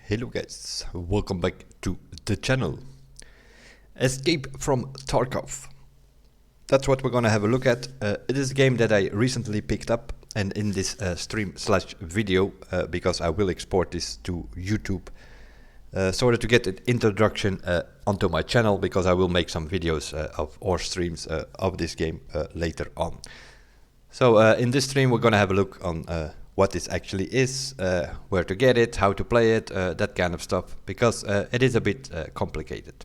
Hello guys, welcome back to the channel. Escape from Tarkov. That's what we're gonna have a look at. It is a game that I recently picked up, and in this stream/video, because I will export this to YouTube, sort of to get an introduction onto my channel, because I will make some videos or streams of this game later on. So in this stream we're gonna have a look on what this actually is, where to get it, how to play it, that kind of stuff, because it is a bit complicated.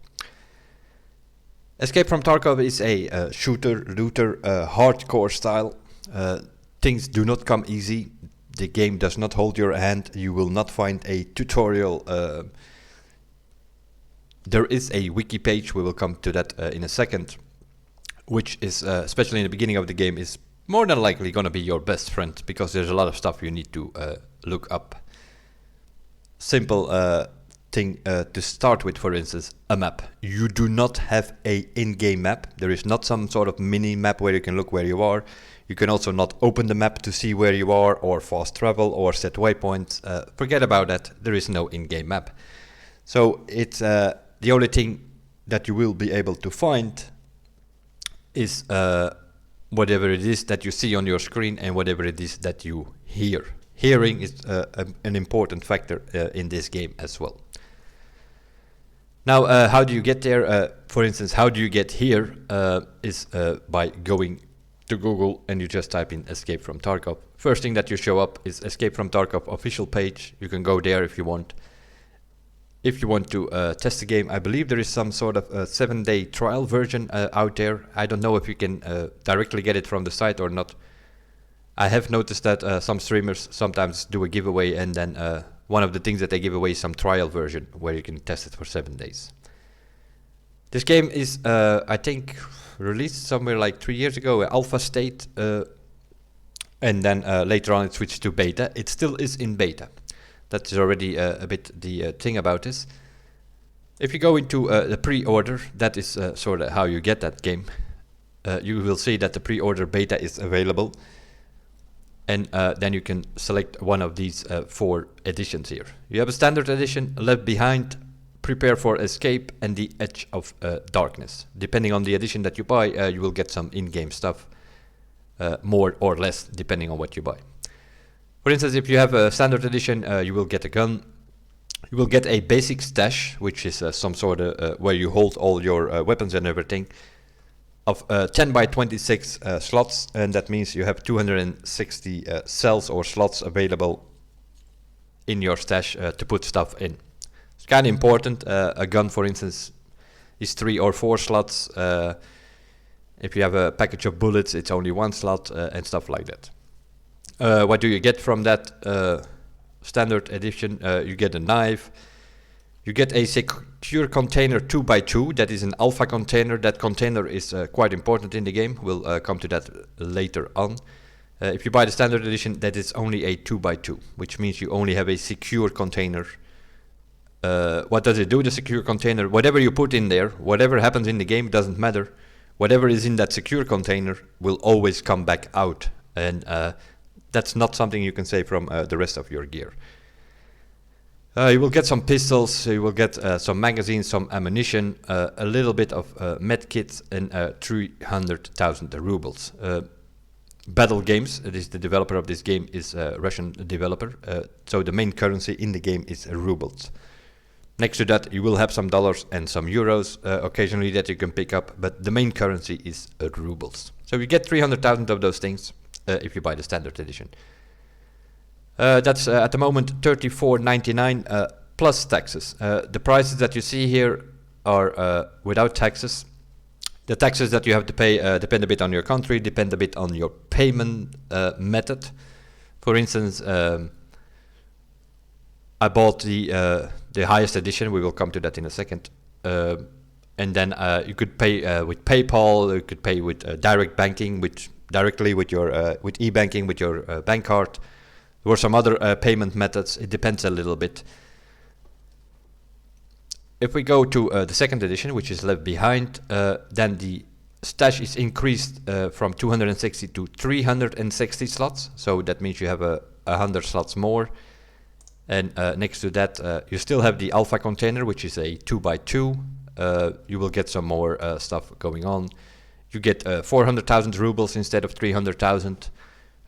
Escape from Tarkov is a shooter, looter, hardcore style. Things do not come easy. The game does not hold your hand. You will not find a tutorial. There is a wiki page, we will come to that in a second, which is, especially in the beginning of the game, is more than likely going to be your best friend, because there's a lot of stuff you need to look up. Simple thing to start with, for instance, a map. You do not have a in-game map. There is not some sort of mini map where you can look where you are. You can also not open the map to see where you are, or fast travel, or set waypoints. Forget about that. There is no in-game map. So it's the only thing that you will be able to find is whatever it is that you see on your screen and whatever it is that you hear. Hearing is an important factor in this game as well. Now, how do you get there? For instance, how do you get here is by going to Google and you just type in Escape from Tarkov. First thing that you show up is Escape from Tarkov official page. You can go there if you want. If you want to test the game, I believe there is some sort of a 7-day trial version out there. I don't know if you can directly get it from the site or not. I have noticed that some streamers sometimes do a giveaway, and then one of the things that they give away is some trial version where you can test it for 7 days. This game is, I think, released somewhere like 3 years ago, alpha state, and then later on it switched to beta. It still is in beta. That is already a bit the thing about this. If you go into the pre-order, that is sort of how you get that game. You will see that the pre-order beta is available, and then you can select one of these 4 editions here. You have a standard edition, Left Behind, Prepare for Escape, and The Edge of Darkness. Depending on the edition that you buy, you will get some in-game stuff, more or less, depending on what you buy. For instance, if you have a standard edition, you will get a gun. You will get a basic stash, which is some sort of where you hold all your weapons and everything, of 10 by 26 slots, and that means you have 260 cells or slots available in your stash to put stuff in. It's kind of important. A gun, for instance, is 3 or 4 slots. If you have a package of bullets, it's only 1 slot, and stuff like that. What do you get from that standard edition? You get a knife. You get a secure container 2x2. That is an alpha container. That container is quite important in the game. We'll come to that later on. If you buy the standard edition, that is only a 2x2, which means you only have a secure container. What does it do, the secure container? Whatever you put in there, whatever happens in the game, doesn't matter. Whatever is in that secure container will always come back out. And that's not something you can say from the rest of your gear. You will get some pistols, you will get some magazines, some ammunition, a little bit of med kits, and 300,000 rubles. Battle Games, it is the developer of this game, is a Russian developer, so the main currency in the game is rubles. Next to that, you will have some dollars and some euros occasionally that you can pick up, but the main currency is rubles. So you get 300,000 of those things. If you buy the standard edition. That's at the moment $34.99 plus taxes. The prices that you see here are without taxes. The taxes that you have to pay depend a bit on your country, depend a bit on your payment method. For instance, I bought the highest edition. We will come to that in a second. And then you could pay with PayPal. You could pay with direct banking, directly with your with e-banking, with your bank card. There were some other payment methods. It depends a little bit. If we go to the second edition, which is Left Behind, then the stash is increased from 260 to 360 slots. So that means you have 100 slots more. And next to that, you still have the alpha container, which is a 2x2. You will get some more stuff going on. You get 400,000 rubles instead of 300,000.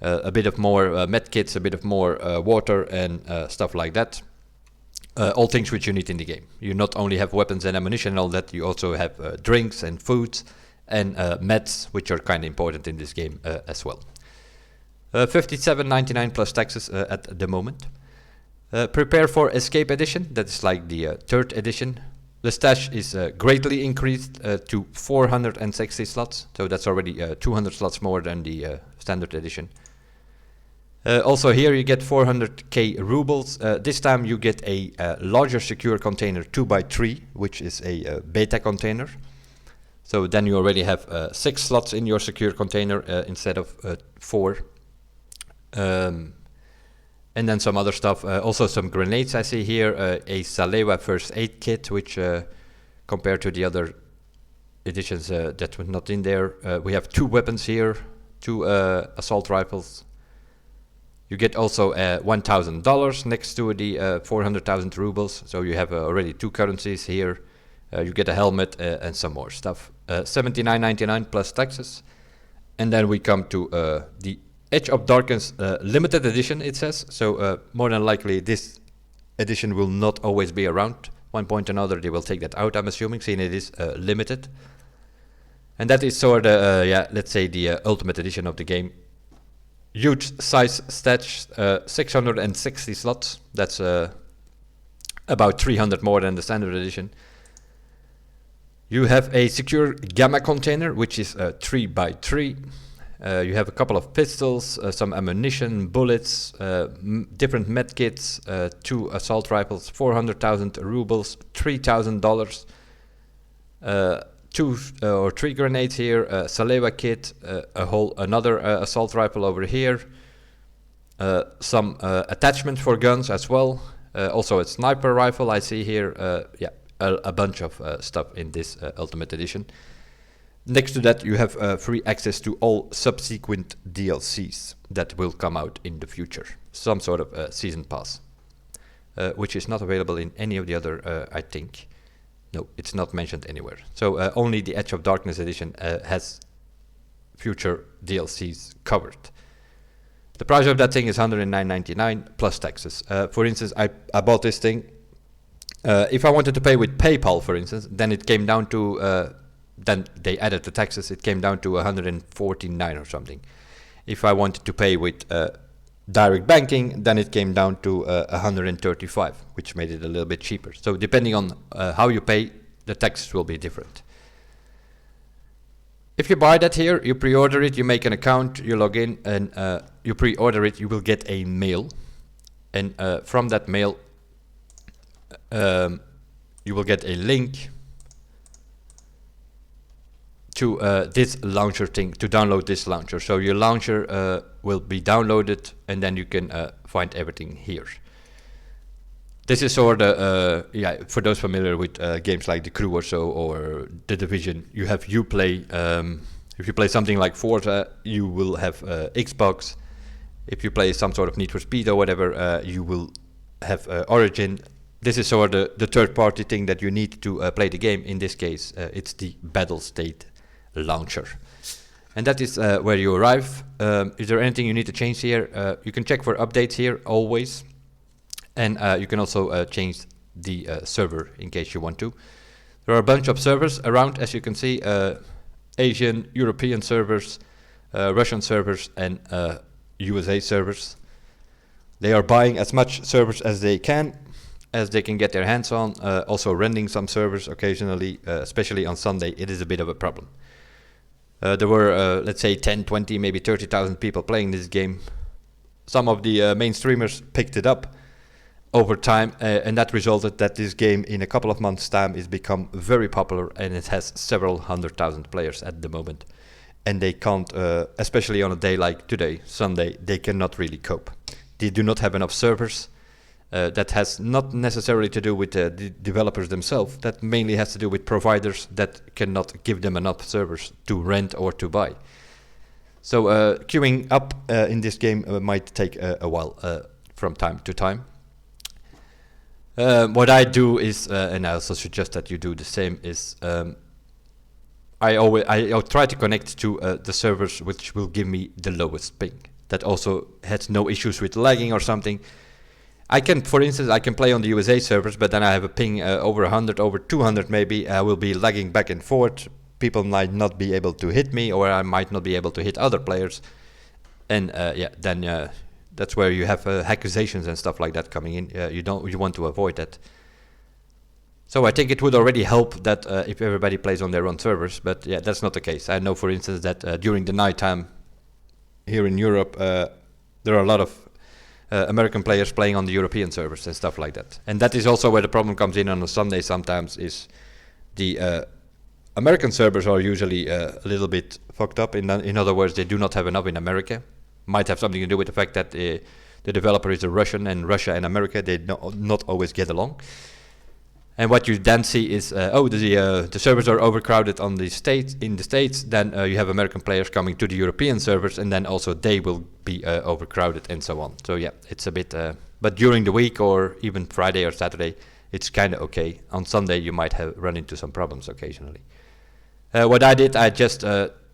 A bit of more medkits, a bit of more water, and stuff like that. All things which you need in the game. You not only have weapons and ammunition and all that, you also have drinks and foods and meds, which are kind of important in this game as well. 57.99 plus taxes at the moment. Prepare for Escape Edition, that's like the third edition. The stash is greatly increased to 460 slots, so that's already 200 slots more than the standard edition. Also here you get 400k rubles. This time you get a larger secure container 2x3, which is a beta container. So then you already have 6 slots in your secure container instead of 4. And then some other stuff, also some grenades I see here, a Salewa first aid kit, which compared to the other editions that were not in there. We have 2 weapons here, 2 assault rifles. You get also $1,000 next to the 400,000 rubles, so you have already 2 currencies here. You get a helmet and some more stuff. 79.99 plus taxes. And then we come to the Edge of Darkness limited edition, it says. So more than likely this edition will not always be around. One point or another they will take that out, I'm assuming, seeing it is limited. And that is sort of, yeah, let's say the ultimate edition of the game. Huge size stash, 660 slots. That's about 300 more than the standard edition. You have a secure gamma container, which is 3x3. You have a couple of pistols, some ammunition, bullets, different medkits, 2 assault rifles, 400,000 rubles, $3,000, 2 or 3 grenades here, Salewa kit, another assault rifle over here, some attachment for guns as well, also a sniper rifle I see here, yeah, a bunch of stuff in this Ultimate Edition. Next to that you have free access to all subsequent DLCs that will come out in the future. Some sort of season pass, which is not available in any of the other, I think. No, it's not mentioned anywhere. So only the Edge of Darkness edition has future DLCs covered. The price of that thing is $109.99 plus taxes. For instance, I bought this thing. If I wanted to pay with PayPal, for instance, then it came down to... then they added the taxes, it came down to 149 or something. If I wanted to pay with direct banking, then it came down to 135, which made it a little bit cheaper. So depending on how you pay, the taxes will be different. If you buy that here, you pre-order it, you make an account, you log in, and you pre-order it, you will get a mail. And from that mail, you will get a link to this launcher thing, to download this launcher. So your launcher will be downloaded, and then you can find everything here. This is sort of, yeah, for those familiar with games like The Crew or so, or The Division, you have Uplay. If you play something like Forza, you will have Xbox. If you play some sort of Need for Speed or whatever, you will have Origin. This is sort of the third-party thing that you need to play the game. In this case, it's the Battle State launcher. And that is where you arrive. Is there anything you need to change here? You can check for updates here, always. And you can also change the server in case you want to. There are a bunch of servers around, as you can see. Asian, European servers, Russian servers, and USA servers. They are buying as much servers as they can get their hands on. Also renting some servers occasionally, especially on Sunday. It is a bit of a problem. There were, let's say, 10, 20, maybe 30,000 people playing this game. Some of the main streamers picked it up over time, and that resulted that this game in a couple of months' time is become very popular, and it has several 100,000 players at the moment. And they can't, especially on a day like today, Sunday, they cannot really cope. They do not have enough servers. That has not necessarily to do with the developers themselves. That mainly has to do with providers that cannot give them enough servers to rent or to buy. So queuing up in this game might take a while from time to time. What I do is, and I also suggest that you do the same, is I'll try to connect to the servers which will give me the lowest ping. That also has no issues with lagging or something. I can, for instance, I can play on the USA servers, but then I have a ping over 100, over 200 maybe. I will be lagging back and forth. People might not be able to hit me, or I might not be able to hit other players. And then that's where you have accusations and stuff like that coming in. You want to avoid that. So I think it would already help that if everybody plays on their own servers, but yeah, that's not the case. I know, for instance, that during the nighttime here in Europe, there are a lot of American players playing on the European servers and stuff like that. And that is also where the problem comes in on a Sunday sometimes, is the American servers are usually a little bit fucked up. In other words, they do not have enough in America. Might have something to do with the fact that the developer is a Russian, and Russia and America, they not always get along. And what you then see is, the servers are overcrowded in the States. Then you have American players coming to the European servers, and then also they will be overcrowded and so on. So yeah, it's a bit. But during the week or even Friday or Saturday, it's kind of okay. On Sunday, you might have run into some problems occasionally. What I did, I just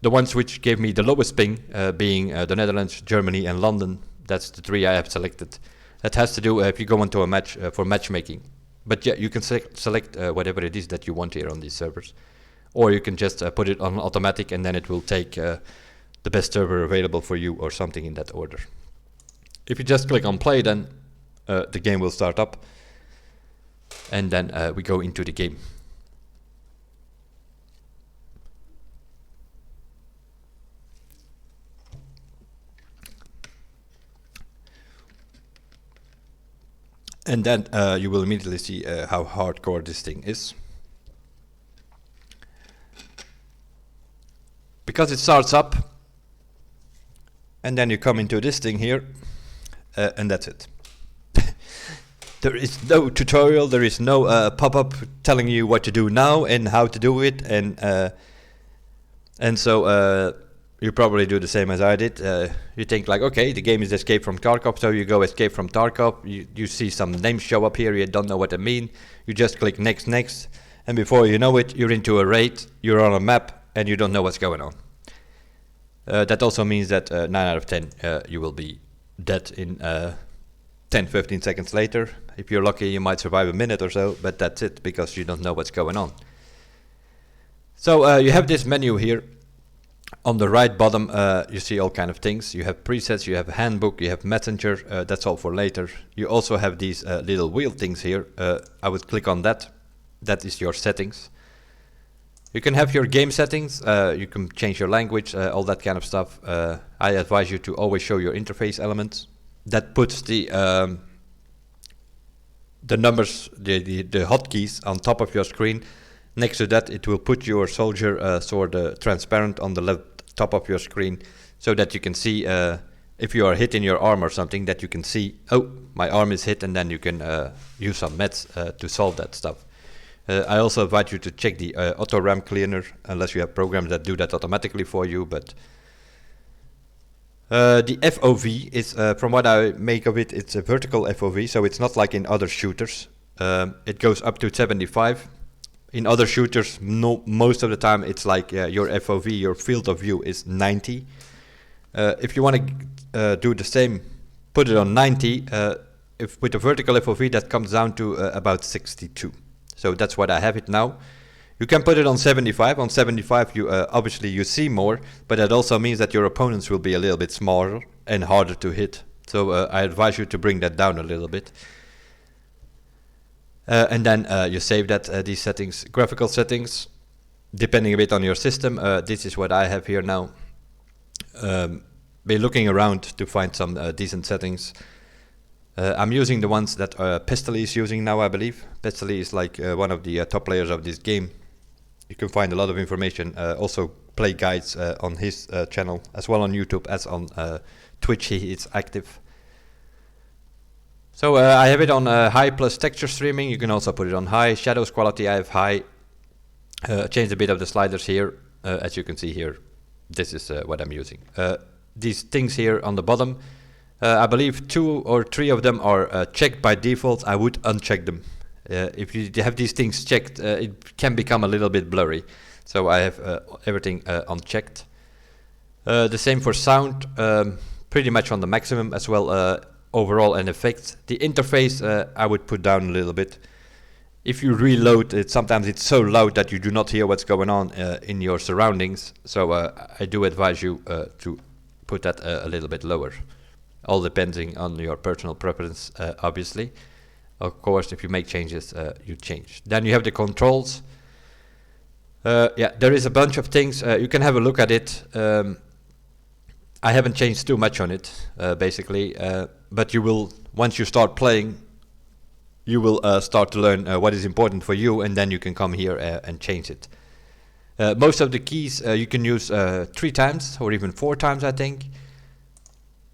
the ones which gave me the lowest ping, being the Netherlands, Germany, and London. That's the 3 I have selected. That has to do if you go into a match for matchmaking. But yeah, you can select whatever it is that you want here on these servers. Or you can just put it on automatic, and then it will take the best server available for you or something in that order. If you just click on play, then the game will start up. And then we go into the game. And then you will immediately see how hardcore this thing is. Because it starts up, and then you come into this thing here, and that's it. There is no tutorial, there is no pop-up telling you what to do now and how to do it, and so you probably do the same as I did. You think like, okay, the game is Escape from Tarkov, so you go Escape from Tarkov, you see some names show up here, you don't know what they mean, you just click next, and before you know it, you're into a raid, you're on a map, and you don't know what's going on. That also means that 9 out of 10 you will be dead in 10-15 seconds later. If you're lucky, you might survive a minute or so, but that's it, because you don't know what's going on. So you have this menu here. On the right bottom, you see all kind of things. You have presets, you have a handbook, you have messenger, that's all for later. You also have these little wheel things here. I would click on that. That is your settings. You can have your game settings, you can change your language, all that kind of stuff. I advise you to always show your interface elements. That puts the numbers, the hotkeys on top of your screen. Next to that, it will put your soldier sword transparent on the left top of your screen, so that you can see if you are hit in your arm or something, that you can see, oh, my arm is hit, and then you can use some meds to solve that stuff. I also invite you to check the auto RAM cleaner, unless you have programs that do that automatically for you. But the FOV is, from what I make of it, it's a vertical FOV, so it's not like in other shooters. It goes up to 75. In other shooters, most of the time it's like your FOV, your field of view, is 90. If you want to do the same, put it on 90. If with the vertical FOV, that comes down to about 62. So that's what I have it now. You can put it on 75. On 75, you obviously you see more, but that also means that your opponents will be a little bit smaller and harder to hit. So I advise you to bring that down a little bit. And then you save that these settings, graphical settings, depending a bit on your system. This is what I have here now. Be looking around to find some decent settings. I'm using the ones that Pestily is using now, I believe. Pestily is like one of the top players of this game. You can find a lot of information, also play guides on his channel, as well on YouTube as on Twitch. He is active. So I have it on high plus texture streaming. You can also put it on high. Shadows quality I have high. Changed a bit of the sliders here. As you can see here, this is what I'm using. These things here on the bottom, I believe 2 or 3 of them are checked by default. I would uncheck them. If you have these things checked, it can become a little bit blurry. So I have everything unchecked. The same for sound, pretty much on the maximum as well, overall and effects. The interface I would put down a little bit. If you reload it, sometimes it's so loud that you do not hear what's going on in your surroundings. So I do advise you to put that a little bit lower. All depending on your personal preference, obviously. Of course, if you make changes, you change. Then you have the controls. Yeah, there is a bunch of things. You can have a look at it. I haven't changed too much on it, basically. But you will, once you start playing, you will start to learn what is important for you, and then you can come here and change it. Most of the keys you can use 3 times or even 4 times, I think.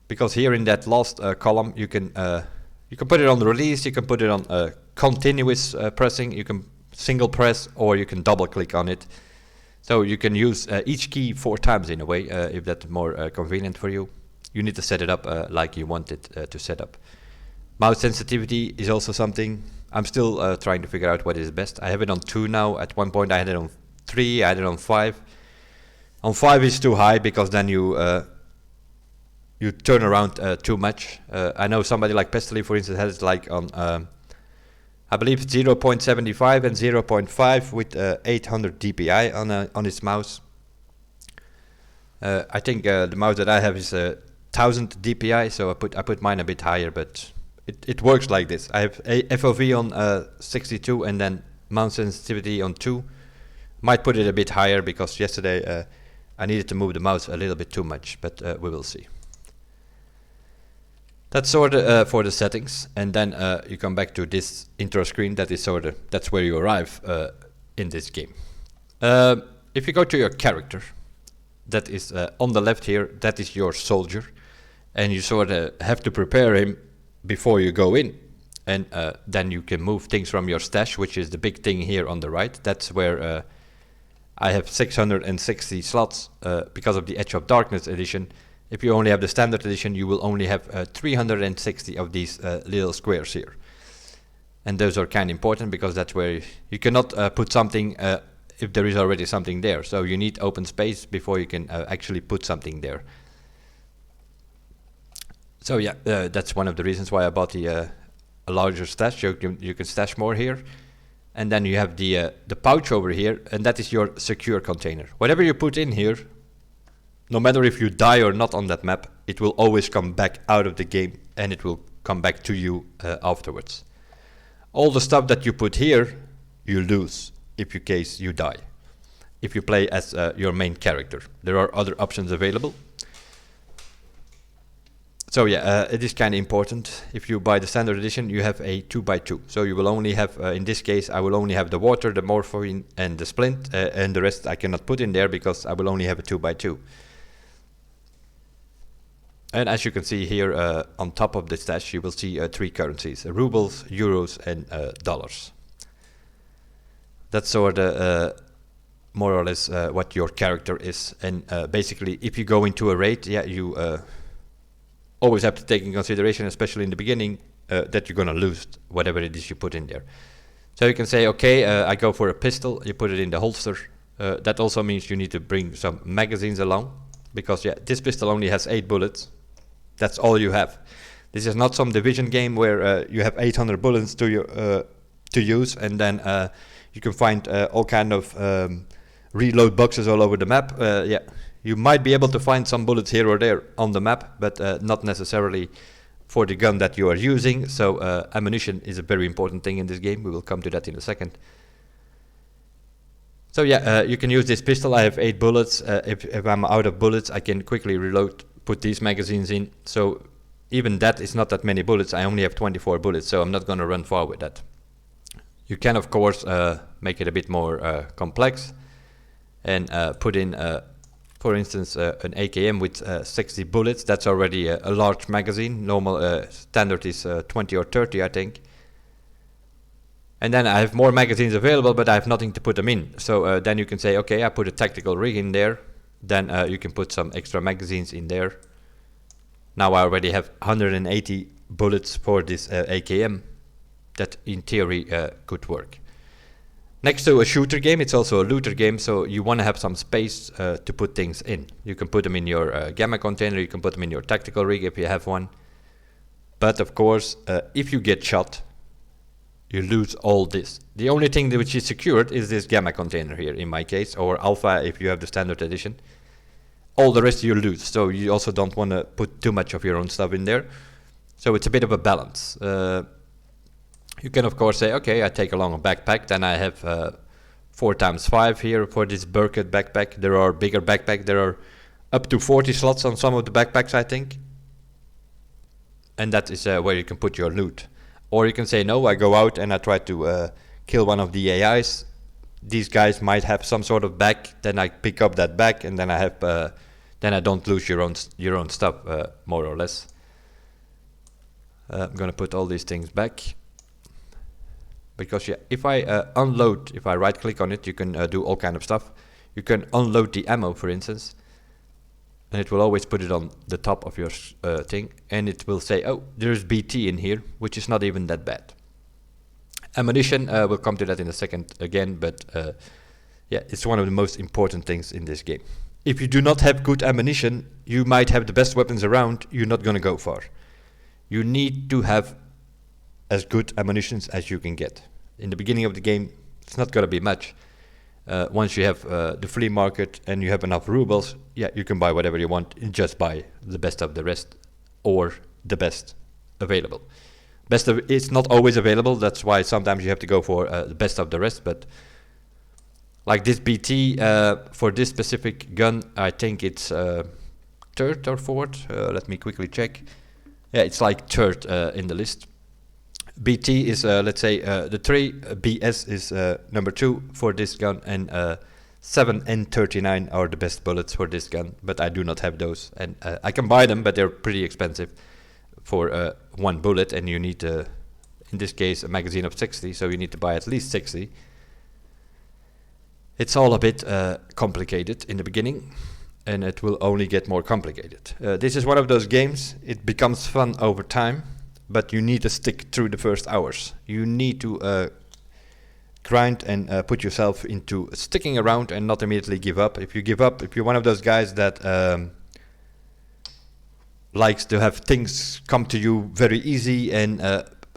Because here in that last column, you can put it on the release, you can put it on continuous pressing, you can single press, or you can double click on it. So you can use each key 4 times in a way, if that's more convenient for you. You need to set it up like you want it to set up. Mouse sensitivity is also something. I'm still trying to figure out what is best. I have it on 2 now. At one point I had it on 3, I had it on 5. On 5 is too high because then you turn around too much. I know somebody like Pestily, for instance, has it like on, I believe 0.75 and 0.5 with 800 dpi on its mouse. I think the mouse that I have is 1000 dpi, so I put mine a bit higher, but it works like this. I have a FOV on 62 and then mouse sensitivity on 2. Might put it a bit higher because yesterday I needed to move the mouse a little bit too much, but we will see. That's sort of for the settings, and then you come back to this intro screen. That is sort of, that's where you arrive in this game. If you go to your character, that is on the left here, that is your soldier, and you sort of have to prepare him before you go in, and then you can move things from your stash, which is the big thing here on the right. That's where I have 660 slots because of the Edge of Darkness edition. If you only have the standard edition, you will only have 360 of these little squares here. And those are kind of important because that's where you cannot put something if there is already something there. So you need open space before you can actually put something there. So yeah, that's one of the reasons why I bought a larger stash. You can stash more here. And then you have the pouch over here, and that is your secure container. Whatever you put in here, no matter if you die or not on that map, it will always come back out of the game and it will come back to you afterwards. All the stuff that you put here, you lose if in case you die. If you play as your main character. There are other options available. So yeah, it is kind of important. If you buy the standard edition, you have a 2x2. So you will only have, in this case, I will only have the water, the morphine and the splint, and the rest I cannot put in there because I will only have a 2x2. And as you can see here on top of the stash, you will see 3 currencies, rubles, euros and dollars. That's sort of more or less what your character is. And basically, if you go into a raid, yeah, you always have to take in consideration, especially in the beginning, that you're going to lose whatever it is you put in there. So you can say, okay, I go for a pistol, you put it in the holster. That also means you need to bring some magazines along, because yeah, this pistol only has 8 bullets. That's all you have. This is not some Division game where you have 800 bullets to use, and then you can find all kind of reload boxes all over the map. Yeah, you might be able to find some bullets here or there on the map, but not necessarily for the gun that you are using. So ammunition is a very important thing in this game. We will come to that in a second. So yeah, you can use this pistol. I have 8 bullets. If I'm out of bullets, I can quickly reload, put these magazines in. So even that is not that many bullets. I only have 24 bullets, so I'm not going to run far with that. You can of course make it a bit more complex and put in, for instance, an AKM with 60 bullets. That's already a large magazine. Normal standard is 20 or 30, I think. And then I have more magazines available, but I have nothing to put them in. So then you can say, okay, I put a tactical rig in there. Then you can put some extra magazines in there. Now I already have 180 bullets for this AKM that in theory could work. Next to a shooter game, it's also a looter game, so you want to have some space to put things in. You can put them in your gamma container, you can put them in your tactical rig if you have one. But of course, if you get shot, you lose all this. The only thing which is secured is this gamma container here in my case, or alpha if you have the standard edition. All the rest you lose, so you also don't want to put too much of your own stuff in there. So it's a bit of a balance. You can of course say, okay, I take along a backpack, then I have 4x5 here for this Burkett backpack. There are bigger backpacks, there are up to 40 slots on some of the backpacks, I think. And that is where you can put your loot. Or you can say, no, I go out and I try to kill one of the AIs. These guys might have some sort of bag, then I pick up that bag, and then I have, then I don't lose your own stuff, more or less. I'm gonna put all these things back. Because yeah, if I unload, if I right click on it, you can do all kind of stuff. You can unload the ammo, for instance, and it will always put it on the top of your thing, and it will say, oh, there's BT in here, which is not even that bad. Ammunition, we'll come to that in a second again, but yeah, it's one of the most important things in this game. If you do not have good ammunition, you might have the best weapons around, you're not gonna go far. You need to have as good ammunition as you can get. In the beginning of the game, it's not gonna be much. Once you have the flea market and you have enough rubles, yeah, you can buy whatever you want and just buy the best of the rest or the best available. It's not always available, that's why sometimes you have to go for the best of the rest, but like this BT, for this specific gun, I think it's third or fourth, let me quickly check. Yeah, it's like third in the list. BT is, let's say, the 3, BS is number 2 for this gun, and 7 and 39 are the best bullets for this gun, but I do not have those, and I can buy them, but they're pretty expensive for one bullet, and you need, in this case, a magazine of 60, so you need to buy at least 60. It's all a bit complicated in the beginning, and it will only get more complicated. This is one of those games, it becomes fun over time, but you need to stick through the first hours. You need to grind and put yourself into sticking around and not immediately give up. If you give up, if you're one of those guys that likes to have things come to you very easy and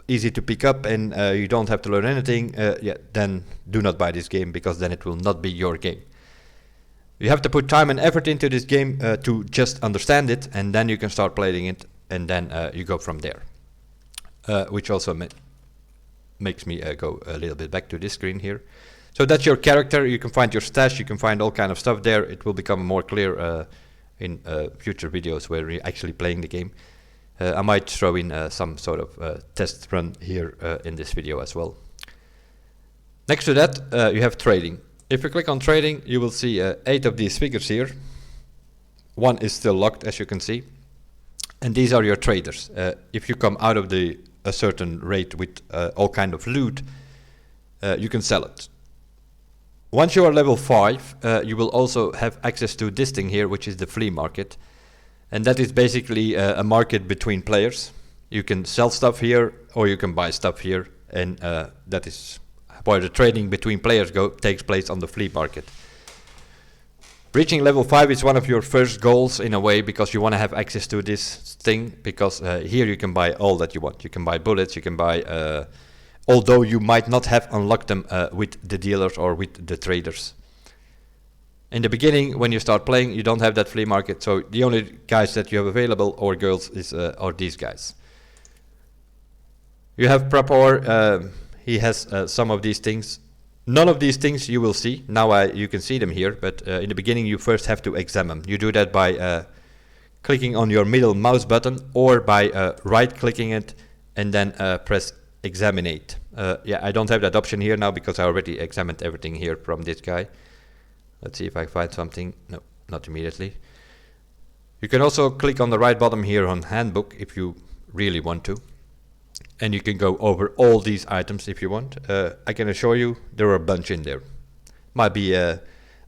easy to pick up, and you don't have to learn anything, yeah, then do not buy this game, because then it will not be your game. You have to put time and effort into this game to just understand it, and then you can start playing it, and then you go from there. Which also makes me go a little bit back to this screen here. So that's your character, you can find your stash, you can find all kind of stuff there. It will become more clear in future videos where we're actually playing the game. I might throw in some sort of test run here in this video as well. Next to that, you have trading. If you click on trading, you will see 8 of these figures here. One is still locked, as you can see. And these are your traders. If you come out of a certain rate with all kind of loot, you can sell it. Once you are level 5, you will also have access to this thing here, which is the flea market. And that is basically a market between players. You can sell stuff here, or you can buy stuff here, and that is where the trading between players takes place on the flea market. Reaching level 5 is one of your first goals in a way, because you want to have access to this thing, because here you can buy all that you want. You can buy bullets, you can buy, although you might not have unlocked them with the dealers or with the traders. In the beginning, when you start playing, you don't have that flea market, so the only guys that you have available, or girls, are these guys. You have Prapor, he has some of these things. None of these things you will see. Now you can see them here, but in the beginning you first have to examine. You do that by clicking on your middle mouse button, or by right clicking it and then press examinate. Yeah, I don't have that option here now because I already examined everything here from this guy. Let's see if I find something. No, not immediately. You can also click on the right bottom here on handbook if you really want to. And you can go over all these items if you want. I can assure you there are a bunch in there. Might be a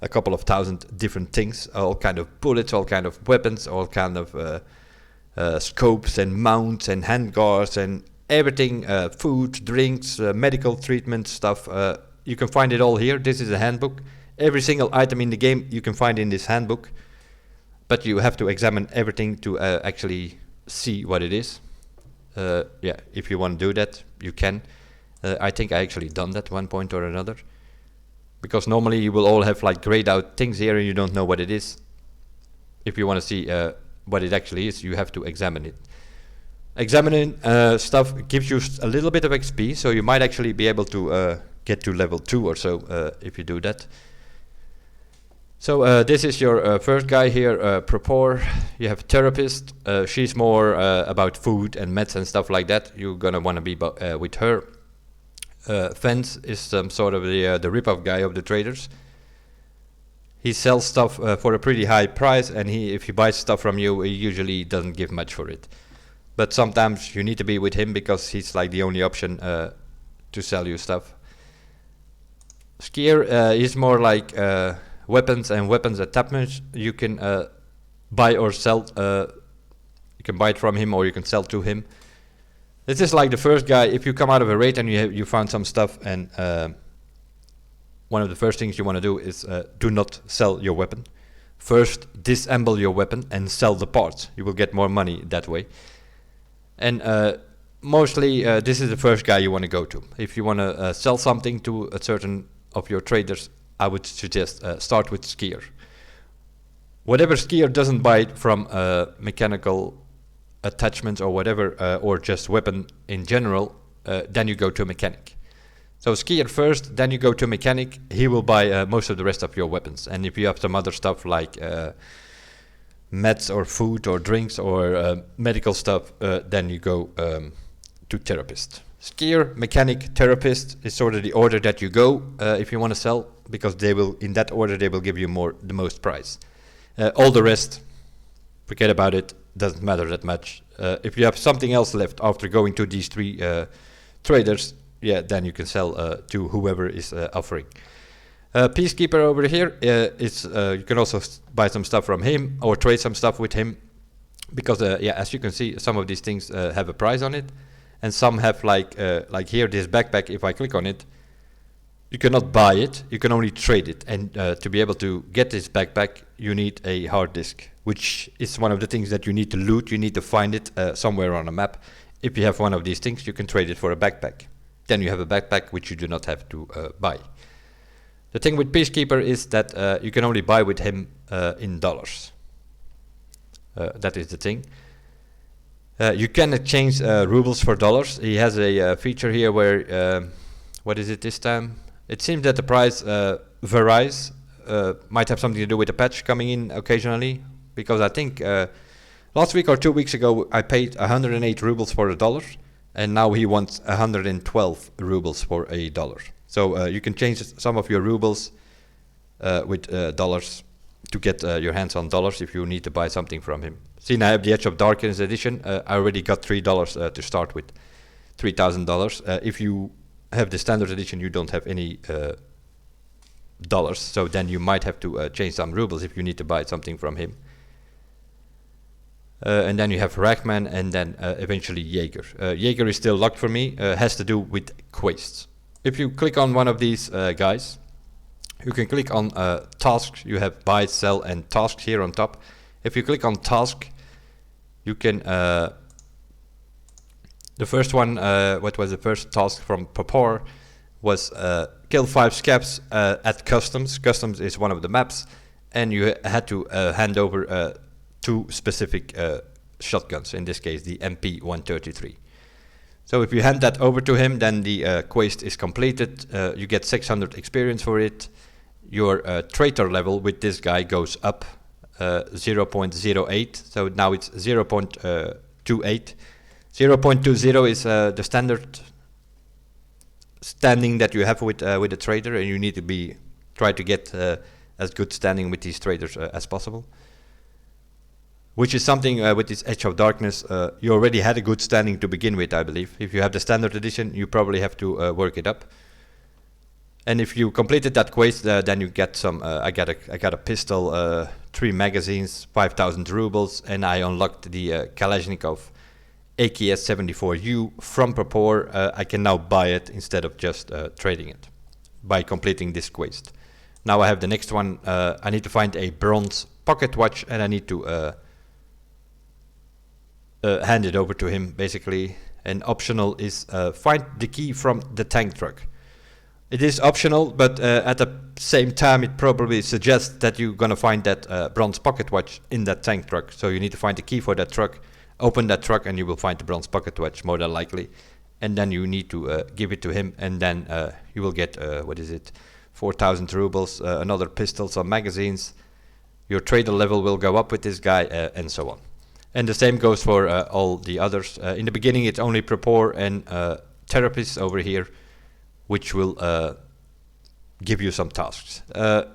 couple of thousand different things, all kind of bullets, all kind of weapons, all kind of scopes and mounts and handguards and everything, food, drinks, medical treatment stuff. You can find it all here. This is a handbook. Every single item in the game you can find in this handbook, but you have to examine everything to actually see what it is. Yeah, if you want to do that, you can. I think I actually done that one point or another, because normally you will all have like grayed out things here and you don't know what it is. If you want to see what it actually is, you have to examine it. Examining stuff gives you a little bit of XP, so you might actually be able to get to level 2 or so if you do that. So this is your first guy here, Propor. You have Therapist. She's more about food and meds and stuff like that. You're gonna want to be with her. Fence is some sort of the rip-off guy of the traders. He sells stuff for a pretty high price, and if he buys stuff from you, he usually doesn't give much for it. But sometimes you need to be with him because he's like the only option to sell you stuff. Skier is more like weapons and weapons attachments. You can buy or sell. You can buy it from him or you can sell to him. This is like the first guy. If you come out of a raid and you found some stuff, and one of the first things you want to do is do not sell your weapon. First, disassemble your weapon and sell the parts. You will get more money that way. And mostly, this is the first guy you want to go to. If you want to sell something to a certain of your traders, I would suggest start with Skier. Whatever Skier doesn't buy from mechanical attachments or whatever, or just weapon in general, then you go to mechanic. So Skier first, then you go to mechanic. He will buy most of the rest of your weapons. And if you have some other stuff like meds or food or drinks or medical stuff, then you go to Therapist. Skier, mechanic, Therapist is sort of the order that you go if you want to sell, because they will, in that order, they will give you the most price. All the rest, forget about it, doesn't matter that much. If you have something else left after going to these 3 traders, yeah, then you can sell to whoever is offering. Peacekeeper over here is you can also buy some stuff from him or trade some stuff with him, because yeah, as you can see, some of these things have a price on it, and some have like here, this backpack. If I click on it, you cannot buy it, you can only trade it. And to be able to get this backpack, you need a hard disk, which is one of the things that you need to loot. You need to find it somewhere on a map. If you have one of these things, you can trade it for a backpack. Then you have a backpack which you do not have to buy. The thing with Peacekeeper is that you can only buy with him in dollars. That is the thing. You can exchange rubles for dollars. He has a feature here where, what is it this time? It seems that the price varies. Might have something to do with the patch coming in occasionally, because I think last week or 2 weeks ago I paid 108 rubles for a dollar, and now he wants 112 rubles for a dollar. So you can change some of your rubles with dollars to get your hands on dollars if you need to buy something from him. See, now I have the Edge of Darkness edition. I already got $3 to start with, $3,000. If you have the standard edition, you don't have any dollars, so then you might have to change some rubles if you need to buy something from him. And then you have Ragman, and then eventually Jaeger. Jaeger is still locked for me, has to do with quests. If you click on one of these guys, you can click on tasks. You have buy, sell, and tasks here on top. If you click on task, you can, the first one, what was the first task from Papor, was kill 5 scabs at Customs. Customs is one of the maps, and you had to hand over 2 specific shotguns, in this case the MP133. So if you hand that over to him, then the quest is completed. You get 600 experience for it. Your traitor level with this guy goes up 0.08, so now it's 0.28. 0.20 is the standard standing that you have with a trader, and you need to try to get as good standing with these traders as possible. Which is something with this Edge of Darkness, you already had a good standing to begin with, I believe. If you have the standard edition, you probably have to work it up. And if you completed that quest, then you get some. I got a pistol, 3 magazines, 5,000 rubles, and I unlocked the Kalashnikov AKS-74U from Propor. I can now buy it instead of just trading it by completing this quest. Now I have the next one. I need to find a bronze pocket watch, and I need to hand it over to him, basically. And optional is find the key from the tank truck. It is optional, but at the same time it probably suggests that you're gonna find that bronze pocket watch in that tank truck. So you need to find the key for that truck, open that truck, and you will find the bronze pocket watch more than likely. And then you need to give it to him, and then you will get, 4,000 rubles, another pistol, some magazines. Your trader level will go up with this guy, and so on. And the same goes for all the others. In the beginning it's only Propor and Therapist over here, which will give you some tasks.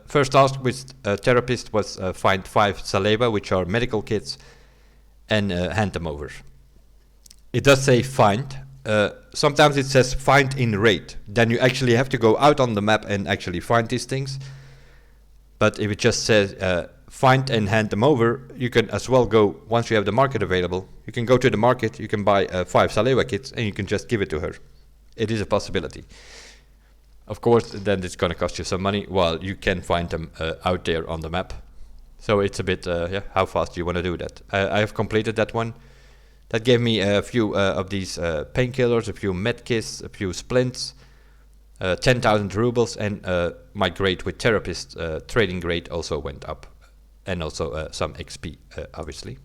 First task with Therapist was find 5 Saleva, which are medical kits, and hand them over. It does say find. Sometimes it says find in raid. Then you actually have to go out on the map and actually find these things. But if it just says find and hand them over, you can as well go, once you have the market available, you can go to the market, you can buy 5 Saleva kits, and you can just give it to her. It is a possibility. Of course, then it's going to cost you some money, while you can find them out there on the map. So it's a bit, how fast do you want to do that? I have completed that one. That gave me a few of these painkillers, a few medkits, a few splints, 10,000 rubles, and my grade with Therapist, trading grade, also went up. And also some XP, obviously.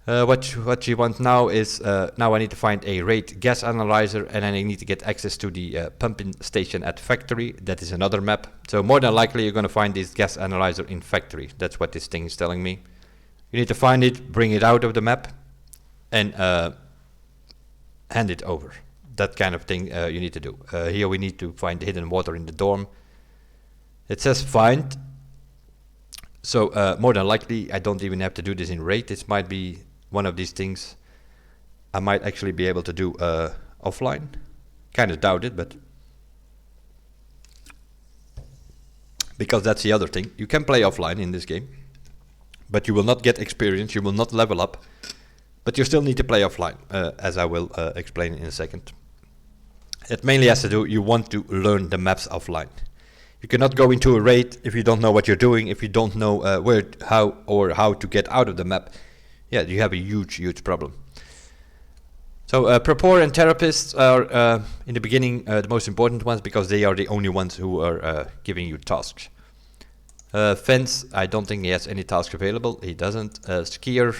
What you want now is, now I need to find a raid gas analyzer, and then I need to get access to the pumping station at factory. That is another map. So more than likely you're going to find this gas analyzer in factory. That's what this thing is telling me. You need to find it, bring it out of the map, and hand it over. That kind of thing you need to do. Here we need to find hidden water in the dorm. It says find. So more than likely I don't even have to do this in raid. This might be one of these things I might actually be able to do offline. Kind of doubt it, but because that's the other thing. You can play offline in this game, but you will not get experience, you will not level up, but you still need to play offline, as I will explain in a second. It mainly has to do, you want to learn the maps offline. You cannot go into a raid if you don't know what you're doing, if you don't know how to get out of the map. Yeah, you have a huge problem. So Propor and Therapists are in the beginning the most important ones, because they are the only ones who are giving you tasks. Fence, I don't think he has any tasks available. He doesn't. Skier,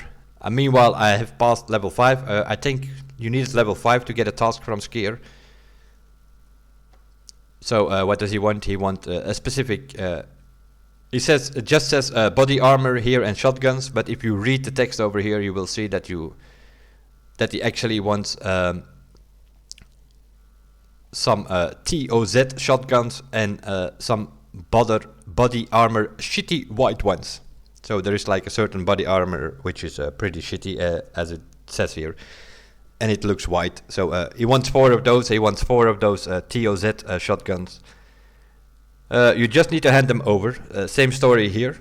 meanwhile I have passed level 5. I think you need level 5 to get a task from Skier. So what does he want? He wants a specific... He says, it just says body armor here and shotguns, but if you read the text over here, you will see that he actually wants some TOZ shotguns and some body armor, shitty white ones. So there is like a certain body armor which is pretty shitty, as it says here, and it looks white. So he wants 4 of those. He wants 4 of those TOZ shotguns. You just need to hand them over. Same story here.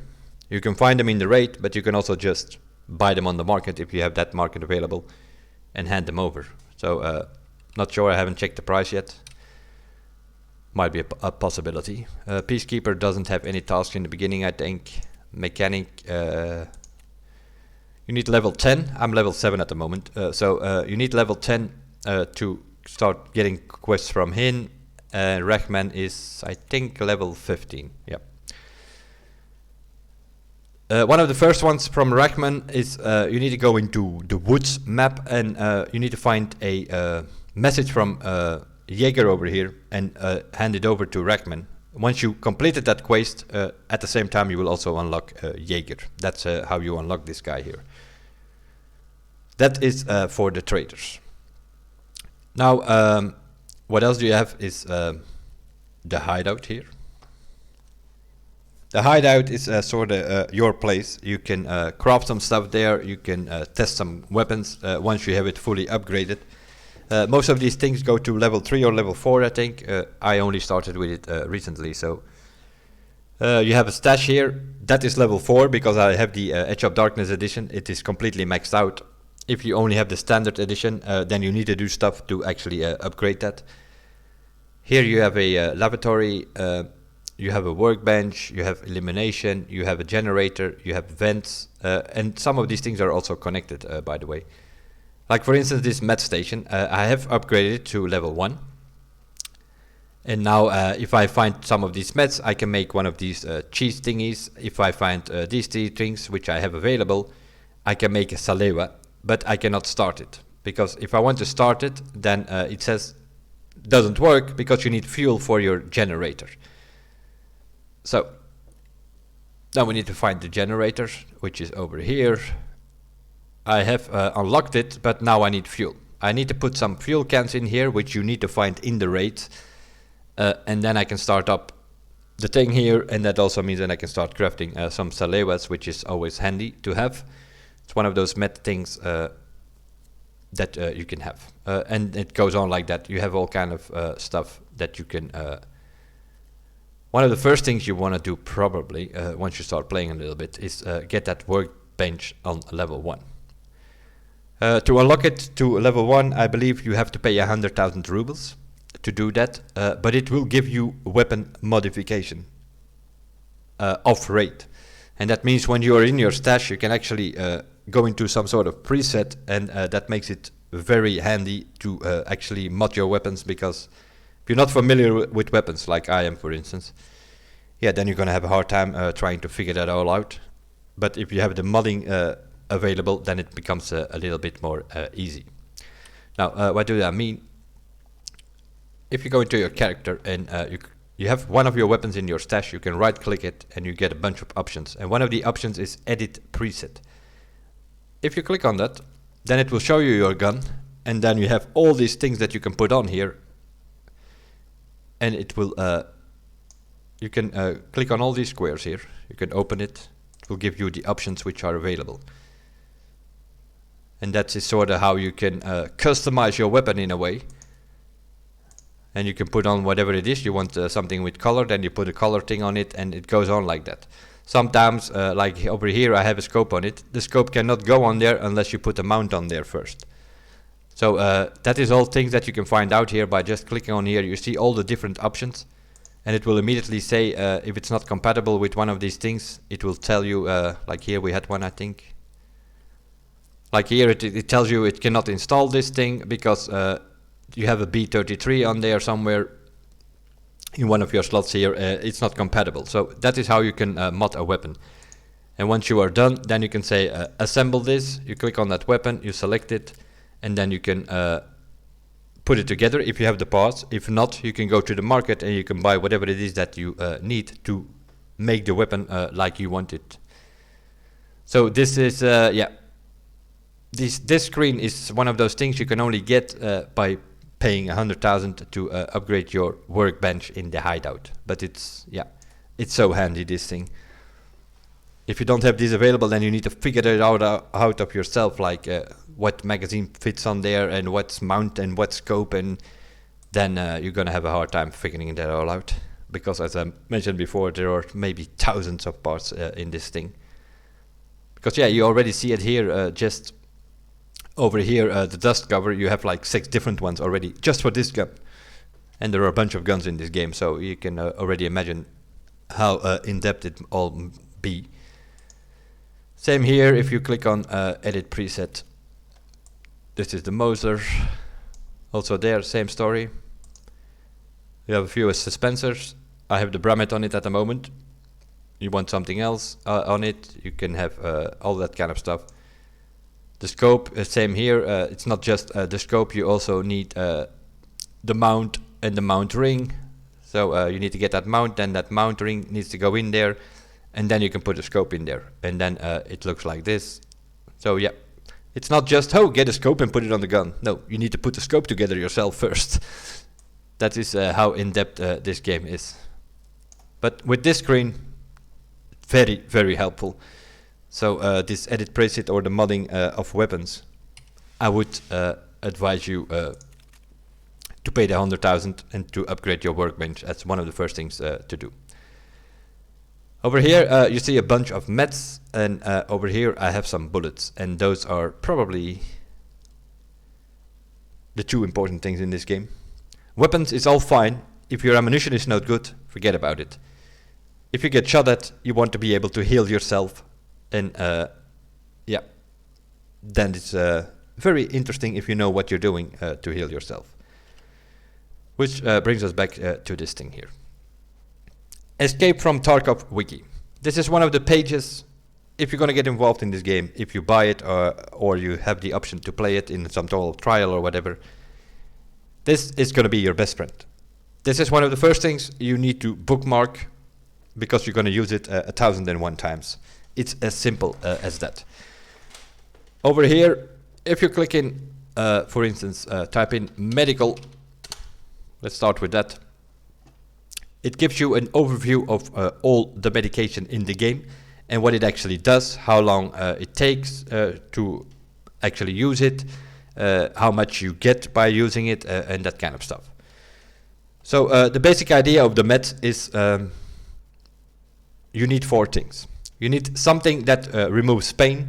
You can find them in the raid, but you can also just buy them on the market if you have that market available, and hand them over. So not sure, I haven't checked the price yet. Might be a possibility. Peacekeeper doesn't have any tasks in the beginning, I think. Mechanic, you need level 10. I'm level 7 at the moment. So you need level 10 to start getting quests from him. Rahman is, I think, level 15. Yep. One of the first ones from Rahman is you need to go into the woods map, and you need to find a message from Jaeger over here and hand it over to Rahman. Once you completed that quest, at the same time you will also unlock Jaeger. That's how you unlock this guy here. That is for the traders. Now, what else do you have is the hideout here. The hideout is sort of your place. You can craft some stuff there. You can test some weapons once you have it fully upgraded. Most of these things go to level 3 or level 4, I think. I only started with it recently, so you have a stash here. That is level 4 because I have the Edge of Darkness edition. It is completely maxed out. If you only have the standard edition, then you need to do stuff to actually upgrade that. Here you have a lavatory, you have a workbench, you have illumination, you have a generator, you have vents, and some of these things are also connected, by the way. Like for instance this med station, I have upgraded it to level 1. And now if I find some of these meds, I can make one of these cheese thingies. If I find these 3 things which I have available, I can make a Salewa, but I cannot start it. Because if I want to start it, then it says doesn't work because you need fuel for your generator. So now we need to find the generator, which is over here. I have unlocked it, but now I need fuel. I need to put some fuel cans in here, which you need to find in the raid. And then I can start up the thing here, and that also means that I can start crafting some Salewas, which is always handy to have. It's one of those med things that you can have. And it goes on like that. You have all kind of stuff that you can... one of the first things you want to do probably, once you start playing a little bit, is get that workbench on level 1. To unlock it to level 1, I believe you have to pay 100,000 rubles to do that, but it will give you weapon modification off rate. And that means when you are in your stash, you can actually go into some sort of preset, and that makes it very handy to actually mod your weapons, because if you're not familiar with weapons, like I am for instance, yeah, then you're gonna have a hard time trying to figure that all out. But if you have the modding available, then it becomes a little bit more easy. Now, what do I mean? If you go into your character and you have one of your weapons in your stash, you can right click it and you get a bunch of options. And one of the options is edit preset. If you click on that, then it will show you your gun, and then you have all these things that you can put on here. And it will, you can click on all these squares here. You can open it. It will give you the options which are available. And that is sort of how you can customize your weapon in a way. And you can put on whatever it is. You want something with color, then you put a color thing on it, and it goes on like that. Sometimes, like over here, I have a scope on it. The scope cannot go on there unless you put a mount on there first. So that is all things that you can find out here by just clicking on here. You see all the different options, and it will immediately say if it's not compatible with one of these things. It will tell you, like here we had one, I think. Like here it tells you it cannot install this thing because you have a B33 on there somewhere in one of your slots here. It's not compatible. So that is how you can mod a weapon. And once you are done, then you can say assemble this. You click on that weapon, you select it, and then you can put it together if you have the parts. If not, you can go to the market and you can buy whatever it is that you need to make the weapon like you want it. So this is yeah, this screen is one of those things you can only get by paying 100,000 to upgrade your workbench in the hideout. But it's, yeah, it's so handy, this thing. If you don't have this available, then you need to figure it out of yourself, like what magazine fits on there and what's mount and what scope, and then you're gonna have a hard time figuring that all out, because as I mentioned before, there are maybe thousands of parts in this thing. Because yeah, you already see it here, just over here, the dust cover, you have like 6 different ones already just for this gun, and there are a bunch of guns in this game, so you can already imagine how in-depth it all be. Same here, if you click on edit preset, this is the Moser. Also there, same story. You have a few suspensors. I have the Brammet on it at the moment. You want something else on it, you can have all that kind of stuff. The scope, same here. It's not just the scope, you also need the mount and the mount ring. So you need to get that mount, then that mount ring needs to go in there, and then you can put a scope in there, and then it looks like this. So yeah, it's not just, oh, get a scope and put it on the gun. No, you need to put the scope together yourself first. That is how in-depth this game is. But with this screen, very, very helpful. So this edit preset or the modding of weapons, I would advise you to pay the 100,000 and to upgrade your workbench. That's one of the first things to do. Over here you see a bunch of meds, and over here I have some bullets, and those are probably the two important things in this game. Weapons is all fine. If your ammunition is not good, forget about it. If you get shot at, you want to be able to heal yourself, and yeah, then it's very interesting if you know what you're doing to heal yourself. Which brings us back to this thing here. Escape from Tarkov wiki. This is one of the pages, if you're going to get involved in this game, if you buy it or you have the option to play it in some total trial or whatever, this is going to be your best friend. This is one of the first things you need to bookmark, because you're going to use it 1,001 times. It's as simple as that. Over here, if you click in, for instance, type in medical, let's start with that. It gives you an overview of all the medication in the game and what it actually does, how long it takes to actually use it, how much you get by using it, and that kind of stuff. So the basic idea of the meds is you need four things. You need something that removes pain.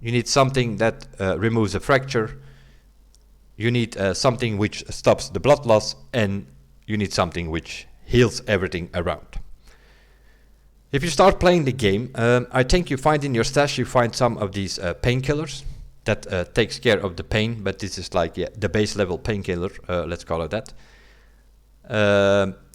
You need something that removes a fracture. You need something which stops the blood loss, and you need something which heals everything around. If you start playing the game, I think you find in your stash, you find some of these painkillers that takes care of the pain, but this is like the base level painkiller, let's call it that.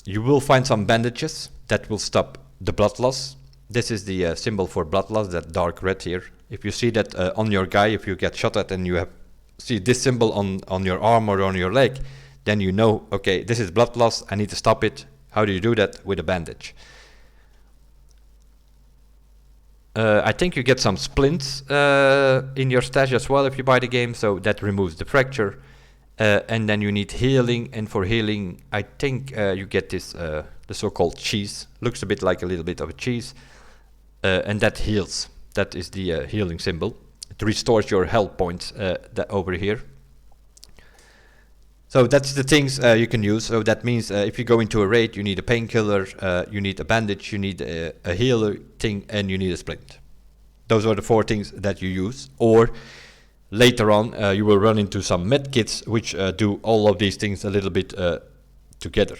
You will find some bandages that will stop the blood loss. This is the symbol for blood loss, that dark red here. If you see that on your guy, if you get shot at and you see this symbol on your arm or on your leg, then you know, okay, this is blood loss, I need to stop it. How do you do that? With a bandage. I think you get some splints in your stash as well if you buy the game, so that removes the fracture. And then you need healing, and for healing I think you get this the so-called cheese. Looks a bit like a little bit of a cheese, and that heals. That is the healing symbol. It restores your health points that over here. So that's the things you can use. So that means if you go into a raid, you need a painkiller, you need a bandage, you need a healer thing, and you need a splint. Those are the four things that you use. Or later on, you will run into some med kits which do all of these things a little bit together.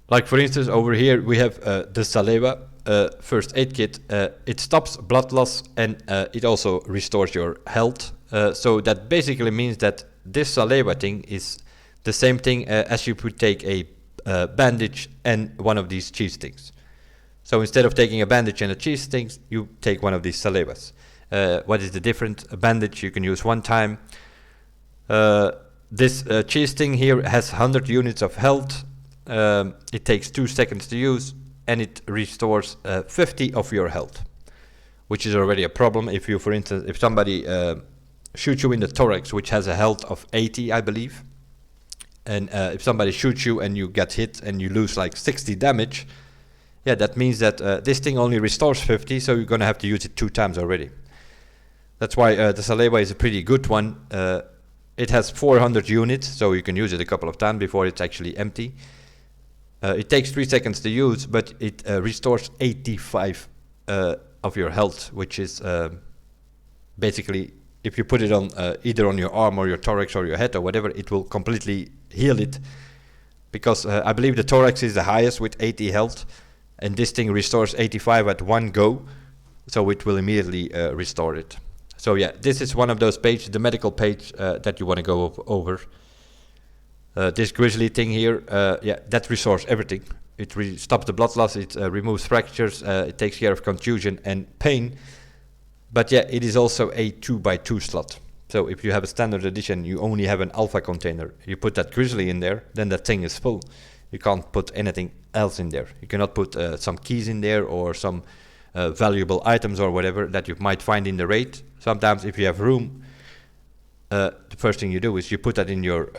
Like for instance, over here we have the Saleva first aid kit. It stops blood loss, and it also restores your health. So that basically means that this Saleva thing is the same thing as you would take a bandage and one of these cheese things. So instead of taking a bandage and a cheese things, you take one of these Salevas. What is the difference? A bandage you can use one time. This cheese thing here has 100 units of health. It takes 2 seconds to use, and it restores 50 of your health, which is already a problem. If you, for instance, if somebody shoots you in the thorax, which has a health of 80, I believe, and if somebody shoots you and you get hit and you lose like 60 damage, yeah, that means that this thing only restores 50, so you're gonna have to use it 2 times already. That's why the Saleva is a pretty good one. It has 400 units, so you can use it a couple of times before it's actually empty. It takes 3 seconds to use, but it restores 85 of your health, which is basically, if you put it on either on your arm or your thorax or your head or whatever, it will completely heal it. Because I believe the thorax is the highest with 80 health, and this thing restores 85 at one go, so it will immediately restore it. So yeah, this is one of those pages, the medical page that you want to go over. This grizzly thing here, yeah, that restores everything. It stops the blood loss, it removes fractures, it takes care of contusion and pain. But yeah, it is also a 2x2 slot. So if you have a standard edition, you only have an alpha container. You put that grizzly in there, then that thing is full. You can't put anything else in there. You cannot put some keys in there or some valuable items or whatever that you might find in the raid. Sometimes if you have room, the first thing you do is you put that in your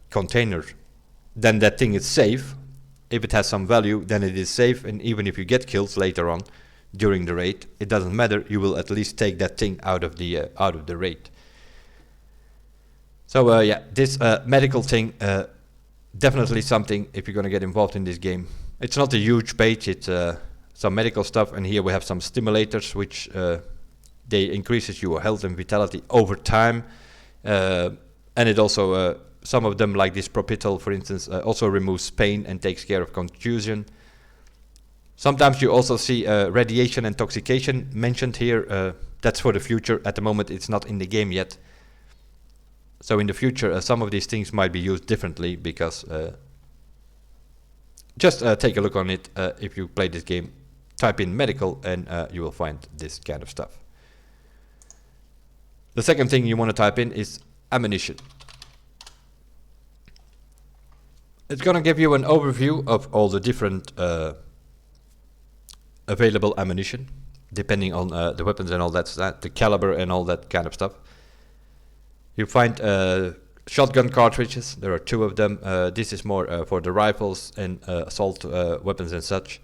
container. Then that thing is safe. If it has some value, then it is safe, and even if you get killed later on during the raid, it doesn't matter. You will at least take that thing out of the raid. So yeah, this medical thing, definitely something if you're gonna get involved in this game. It's not a huge page, it's some medical stuff, and here we have some stimulators which they increases your health and vitality over time, and it also some of them, like this Propital for instance, also removes pain and takes care of contusion. Sometimes you also see radiation intoxication mentioned here. That's for the future. At the moment it's not in the game yet. So in the future some of these things might be used differently, because just take a look on it. If you play this game, type in medical and you will find this kind of stuff. The second thing you want to type in is ammunition. It's gonna give you an overview of all the different available ammunition, depending on the weapons and all that, the caliber and all that kind of stuff. You find shotgun cartridges. There are 2 of them. This is more for the rifles and assault weapons and such.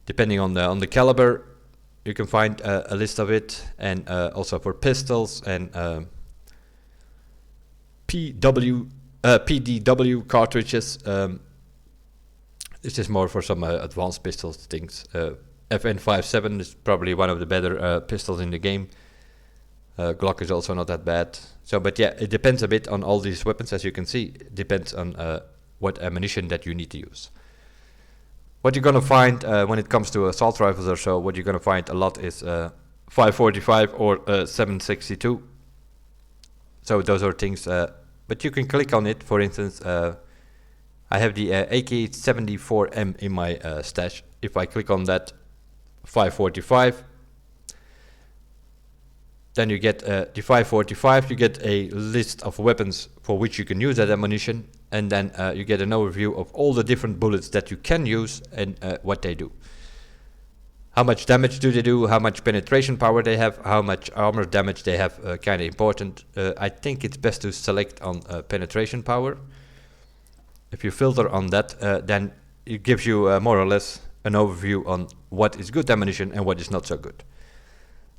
Depending on the caliber, you can find a list of it, and also for pistols and PDW cartridges. This is more for some advanced pistols things. FN57 is probably one of the better pistols in the game. Glock is also not that bad. So, but yeah, it depends a bit on all these weapons. As you can see, it depends on what ammunition that you need to use. What you're gonna find when it comes to assault rifles or so, what you're gonna find a lot is 545 or 762. So those are things, but you can click on it. For instance, I have the AK-74M in my stash. If I click on that 545, then you get the 545, you get a list of weapons for which you can use that ammunition, and then you get an overview of all the different bullets that you can use and what they do. How much damage do they do, how much penetration power they have, how much armor damage they have, kind of important. I think it's best to select on penetration power. If you filter on that, then it gives you more or less an overview on what is good ammunition and what is not so good.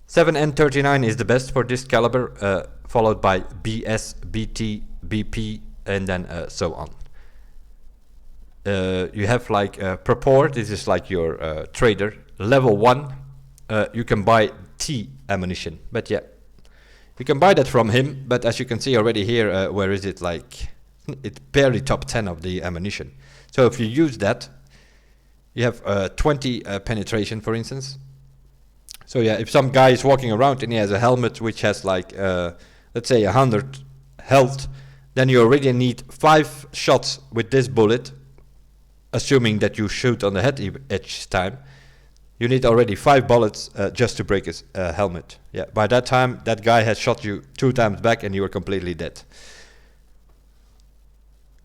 7N39 is the best for this caliber, followed by BS, BT, BP, and then so on. You have like Proport, this is like your trader. Level 1, you can buy T ammunition, but yeah, you can buy that from him, but as you can see already here, where is it, like, it's barely top 10 of the ammunition. So if you use that, you have 20 penetration, for instance. So yeah, if some guy is walking around and he has a helmet which has like, let's say 100 health, then you already need 5 shots with this bullet, assuming that you shoot on the head each time. You need already 5 bullets just to break his helmet. Yeah, by that time, that guy has shot you 2 times back and you are completely dead.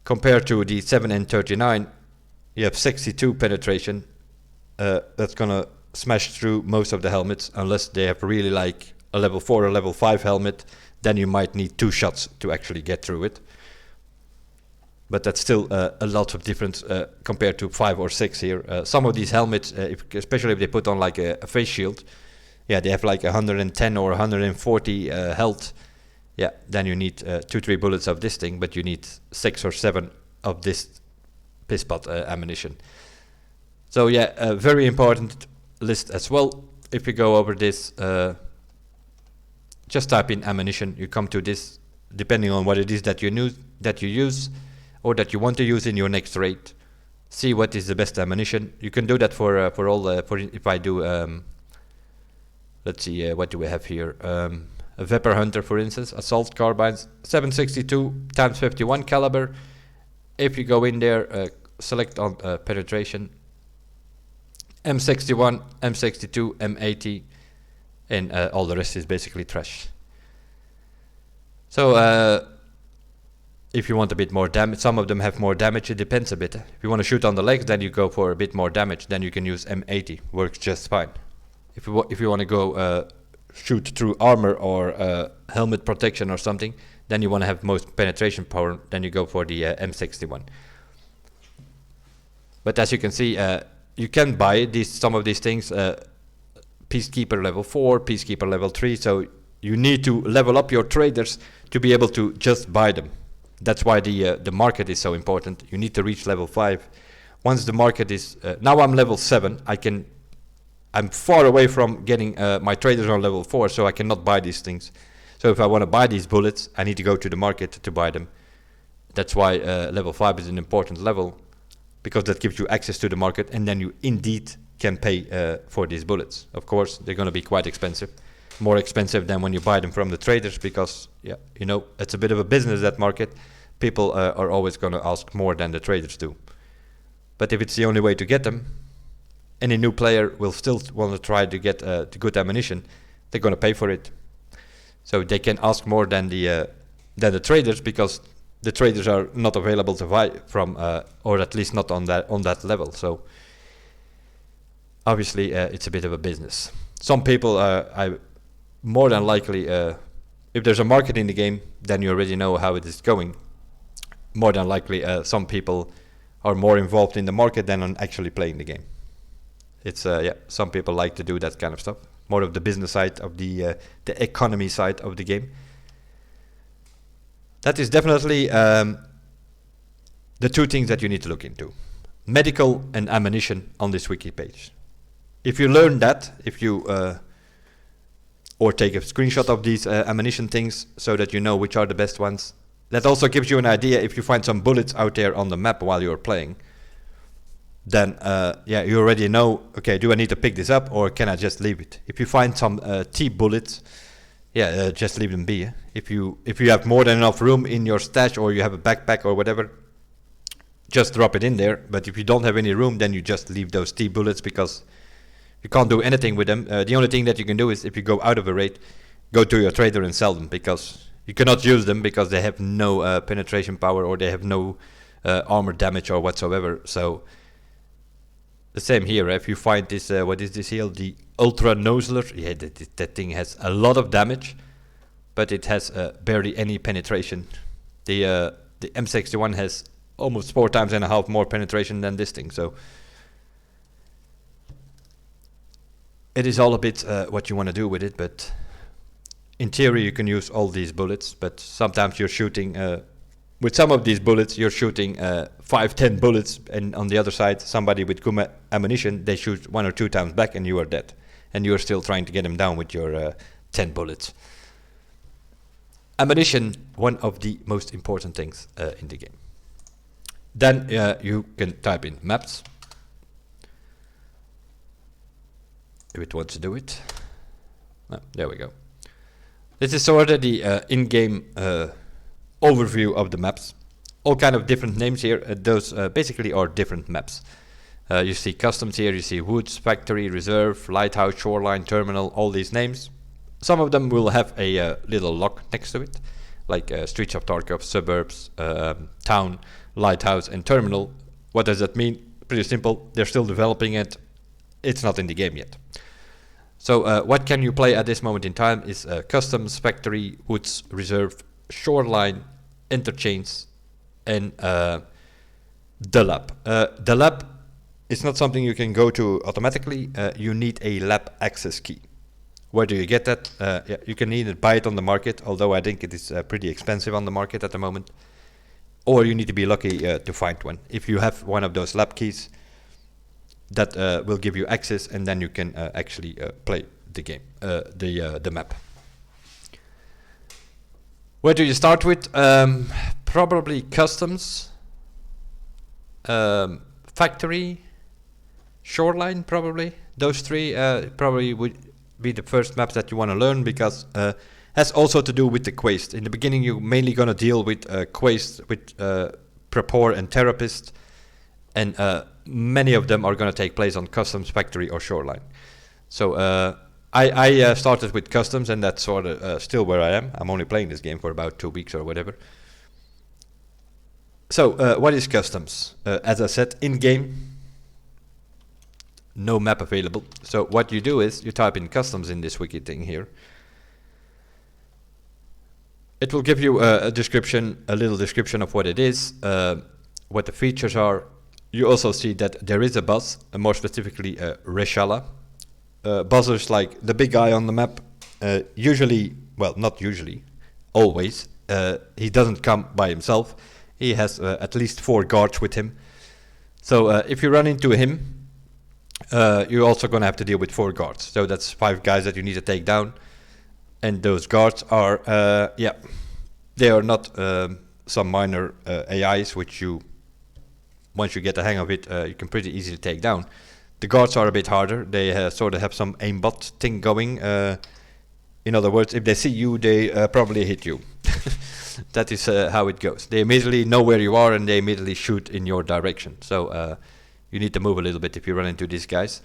Compared to the 7N39, you have 62 penetration. That's gonna smash through most of the helmets, unless they have really like a level 4 or level 5 helmet. Then you might need 2 shots to actually get through it. But that's still a lot of difference compared to 5 or 6 here. Some of these helmets, especially if they put on like a face shield, yeah, they have like 110 or 140 health. Yeah, then you need 2-3 bullets of this thing, but you need 6 or 7 of this piss pot ammunition. So yeah, a very important list as well. If you go over this, just type in ammunition. You come to this, depending on what it is that you use, or that you want to use in your next raid. See what is the best ammunition. You can do that for all. If I do, let's see, what do we have here? A Vapor Hunter, for instance, assault carbines, 762 times 51 caliber. If you go in there, select on penetration, M61, M62, M80, and all the rest is basically trash. So if you want a bit more damage, some of them have more damage, it depends a bit. If you want to shoot on the legs, then you go for a bit more damage, then you can use M80, works just fine. If you want to go shoot through armor or helmet protection or something, then you want to have most penetration power, then you go for the M61. But as you can see, you can buy some of these things, Peacekeeper level 4, Peacekeeper level 3, so you need to level up your traders to be able to just buy them. That's why the market is so important. You need to reach level 5. Once the market is now I'm level 7. I'm far away from getting my traders on level 4, so I cannot buy these things. So if I want to buy these bullets, I need to go to the market to buy them. That's why level 5 is an important level, because that gives you access to the market, and then you indeed can pay for these bullets. Of course, they're going to be quite expensive, more expensive than when you buy them from the traders, because it's a bit of a business, that market. People are always going to ask more than the traders do. But if it's the only way to get them, any new player will still want to try to get the good ammunition. They're going to pay for it, so they can ask more than the traders, because the traders are not available to buy from, or at least not on that level. So obviously it's a bit of a business. Some people I more than likely, if there's a market in the game, then you already know how it is going. More than likely some people are more involved in the market than on actually playing the game. It's some people like to do that kind of stuff, more of the business side of the economy side of the game. That is definitely the two things that you need to look into: medical and ammunition on this wiki page. If you learn that, if you or take a screenshot of these ammunition things so that you know which are the best ones, that also gives you an idea. If you find some bullets out there on the map while you're playing, then you already know, okay, do I need to pick this up or can I just leave it? If you find some T bullets, just leave them be. If you have more than enough room in your stash, or you have a backpack or whatever, just drop it in there. But if you don't have any room, then you just leave those T bullets, because you can't do anything with them. The only thing that you can do is, if you go out of a raid, go to your trader and sell them, because you cannot use them because they have no penetration power, or they have no armor damage or whatsoever. So the same here. If you find this, what is this here? The Ultra Nozzler. Yeah, that thing has a lot of damage, but it has barely any penetration. The M61 has almost 4.5 times more penetration than this thing. So it is all a bit what you want to do with it. But in theory, you can use all these bullets. But sometimes you're shooting with some of these bullets, you're shooting 5-10 bullets, and on the other side, somebody with good ammunition, they shoot 1 or 2 times back, and you are dead. And you are still trying to get them down with your 10 bullets. Ammunition, one of the most important things in the game. Then you can type in maps, if it wants to do it. There we go. This is sort of the in-game overview of the maps. All kind of different names here. Those basically are different maps. You see customs here, you see woods, factory, reserve, lighthouse, shoreline, terminal, all these names. Some of them will have a little lock next to it, like Streets of Tarkov, suburbs, town, lighthouse, and terminal. What does that mean? Pretty simple. They're still developing it. It's not in the game yet. So what can you play at this moment in time is customs, factory, woods, reserve, shoreline, interchange, and the lab. The lab is not something you can go to automatically. You need a lab access key. Where do you get that? You can either buy it on the market, although I think it is pretty expensive on the market at the moment, or you need to be lucky to find one. If you have one of those lab keys, that will give you access, and then you can actually play the game, the map. Where do you start with? Probably customs, factory, shoreline, probably. Those three probably would be the first maps that you want to learn, because has also to do with the quest. In the beginning, you're mainly going to deal with quests with Prepor and Therapist, and many of them are going to take place on customs, factory, or shoreline. So I started with customs, and that's sort of still where I am. I'm only playing this game for about 2 weeks or whatever. So what is customs? As I said, in-game, no map available. So what you do is you type in customs in this wiki thing here. It will give you a description, a little description of what it is, what the features are. You also see that there is a boss, more specifically Reshala. Boss is like the big guy on the map. Usually well, not usually, always, he doesn't come by himself. He has at least 4 guards with him. So if you run into him, you're also going to have to deal with 4 guards. So that's 5 guys that you need to take down. And those guards are, they are not some minor AIs, which you, once you get the hang of it, you can pretty easily take down. The guards are a bit harder. They sort of have some aimbot thing going. In other words, if they see you, they probably hit you. That is how it goes. They immediately know where you are and they immediately shoot in your direction. So you need to move a little bit if you run into these guys.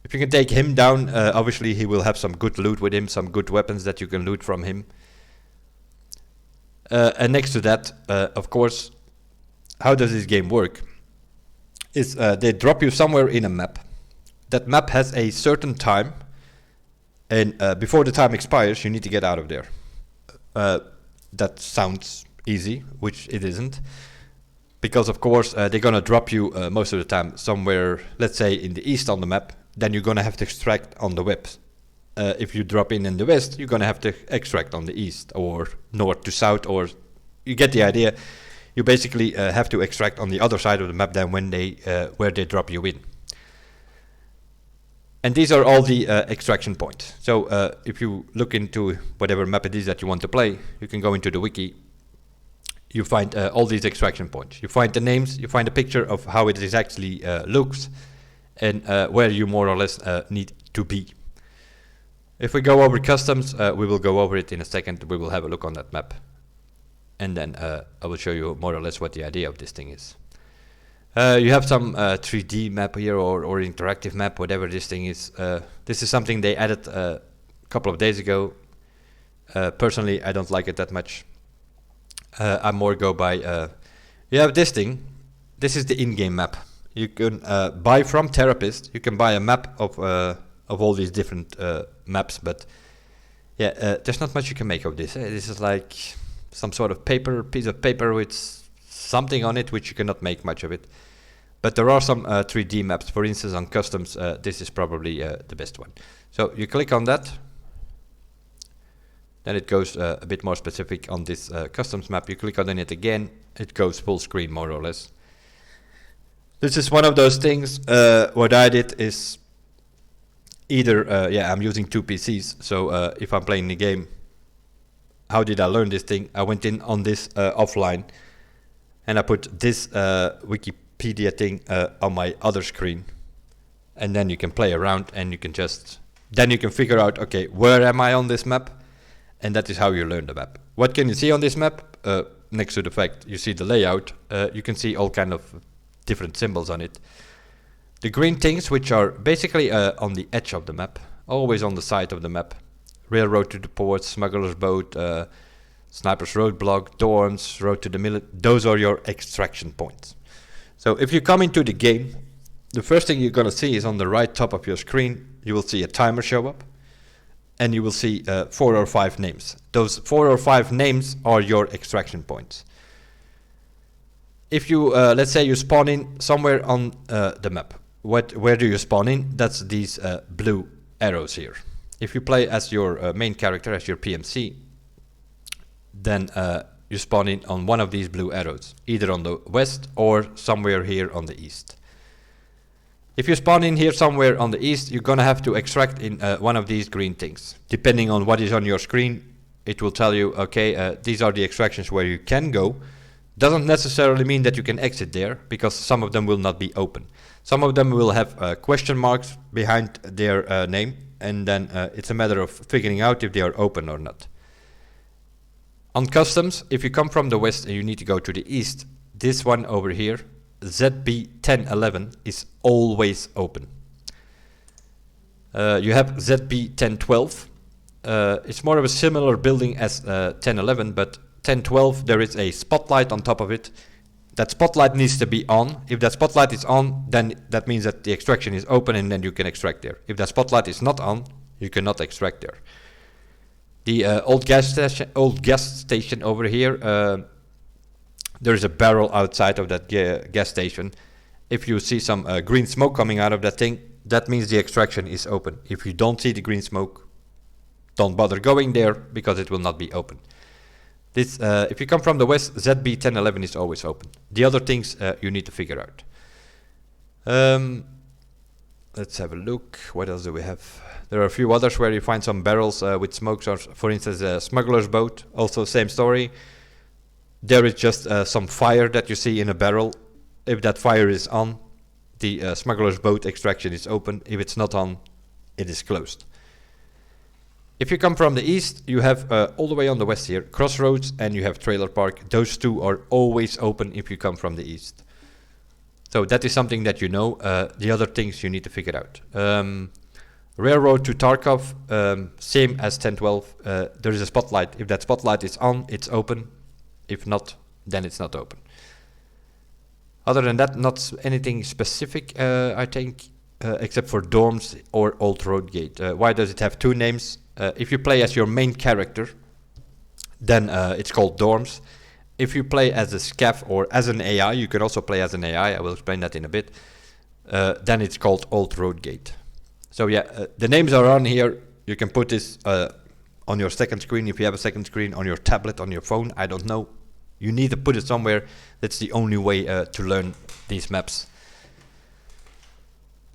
If you can take him down, obviously he will have some good loot with him, some good weapons that you can loot from him. And next to that, of course, how does this game work? Is they drop you somewhere in a map. That map has a certain time, and before the time expires, you need to get out of there. That sounds easy, which it isn't. Because of course, they're gonna drop you most of the time somewhere, let's say in the east on the map, then you're gonna have to extract on the west. If you drop in the west, you're gonna have to extract on the east, or north to south, or you get the idea. You basically have to extract on the other side of the map than when they where they drop you in. And these are all the extraction points. So if you look into whatever map it is that you want to play, you can go into the wiki. You find all these extraction points. You find the names, you find a picture of how it is actually looks, and where you more or less need to be. If we go over customs, we will go over it in a second. We will have a look on that map. And then I will show you more or less what the idea of this thing is. You have some 3D map here or interactive map, whatever this thing is. This is something they added a couple of days ago. Personally, I don't like it that much. I more go by, you have this thing. This is the in-game map. You can buy from Therapist. You can buy a map of all these different maps, but yeah, there's not much you can make of this. This is like some sort of piece of paper with something on it, which you cannot make much of it. But there are some 3D maps. For instance, on customs, this is probably the best one. So you click on that. Then it goes a bit more specific on this customs map. You click on it again, it goes full screen more or less. This is one of those things. What I did is either, I'm using 2 PCs. So if I'm playing the game, how did I learn this thing? I went in on this offline, and I put this Wikipedia thing on my other screen, and then you can play around, and you can then you can figure out, okay, where am I on this map? And that is how you learn the map. What can you see on this map? Next to the fact you see the layout, you can see all kind of different symbols on it. The green things, which are basically on the edge of the map, always on the side of the map. Railroad to the port, smuggler's boat, sniper's roadblock, dorms, road to the military. Those are your extraction points. So if you come into the game, the first thing you're gonna see is on the right top of your screen, you will see a timer show up, and you will see 4 or 5 names. Those 4 or 5 names are your extraction points. If you, let's say you spawn in somewhere on the map, where do you spawn in? That's these blue arrows here. If you play as your main character, as your PMC, then you spawn in on one of these blue arrows, either on the west or somewhere here on the east. If you spawn in here somewhere on the east, you're gonna have to extract in one of these green things. Depending on what is on your screen, it will tell you, okay, these are the extractions where you can go. Doesn't necessarily mean that you can exit there, because some of them will not be open. Some of them will have question marks behind their name, and then it's a matter of figuring out if they are open or not. On customs, if you come from the west and you need to go to the east, this one over here, ZB1011, is always open. You have ZB1012. It's more of a similar building as 1011, but 1012 there is a spotlight on top of it. That spotlight needs to be on. If that spotlight is on, then that means that the extraction is open and then you can extract there. If that spotlight is not on, you cannot extract there. The old gas station over here, there is a barrel outside of that gas station. If you see some green smoke coming out of that thing, that means the extraction is open. If you don't see the green smoke, don't bother going there because it will not be open. This, if you come from the west, ZB1011 is always open. The other things you need to figure out. Let's have a look. What else do we have? There are a few others where you find some barrels with smoke. For instance, a smuggler's boat. Also same story. There is just some fire that you see in a barrel. If that fire is on, the smuggler's boat extraction is open. If it's not on, it is closed. If you come from the east, you have all the way on the west here, Crossroads, and you have Trailer Park. Those two are always open if you come from the east. So that is something that you know. The other things you need to figure out. Railroad to Tarkov, same as 1012. There is a spotlight. If that spotlight is on, it's open. If not, then it's not open. Other than that, not anything specific, I think, except for dorms or Old Road Gate. Why does it have two names? If you play as your main character, then it's called dorms. If you play as a scav or as an AI, you can also play as an AI, I will explain that in a bit, then it's called Old Road Gate. So yeah, the names are on here. You can put this on your second screen, if you have a second screen, on your tablet, on your phone, I don't know. You need to put it somewhere. That's the only way to learn these maps.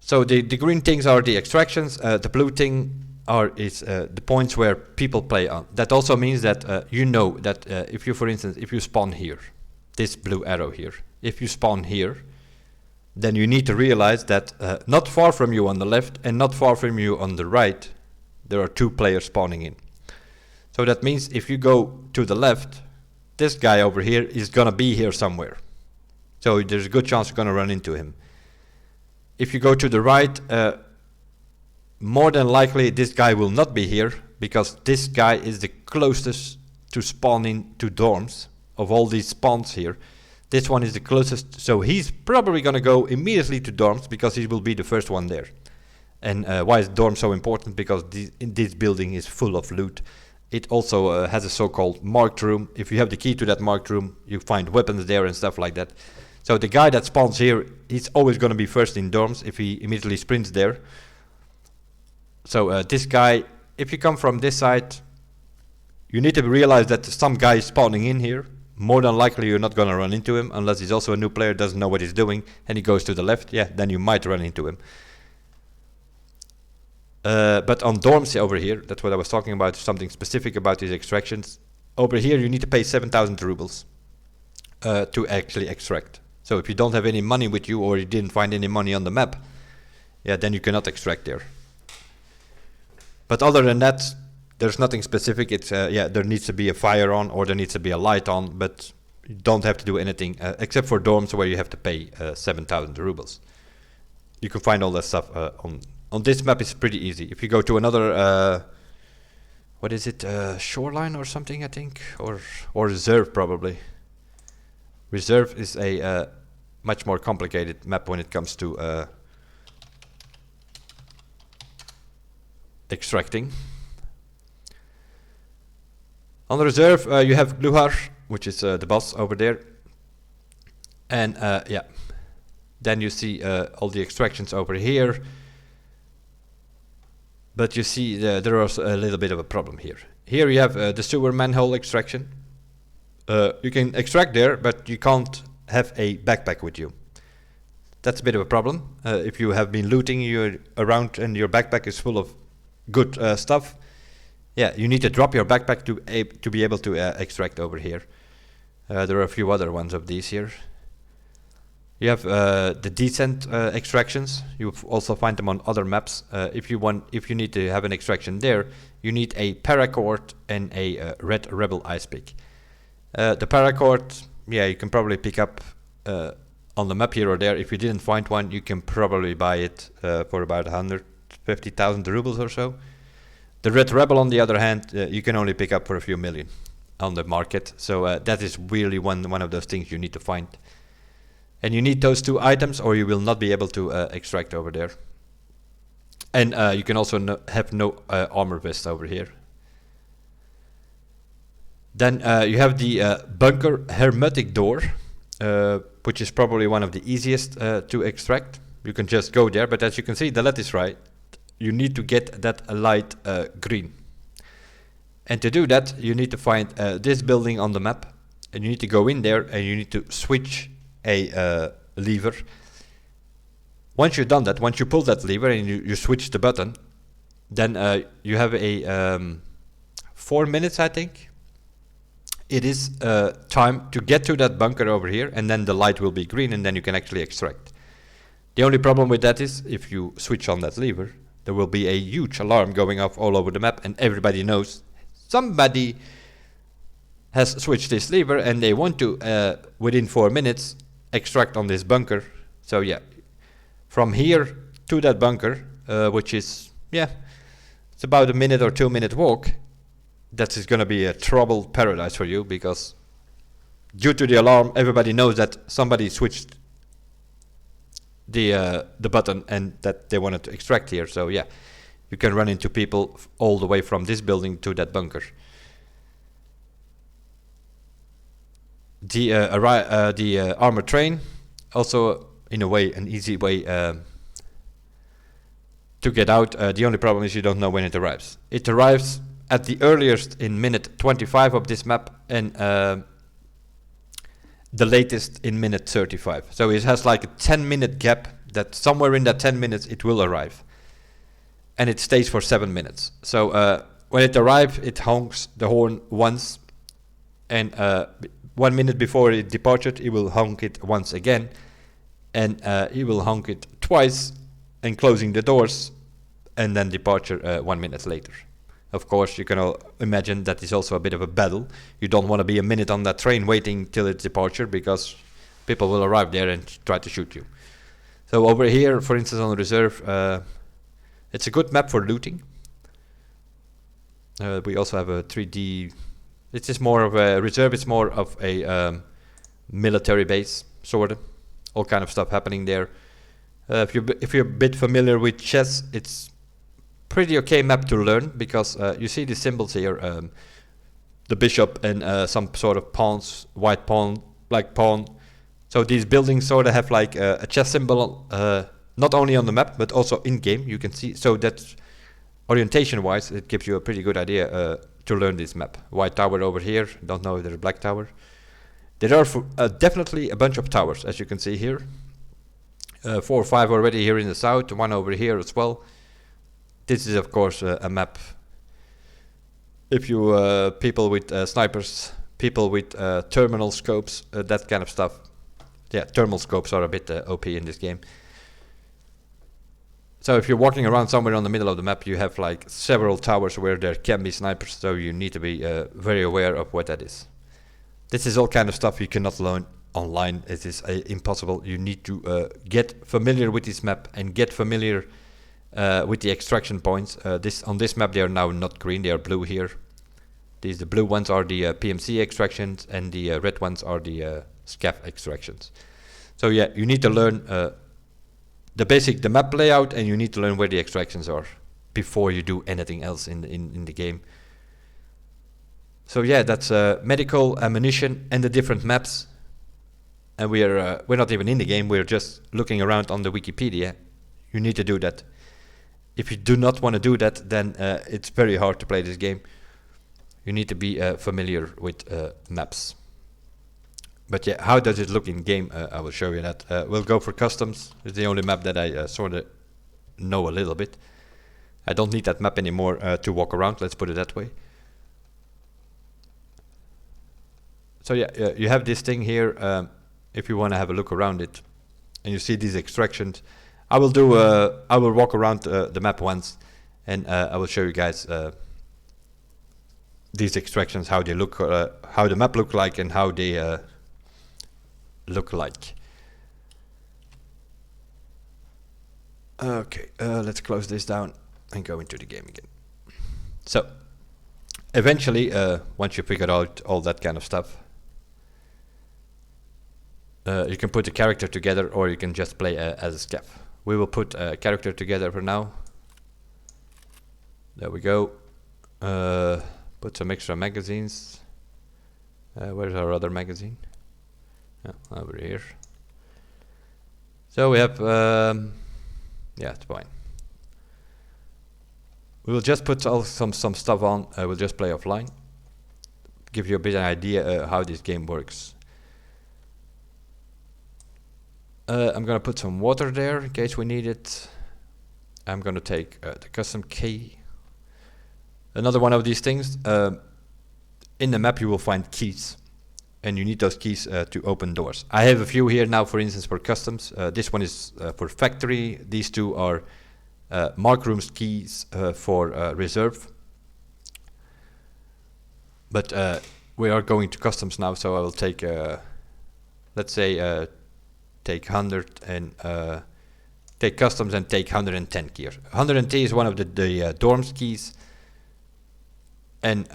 So the green things are the extractions, the blue thing is the points where people play on. That also means that you know that if you, for instance, if you spawn here, this blue arrow here, if you spawn here, then you need to realize that not far from you on the left and not far from you on the right, there are two players spawning in. So that means if you go to the left, this guy over here is gonna be here somewhere. So there's a good chance you're gonna run into him. If you go to the right, more than likely this guy will not be here, because this guy is the closest to spawning to dorms of all these spawns here. This one is the closest, so he's probably gonna go immediately to dorms because he will be the first one there. And why is dorm so important? Because this building is full of loot. It also has a so-called marked room. If you have the key to that marked room, you find weapons there and stuff like that. So the guy that spawns here, he's always going to be first in dorms if he immediately sprints there. So this guy, if you come from this side, you need to realize that some guy is spawning in here. More than likely you're not going to run into him unless he's also a new player, doesn't know what he's doing, and he goes to the left. Yeah, then you might run into him. But on dorms over here, that's what I was talking about, something specific about these extractions. Over here you need to pay 7,000 rubles to actually extract. So if you don't have any money with you, or you didn't find any money on the map, yeah, then you cannot extract there. But other than that, there's nothing specific. It's yeah, there needs to be a fire on, or there needs to be a light on, but you don't have to do anything except for dorms where you have to pay 7,000 rubles. You can find all that stuff on this map. It's pretty easy. If you go to another, what is it, shoreline or something, I think, or reserve probably. Reserve is a much more complicated map when it comes to extracting. On the reserve, you have Gluhar, which is the boss over there, and yeah, then you see all the extractions over here. But you see there is a little bit of a problem here. Here you have the sewer manhole extraction. You can extract there, but you can't have a backpack with you. That's a bit of a problem. If you have been looting you around and your backpack is full of good stuff, yeah, you need to drop your backpack to be able to extract over here. There are a few other ones of these here. You have the descent extractions. You also find them on other maps. If you need to have an extraction there, you need a paracord and a red rebel ice pick. The paracord, yeah, you can probably pick up on the map here or there. If you didn't find one, you can probably buy it for about 150,000 rubles or so. The red rebel, on the other hand, you can only pick up for a few million on the market. So that is really one of those things you need to find. And you need those two items, or you will not be able to extract over there. And you can also have no armor vest over here. Then you have the bunker hermetic door, which is probably one of the easiest to extract. You can just go there, but as you can see, the LED is right. You need to get that light green. And to do that, you need to find this building on the map, and you need to go in there and you need to switch a lever. Once you've done that, once you pull that lever and you switch the button, then you have a 4 minutes, I think. It is time to get to that bunker over here, and then the light will be green, and then you can actually extract. The only problem with that is, if you switch on that lever, there will be a huge alarm going off all over the map, and everybody knows somebody has switched this lever, and they want to, within 4 minutes, extract on this bunker. So yeah, from here to that bunker, which is, yeah, it's about a minute or 2 minute walk. That is going to be a troubled paradise for you, because due to the alarm, everybody knows that somebody switched the button and that they wanted to extract here. So yeah, you can run into people all the way from this building to that bunker. The armored train, also in a way an easy way to get out. The only problem is you don't know when it arrives. It arrives at the earliest in minute 25 of this map, and the latest in minute 35. So it has like a 10-minute gap, that somewhere in that 10 minutes it will arrive. And it stays for 7 minutes. So when it arrives, it honks the horn once, and 1 minute before it departed, it will honk it once again, and it will honk it twice, and closing the doors, and then departure 1 minute later. Of course, you can all imagine that is also a bit of a battle. You don't want to be a minute on that train waiting till its departure, because people will arrive there and try to shoot you. So over here, for instance, on the reserve, it's a good map for looting. We also have a 3D. It is more of a reserve. It's more of a military base, sort of. All kind of stuff happening there. If you're a bit familiar with chess, it's pretty okay map to learn, because you see the symbols here, the bishop and some sort of pawns, white pawn, black pawn. So these buildings sort of have like a chess symbol, not only on the map but also in game. You can see, so that orientation wise it gives you a pretty good idea to learn this map. White tower over here, don't know if there's a black tower. There are definitely a bunch of towers, as you can see here. 4 or 5 already here in the south, one over here as well. This is of course a map. If you people with snipers, people with terminal scopes, that kind of stuff. Yeah, thermal scopes are a bit OP in this game. So if you're walking around somewhere on the middle of the map, you have like several towers where there can be snipers, so you need to be very aware of what that is. This is all kind of stuff you cannot learn online. It is impossible. You need to get familiar with this map and get familiar with the extraction points. On this map they are now not green, they are blue here. The blue ones are the PMC extractions, and the red ones are the scav extractions. So yeah, you need to learn the map layout, and you need to learn where the extractions are before you do anything else in the game. So yeah, that's medical, ammunition, and the different maps. And we're not even in the game, we're just looking around on the Wikipedia. You need to do that. If you do not want to do that, then it's very hard to play this game. You need to be familiar with maps. But yeah, how does it look in game? I will show you that. We'll go for customs. It's the only map that I sort of know a little bit. I don't need that map anymore to walk around, let's put it that way. So yeah, you have this thing here, if you want to have a look around it, and you see these extractions. I will walk around the map once, and I will show you guys these extractions, how they look, how the map look like, and how they look like. Okay, let's close this down and go into the game again. So, eventually, once you figure out all that kind of stuff, you can put a character together, or you can just play as a scav. We will put a character together for now. There we go. Put some extra magazines. Where's our other magazine? Over here. So we have, yeah, it's fine. We'll just put some stuff on. We'll just play offline. Give you a bit of an idea how this game works. I'm gonna put some water there in case we need it. I'm gonna take the custom key. Another one of these things. In the map you will find keys, and you need those keys to open doors. I have a few here now, for instance, for customs. This one is for factory. These two are mark rooms keys for reserve. But we are going to customs now, so I will take, let's say, take 100 and take customs and take 110 gear. 110 is one of the dorms keys, and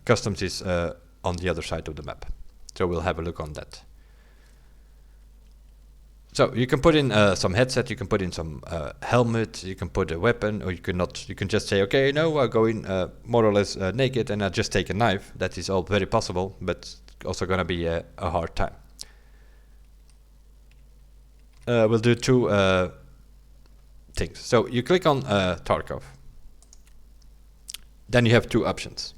customs is on the other side of the map. So we'll have a look on that. So you can put in some headset, you can put in some helmet, you can put a weapon, or you can not. You can just say, okay, no, I'll go in more or less naked, and I'll just take a knife. That is all very possible, but also gonna be a hard time. We'll do two things. So you click on Tarkov. Then you have two options.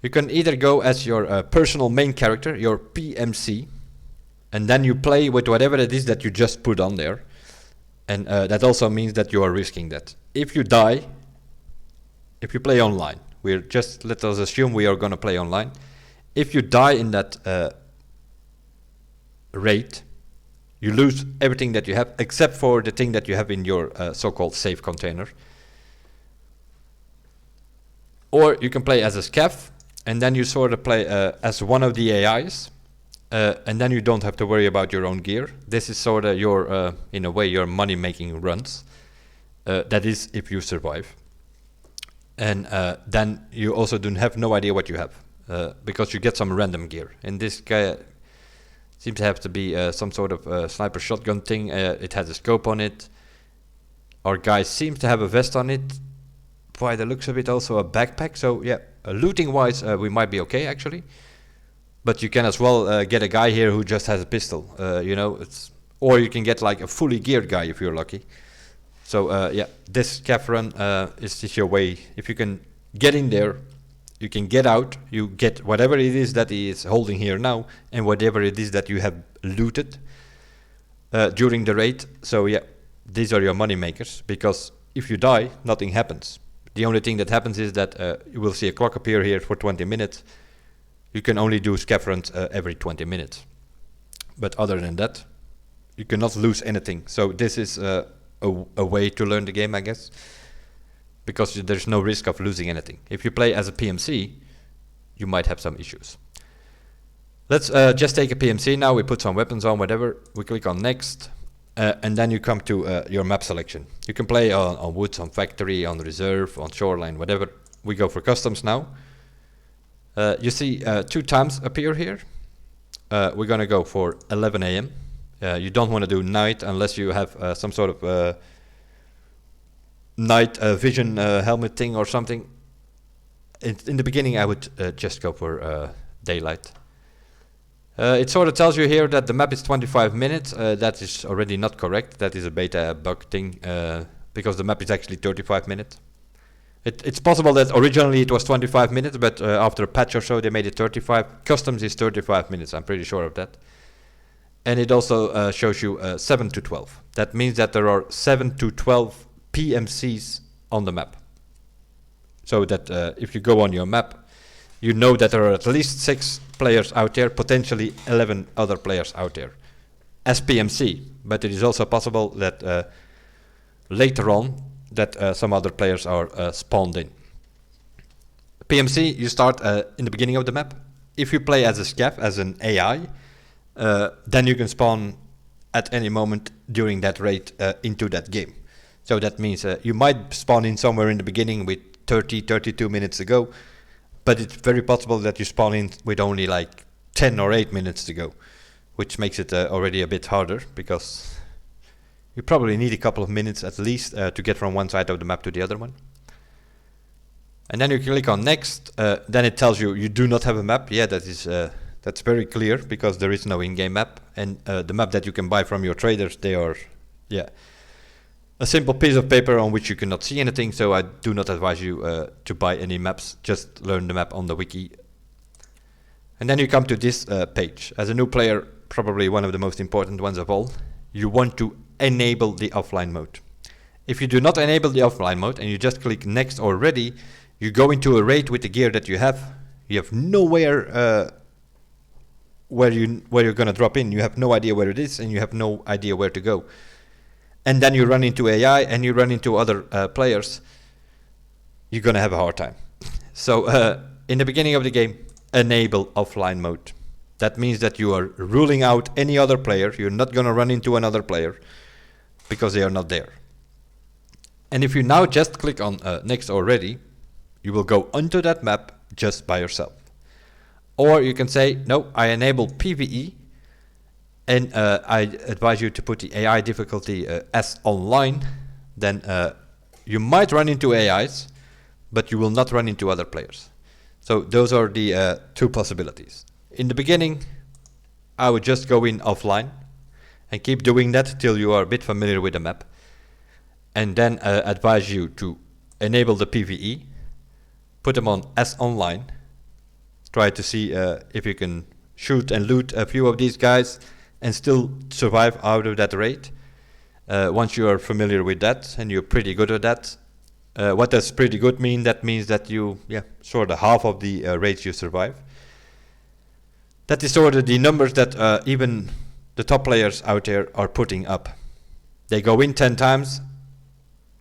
You can either go as your personal main character, your PMC, and then you play with whatever it is that you just put on there. And that also means that you are risking that. If you die, if you play online, let us assume we are going to play online. If you die in that raid, you lose everything that you have, except for the thing that you have in your so-called safe container. Or you can play as a scav, and then you sort of play as one of the AIs, and then you don't have to worry about your own gear. This is sort of your, in a way, your money-making runs. That is, if you survive. And then you also have no idea what you have, because you get some random gear. And this guy seems to have to be some sort of sniper shotgun thing. It has a scope on it. Our guy seems to have a vest on it. By the looks of it, also a backpack. So yeah, looting wise, we might be okay actually. But you can as well get a guy here who just has a pistol. You know, or you can get like a fully geared guy if you're lucky. So yeah, this cav run is your way. If you can get in there, you can get out. You get whatever it is that he is holding here now, and whatever it is that you have looted during the raid. So yeah, these are your money makers, because if you die, nothing happens. The only thing that happens is that you will see a clock appear here for 20 minutes. You can only do scav runs every 20 minutes. But other than that, you cannot lose anything. So this is a way to learn the game, I guess. Because there's no risk of losing anything. If you play as a PMC, you might have some issues. Let's just take a PMC now. We put some weapons on, whatever. We click on next. And then you come to your map selection. You can play on woods, on factory, on reserve, on shoreline, whatever. We go for customs now. You see 2 times appear here. We're gonna go for 11 AM. You don't want to do night unless you have some sort of night vision helmet thing or something. In the beginning I would just go for daylight. It sort of tells you here that the map is 25 minutes. That is already not correct. That is a beta bug thing, because the map is actually 35 minutes. It's possible that originally it was 25 minutes, but after a patch or so they made it 35. Customs is 35 minutes, I'm pretty sure of that. And it also shows you 7 to 12. That means that there are 7 to 12 PMCs on the map. So that if you go on your map, you know that there are at least 6 players out there, potentially 11 other players out there as PMC. But it is also possible that later on that some other players are spawned in. PMC, you start in the beginning of the map. If you play as a scav, as an AI, then you can spawn at any moment during that raid into that game. So that means you might spawn in somewhere in the beginning with 32 minutes to go, but it's very possible that you spawn in with only like 10 or 8 minutes to go, which makes it already a bit harder, because you probably need a couple of minutes at least to get from one side of the map to the other one. And then you click on next, then it tells you do not have a map. Yeah, that's very clear, because there is no in-game map, and the map that you can buy from your traders, they are, yeah. a simple piece of paper on which you cannot see anything, so I do not advise you to buy any maps. Just learn the map on the wiki. And then you come to this page. As a new player, probably one of the most important ones of all, you want to enable the offline mode. If you do not enable the offline mode and you just click next or ready, you go into a raid with the gear that you have. You have nowhere where you're gonna drop in. You have no idea where it is, and you have no idea where to go. And then you run into AI and you run into other players. You're gonna have a hard time. So in the beginning of the game, enable offline mode. That means that you are ruling out any other player. You're not gonna run into another player because they are not there. And if you now just click on next or ready, you will go onto that map just by yourself. Or you can say, no, I enable PvE, and I advise you to put the AI difficulty as online. Then you might run into AIs, but you will not run into other players. So those are the two possibilities. In the beginning, I would just go in offline and keep doing that till you are a bit familiar with the map. And then advise you to enable the PvE, put them on as online, try to see if you can shoot and loot a few of these guys and still survive out of that raid. Once you are familiar with that and you're pretty good at that, what does pretty good mean? That means that you, sort of half of the raids you survive. That is sort of the numbers that even the top players out there are putting up. They go in 10 times.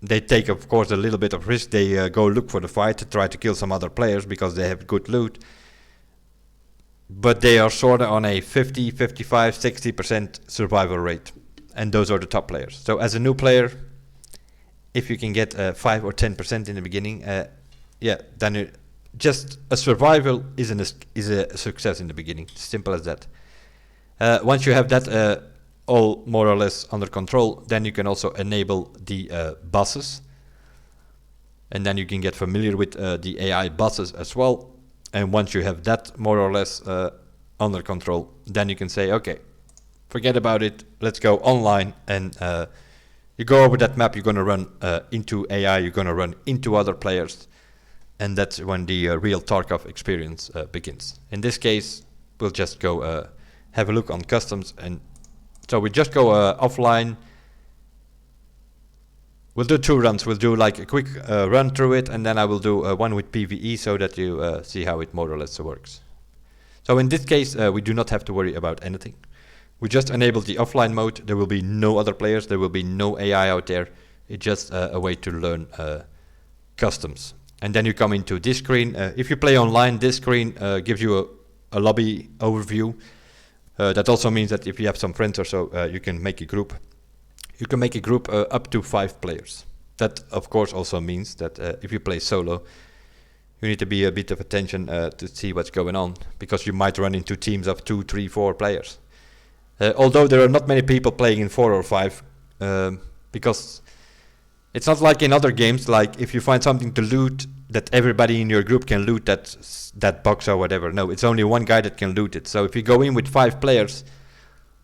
They take, of course, a little bit of risk. They go look for the fight to try to kill some other players because they have good loot. But they are sort of on a 50, 55, 60% survival rate. And those are the top players. So as a new player, if you can get 5 or 10% in the beginning, then just a survival is a success in the beginning. Simple as that. Once you have that all more or less under control, then you can also enable the bosses. And then you can get familiar with the AI bosses as well. And once you have that more or less under control, then you can say, okay, forget about it, let's go online. And you go over that map, you're going to run into AI, you're going to run into other players. And that's when the real Tarkov experience begins. In this case, we'll just go have a look on customs. And so we just go offline. We'll do 2 runs. We'll do like a quick run through it, and then I will do one with PvE so that you see how it more or less works. So in this case, we do not have to worry about anything. We just enable the offline mode. There will be no other players. There will be no AI out there. It's just a way to learn customs. And then you come into this screen. If you play online, this screen gives you a lobby overview. That also means that if you have some friends or so, you can make a group. You can make a group up to 5 players. That, of course, also means that if you play solo, you need to be a bit of attention to see what's going on, because you might run into teams of 2, 3, 4 players. Although there are not many people playing in 4 or 5, because it's not like in other games, like if you find something to loot, that everybody in your group can loot that box or whatever. No, it's only one guy that can loot it. So if you go in with 5 players,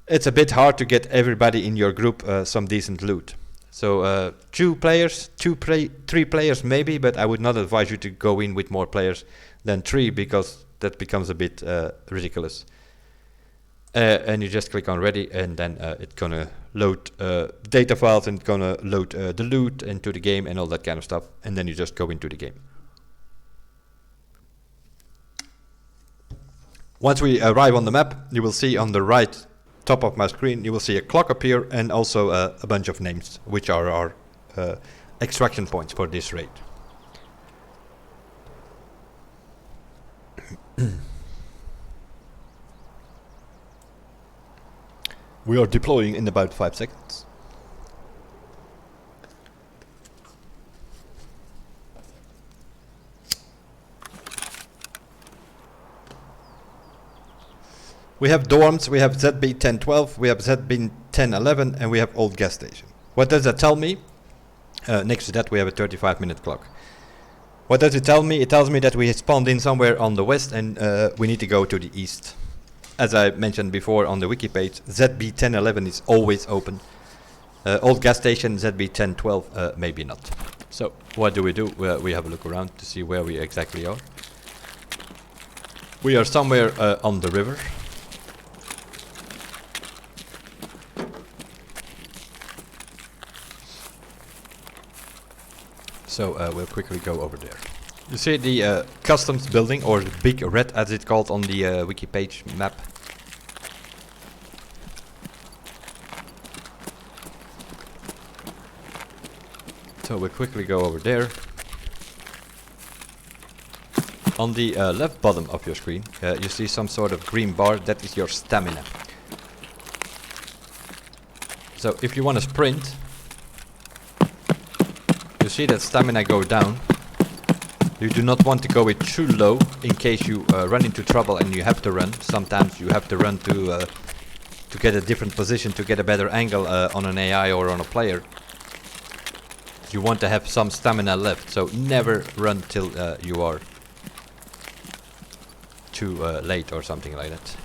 it's a bit hard to get everybody in your group some decent loot. So 2 players, 3 players maybe, but I would not advise you to go in with more players than 3, because that becomes a bit ridiculous. And you just click on ready, and then it's gonna load data files, and it's gonna load the loot into the game and all that kind of stuff, and then you just go into the game. Once we arrive on the map, you will see on the right top of my screen, you will see a clock appear, and also a bunch of names, which are our extraction points for this raid. We are deploying in about 5 seconds. We have dorms, we have ZB 1012, we have ZB 1011, and we have old gas station. What does that tell me? Next to that we have a 35-minute clock. What does it tell me? It tells me that we spawned in somewhere on the west, and we need to go to the east. As I mentioned before on the wiki page, ZB 1011 is always open. Old gas station ZB1012, maybe not. So what do? We have a look around to see where we exactly are. We are somewhere on the river. So we'll quickly go over there. You see the customs building, or the big red as it's called on the wiki page map. So we'll quickly go over there. On the left bottom of your screen, you see some sort of green bar. That is your stamina. So if you want to sprint, you see that stamina go down. You do not want to go it too low in case you run into trouble and you have to run. Sometimes you have to run to get a different position, to get a better angle on an AI or on a player. You want to have some stamina left, so never run till you are too late or something like that.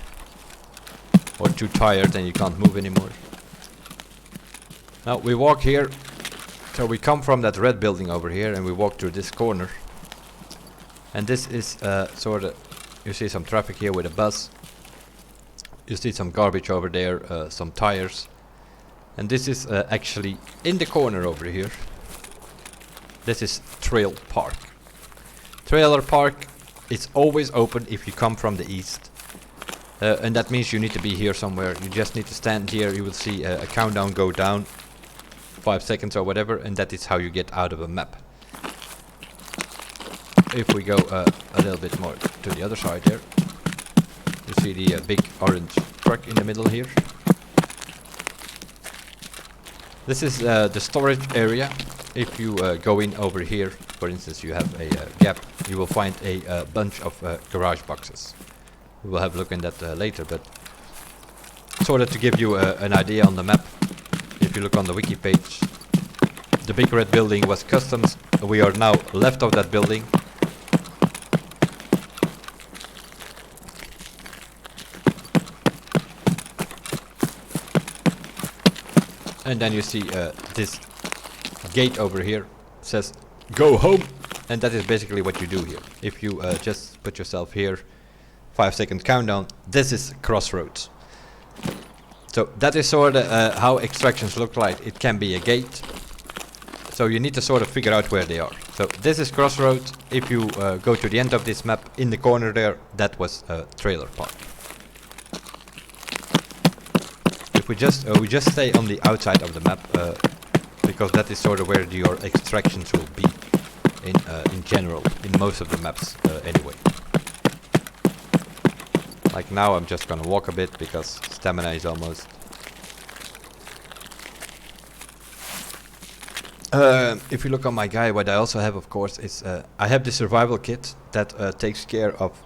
Or too tired and you can't move anymore. Now we walk here. So we come from that red building over here and we walk through this corner. And this is sort of, you see some traffic here with a bus. You see some garbage over there, some tires. And this is actually in the corner over here. This is Trail Park. Trailer Park is always open if you come from the east. And that means you need to be here somewhere. You just need to stand here. You will see a countdown go down. 5 seconds or whatever, and that is how you get out of a map. If we go a little bit more to the other side there, you see the big orange truck in the middle here. This is the storage area. If you go in over here, for instance, you have a gap, you will find a bunch of garage boxes. We will have a look in that later, but sort of to give you an idea on the map. If you look on the wiki page, the big red building was customs. We are now left of that building. And then you see this gate over here says go home, and that is basically what you do here. If you just put yourself here, 5 second countdown, this is Crossroads. So that is sort of how extractions look like. It can be a gate. So you need to sort of figure out where they are. So this is Crossroads. If you go to the end of this map, in the corner there, that was Trailer Park. If we just stay on the outside of the map, because that is sort of where your extractions will be in general, in most of the maps anyway. Like now I'm just gonna walk a bit because stamina is almost. If you look on my guy, what I also have of course is I have the survival kit that takes care of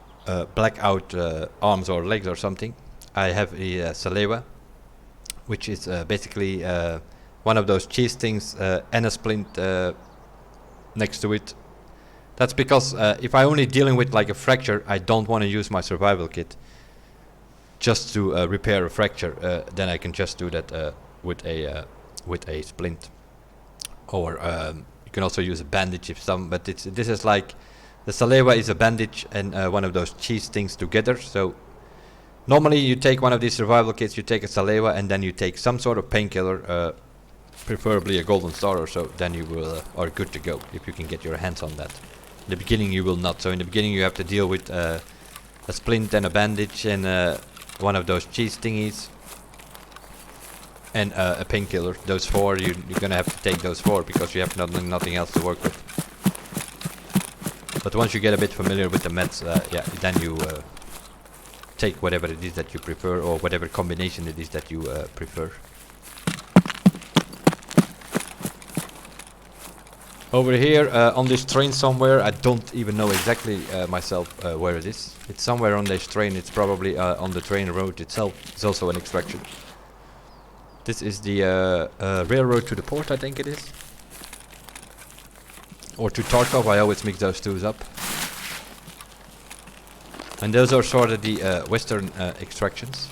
blackout arms or legs or something. I have a Salewa, which is basically one of those cheese things and a splint next to it. That's because if I'm only dealing with like a fracture, I don't want to use my survival kit just to repair a fracture. Then I can just do that with a splint, or you can also use a bandage if some. But this is like the Salewa is a bandage and one of those cheese things together. So normally you take one of these survival kits, you take a Salewa, and then you take some sort of painkiller, preferably a golden star or so. Then you will are good to go if you can get your hands on that. In the beginning you will not. So in the beginning you have to deal with a splint and a bandage and one of those cheese thingies and a painkiller. Those four, you're gonna have to take those four because you have nothing else to work with. But once you get a bit familiar with the meds, yeah, then you take whatever it is that you prefer, or whatever combination it is that you prefer. Over here on this train somewhere, I don't even know exactly myself where it is. It's somewhere on this train. It's probably on the train road itself. It's also an extraction. This is the railroad to the port, I think it is. Or to Tarkov, I always mix those two up. And those are sort of the western extractions.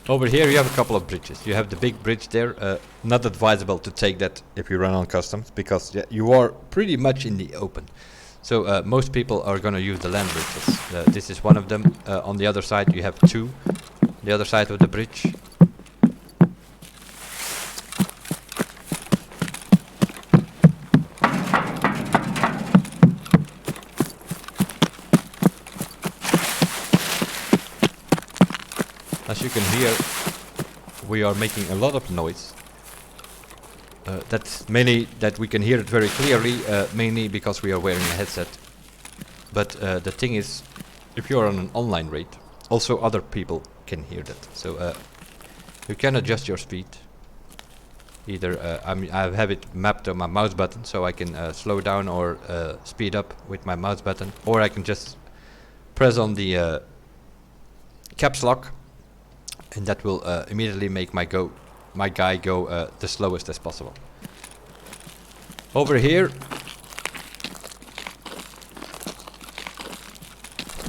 Over here you have a couple of bridges. You have the big bridge there. Not advisable to take that if you run on customs, because you are pretty much in the open. So most people are going to use the land bridges. This is one of them. On the other side you have two. The other side of the bridge. As you can hear, we are making a lot of noise. That's mainly that we can hear it very clearly, mainly because we are wearing a headset. But the thing is, if you are on an online raid, also other people can hear that. So you can adjust your speed. Either I have it mapped on my mouse button, so I can slow down or speed up with my mouse button, or I can just press on the caps lock. And that will immediately make my guy go the slowest as possible. Over here,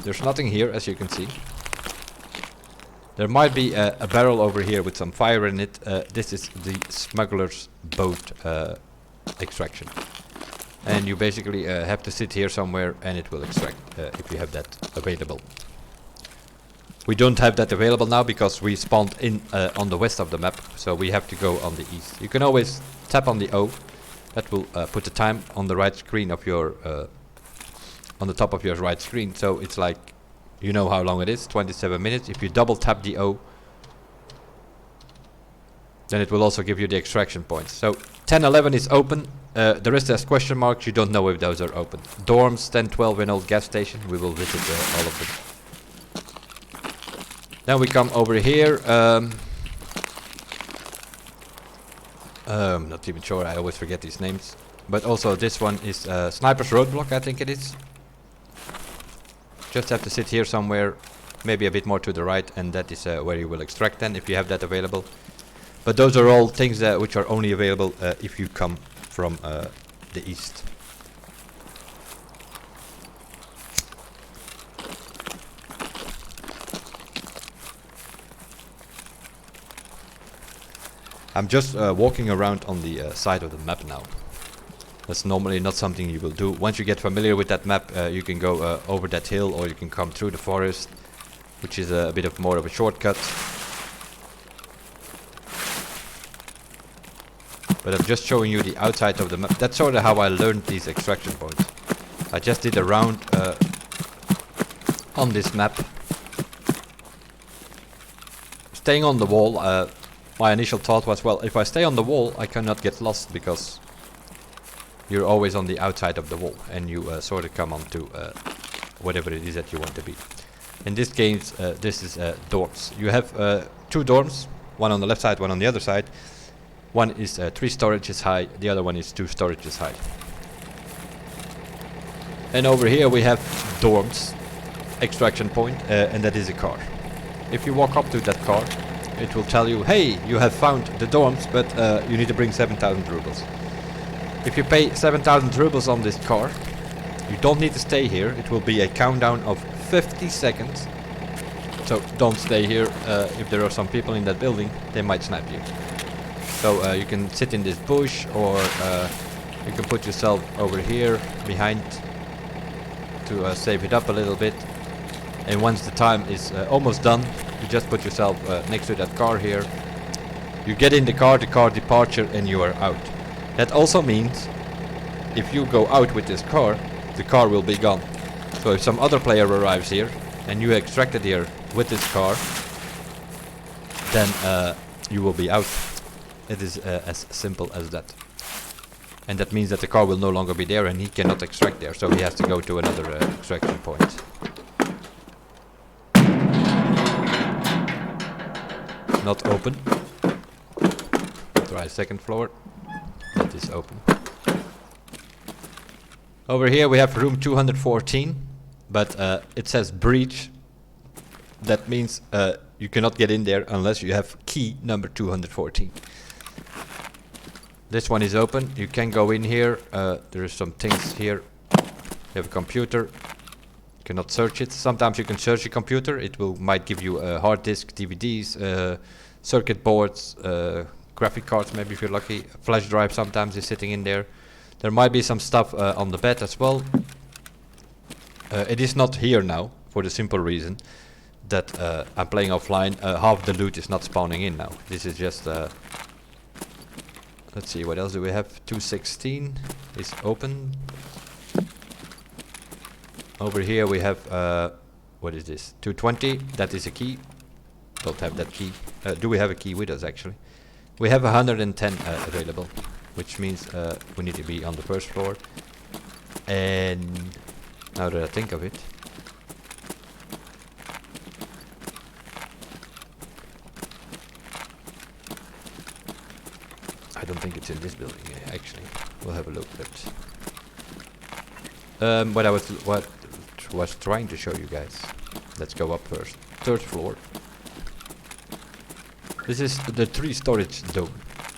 there's nothing here, as you can see. There might be a barrel over here with some fire in it. This is the smuggler's boat extraction. And you basically have to sit here somewhere and it will extract if you have that available. We don't have that available now because we spawned in on the west of the map, so we have to go on the east. You can always tap on the O. That will put the time on the right screen of your on the top of your right screen. So it's like, you know how long it is, 27 minutes. If you double tap the O, then it will also give you the extraction points. So 10-11 is open. The rest has question marks. You don't know if those are open. Dorms 10-12 in old gas station. We will visit all of them. Then we come over here. Not even sure, I always forget these names. But also this one is Sniper's Roadblock, I think it is. Just have to sit here somewhere, maybe a bit more to the right, and that is where you will extract then, if you have that available. But those are all things which are only available if you come from the east. I'm just walking around on the side of the map now. That's normally not something you will do. Once you get familiar with that map, you can go over that hill, or you can come through the forest, which is a bit of more of a shortcut. But I'm just showing you the outside of the map. That's sort of how I learned these extraction points. I just did a round on this map. Staying on the wall, my initial thought was, well, if I stay on the wall, I cannot get lost, because you're always on the outside of the wall, and you sort of come onto whatever it is that you want to be. In this case, this is dorms. You have 2 dorms, one on the left side, one on the other side. One is 3 storages high, the other one is 2 storages high. And over here we have dorms, extraction point, and that is a car. If you walk up to that car, it will tell you, hey, you have found the dorms, but you need to bring 7,000 rubles. If you pay 7,000 rubles on this car, you don't need to stay here. It will be a countdown of 50 seconds. So don't stay here. If there are some people in that building, they might snap you. So you can sit in this bush, or you can put yourself over here behind to save it up a little bit. And once the time is almost done, you just put yourself next to that car here. You get in the car departure, and you are out. That also means if you go out with this car, the car will be gone. So if some other player arrives here and you extracted here with this car, then you will be out. It is as simple as that. And that means that the car will no longer be there and he cannot extract there, so he has to go to another extraction point. Not open. Try second floor. That is open. Over here we have room 214, but it says breach. That means you cannot get in there unless you have key number 214. This one is open. You can go in here. There are some things here. You have a computer. You cannot search it. Sometimes you can search a computer. It might give you a hard disk, DVDs, circuit boards, graphic cards maybe if you're lucky. A flash drive sometimes is sitting in there. There might be some stuff on the bed as well. It is not here now for the simple reason that I'm playing offline. Half the loot is not spawning in now. This is just... let's see, what else do we have? 216 is open. Over here we have... what is this? 220. That is a key. Don't have that key. Do we have a key with us actually? We have 110 available, which means we need to be on the first floor. And now that I think of it, I don't think it's in this building actually. We'll have a look. But what I was trying to show you guys. Let's go up first. Third floor. This is the 3 storage zone,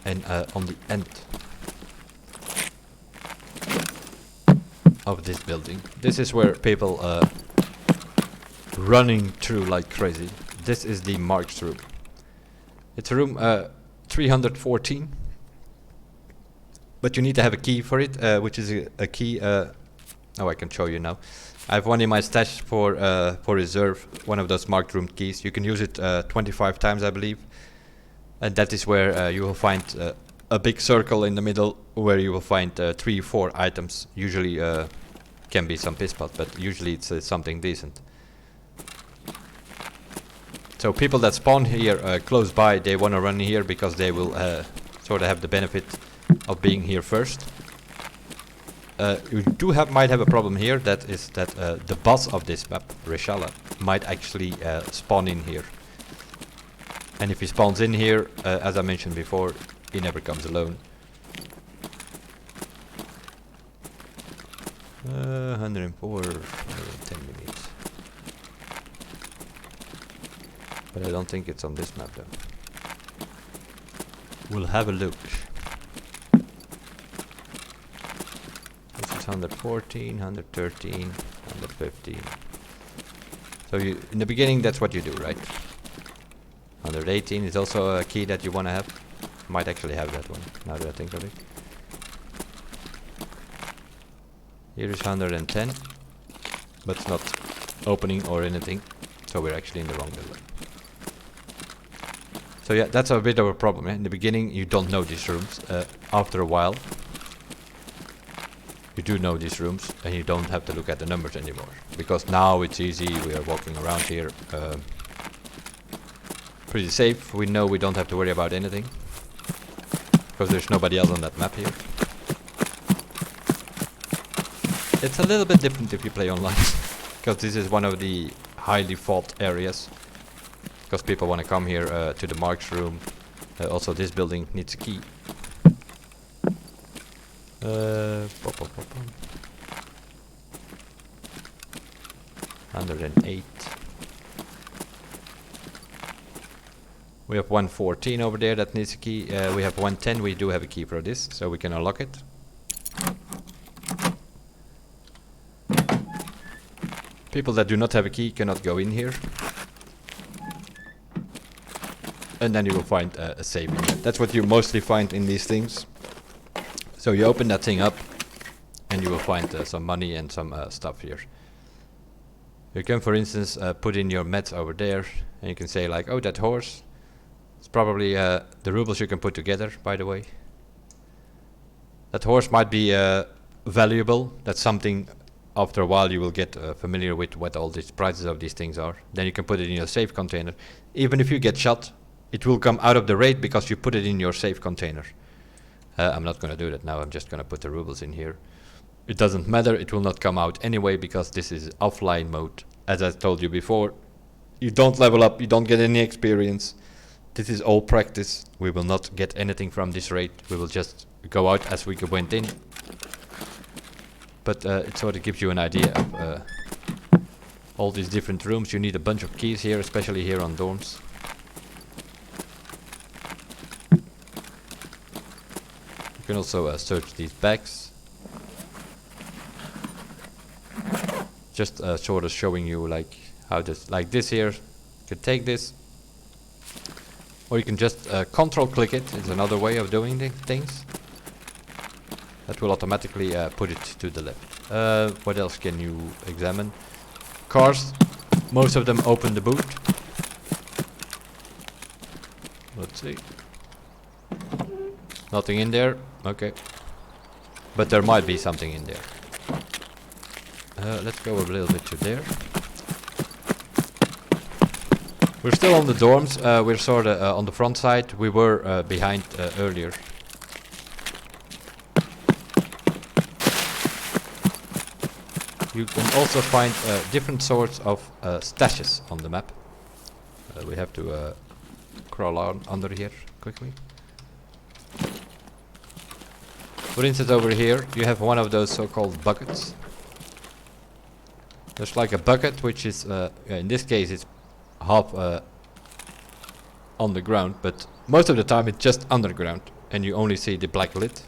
and on the end of this building, this is where people running through like crazy. This is the Mark's room. It's room 314, but you need to have a key for it, which is a key. Oh, I can show you now. I have one in my stash for reserve, one of those marked room keys. You can use it 25 times, I believe. And that is where you will find a big circle in the middle where you will find 3-4 items. Usually can be some piss pot, but usually it's something decent. So people that spawn here close by, they want to run here because they will sort of have the benefit of being here first. You might have a problem here. That is that the boss of this map, Reshala, might actually spawn in here. And if he spawns in here, as I mentioned before, he never comes alone. 104, 110 minutes. But I don't think it's on this map though. We'll have a look. This is 114, 113, 115. So in the beginning that's what you do, right? 118 is also a key that you want to have. Might actually have that one, now that I think of it. Here is 110, but it's not opening or anything, so we're actually in the wrong building. So yeah, that's a bit of a problem. In the beginning you don't know these rooms. After a while you do know these rooms and you don't have to look at the numbers anymore. Because now it's easy, we are walking around here. Pretty safe. We know we don't have to worry about anything because there's nobody else on that map here. It's a little bit different if you play online because this is one of the highly fought areas because people want to come here to the Mark's room. Also this building needs a key. 108. We have 114 over there that needs a key. We have 110. We do have a key for this, so we can unlock it. People that do not have a key cannot go in here. And then you will find a save. That's what you mostly find in these things. So you open that thing up and you will find some money and some stuff here. You can, for instance, put in your meds over there and you can say like, oh, that horse. It's probably the rubles you can put together, by the way. That horse might be valuable. That's something after a while you will get familiar with what all these prices of these things are. Then you can put it in your safe container. Even if you get shot, it will come out of the raid because you put it in your safe container. I'm not going to do that now. I'm just going to put the rubles in here. It doesn't matter. It will not come out anyway because this is offline mode. As I told you before, you don't level up. You don't get any experience. This is all practice. We will not get anything from this raid. We will just go out as we went in. But it sort of gives you an idea of all these different rooms. You need a bunch of keys here, especially here on dorms. You can also search these bags. just sort of showing you like how this, like this here. You can take this, or you can just control click it. It's another way of doing things. That will automatically put it to the left. What else can you examine? Cars, most of them open the boot. Let's see. Nothing in there. Okay. But there might be something in there. Let's go a little bit to there. We're still on the dorms. We're sort of on the front side. We were behind earlier. You can also find different sorts of stashes on the map. We have to crawl on under here quickly. For instance, over here you have one of those so-called buckets. There's like a bucket which is, in this case it's half on the ground, but most of the time it's just underground and you only see the black lid.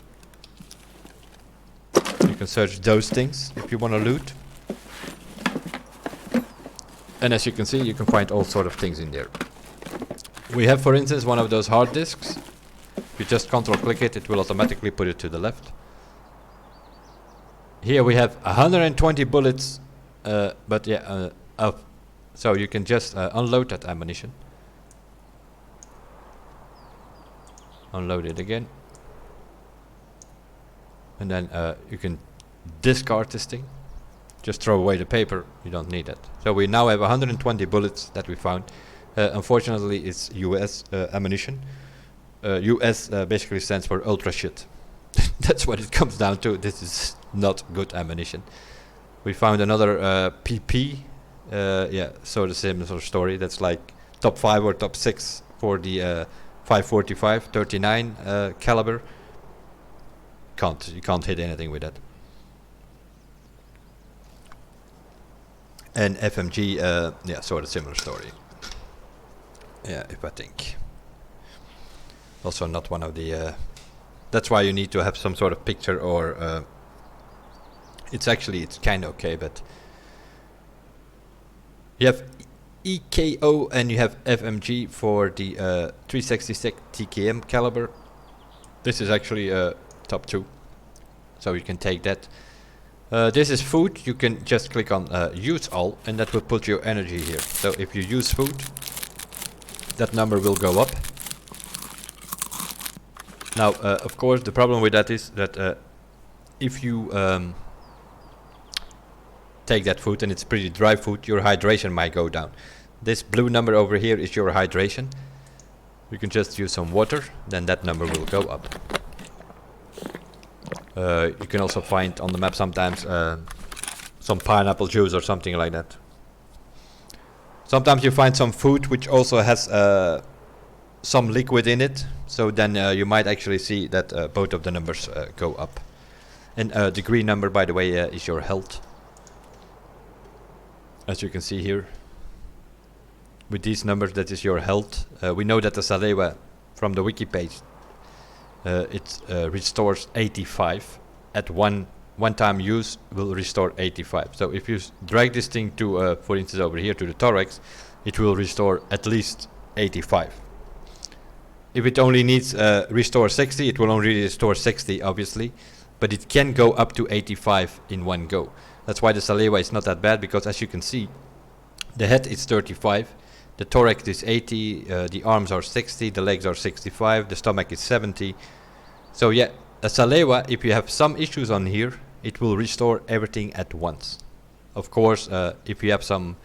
You can search those things if you want to loot. And as you can see, you can find all sort of things in there. We have, for instance, one of those hard disks. If you just control click it, it will automatically put it to the left. Here we have 120 bullets, but yeah, so you can just unload that ammunition. Unload it again. And then you can discard this thing. Just throw away the paper, you don't need that. So we now have 120 bullets that we found. Unfortunately it's US ammunition. US basically stands for ultra shit. That's what it comes down to. This is not good ammunition. We found another PP. Yeah, so the same sort of story. That's like top 5 or top 6 for the 545 39 caliber. You can't hit anything with that. And FMG, yeah, sort of similar story. Yeah, if I think. Also not one of the... that's why you need to have some sort of picture or... it's kind of okay, but... You have EKO and you have FMG for the 366 TKM caliber. This is actually top 2. So you can take that. This is food. You can just click on use all and that will put your energy here. So if you use food, that number will go up. Now of course the problem with that is that if you take that food and it's pretty dry food, your hydration might go down. This blue number over here is your hydration. You can just use some water, then that number will go up. You can also find on the map sometimes some pineapple juice or something like that. Sometimes you find some food which also has some liquid in it, so then you might actually see that both of the numbers go up. And the green number, by the way, is your health. As you can see here, with these numbers, that is your health. We know that the Salewa from the wiki page, it restores 85 at one time use will restore 85. So if you drag this thing to for instance over here to the thorax, it will restore at least 85. If it only needs restore 60, it will only restore 60 obviously, but it can go up to 85 in one go. That's why the Salewa is not that bad, because as you can see, the head is 35, the thorax is 80, the arms are 60, the legs are 65, the stomach is 70. So yeah, a Salewa, if you have some issues on here, it will restore everything at once. Of course, if you have some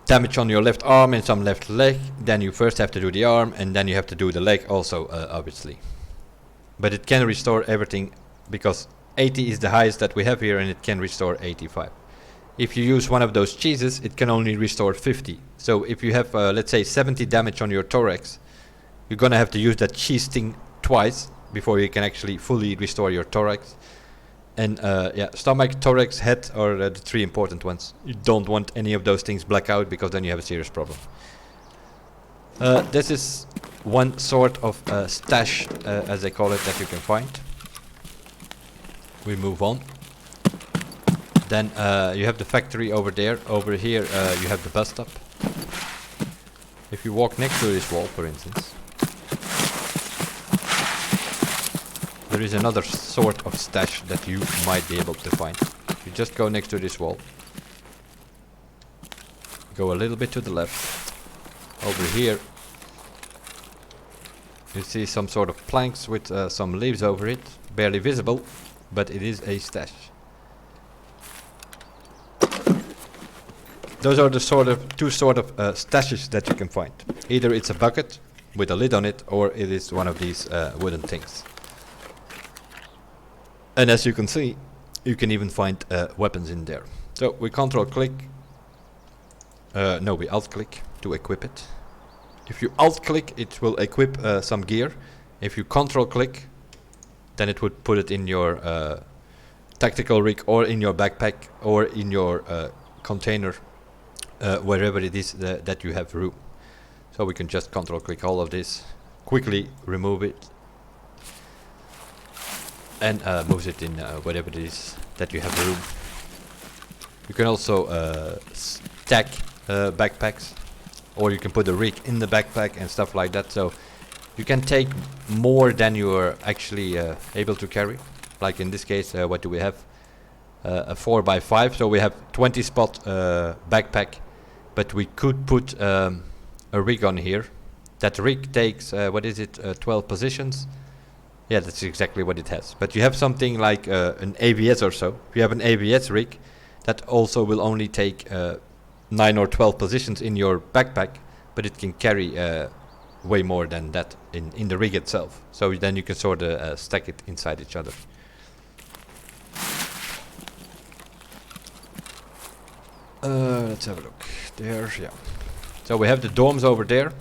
damage on your left arm and some left leg, then you first have to do the arm and then you have to do the leg also, obviously. But it can restore everything because 80 is the highest that we have here and it can restore 85. If you use one of those cheeses, it can only restore 50. So if you have, let's say, 70 damage on your thorax, you're gonna have to use that cheese thing twice before you can actually fully restore your thorax. And yeah, stomach, thorax, head are the 3 important ones. You don't want any of those things black out because then you have a serious problem. This is one sort of stash, as they call it, that you can find. We move on. Then you have the factory over there. Over here you have the bus stop. If you walk next to this wall, for instance, there is another sort of stash that you might be able to find. You just go next to this wall. Go a little bit to the left. Over here you see some sort of planks with some leaves over it. Barely visible, but it is a stash. Those are the two sort of stashes that you can find. Either it's a bucket with a lid on it, or it is one of these wooden things. And as you can see, you can even find weapons in there. So we control click. No, we alt click to equip it. If you alt click, it will equip some gear. If you control click, then it would put it in your tactical rig, or in your backpack, or in your container, wherever it is that you have room. So we can just control click all of this, quickly remove it, and moves it in whatever it is that you have room. You can also stack backpacks, or you can put a rig in the backpack and stuff like that. So you can take more than you are actually able to carry. Like in this case, what do we have? A 4x5, so we have 20 spot backpack, but we could put a rig on here. That rig takes, what is it, 12 positions? Yeah, that's exactly what it has. But you have something like an ABS or so. If you have an ABS rig, that also will only take 9 or 12 positions in your backpack, but it can carry way more than that in the rig itself. So then you can sort of stack it inside each other. Let's have a look. There, yeah. So we have the dorms over there.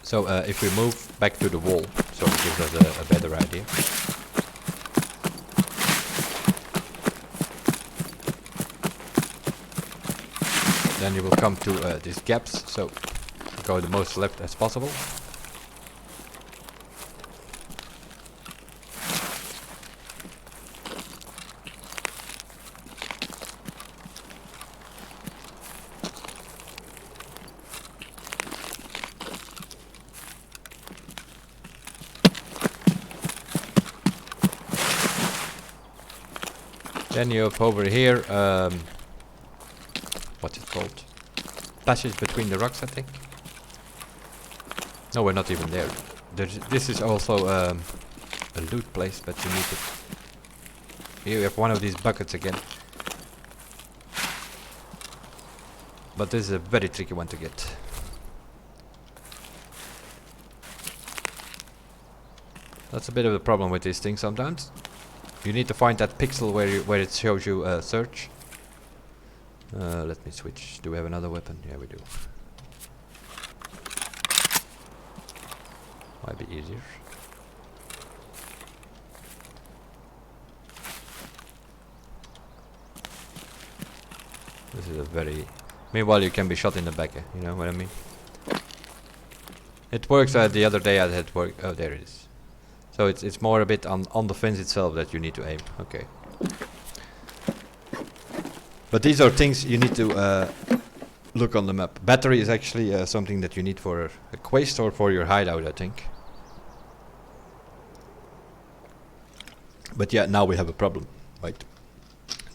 So if we move back to the wall, so it gives us a better idea. Then you will come to these gaps, so go the most left as possible. Then you have over here, what's it called? Passage between the rocks, I think. No, we're not even there. This is also a loot place, but you need to... Here we have one of these buckets again. But this is a very tricky one to get. That's a bit of a problem with these things sometimes. You need to find that pixel where it shows you search. Let me switch. Do we have another weapon? Yeah, we do. Might be easier. This is a very... Meanwhile, you can be shot in the back, you know what I mean? It works. The other day I had work. Oh, there it is. So it's more a bit on the fence itself that you need to aim. Okay. But these are things you need to look on the map. Battery is actually something that you need for a quest or for your hideout, I think. But yeah, now we have a problem, right?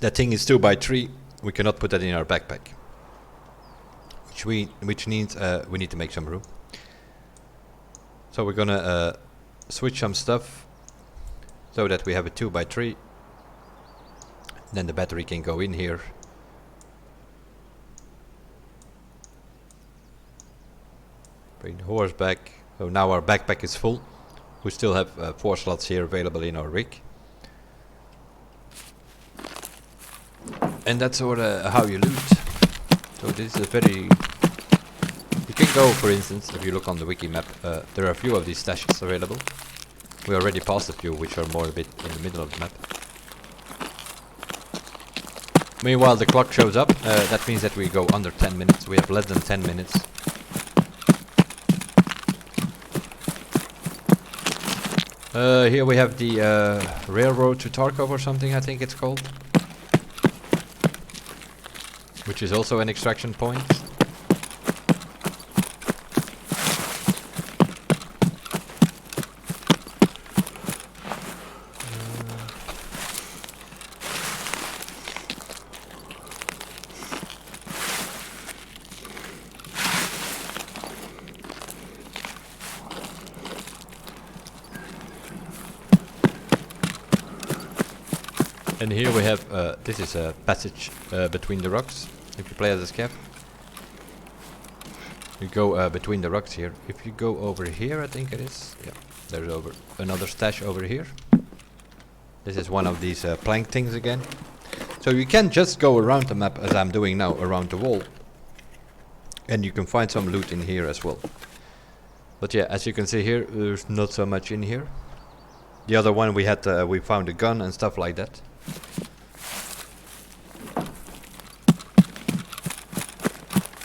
That thing is 2x3. We cannot put that in our backpack. Which means we need to make some room. So we're gonna switch some stuff so that we have a 2x3. Then the battery can go in here. Bring the horse back. So now our backpack is full. We still have 4 slots here available in our rig. And that's sort of how you loot. So this is a very... You can go, for instance, if you look on the wiki map, there are a few of these stashes available. We already passed a few, which are more a bit in the middle of the map. Meanwhile, the clock shows up. That means that we go under 10 minutes. We have less than 10 minutes. Here we have the railroad to Tarkov or something, I think it's called. which is also an extraction point. And here we have, this is a passage between the rocks. If you play as a scav, you go between the rocks here. If you go over here, I think it is. Yeah, there's another stash over here. This is one of these plank things again. So you can just go around the map as I'm doing now, around the wall. And you can find some loot in here as well. But yeah, as you can see here, there's not so much in here. The other one we had, we found a gun and stuff like that.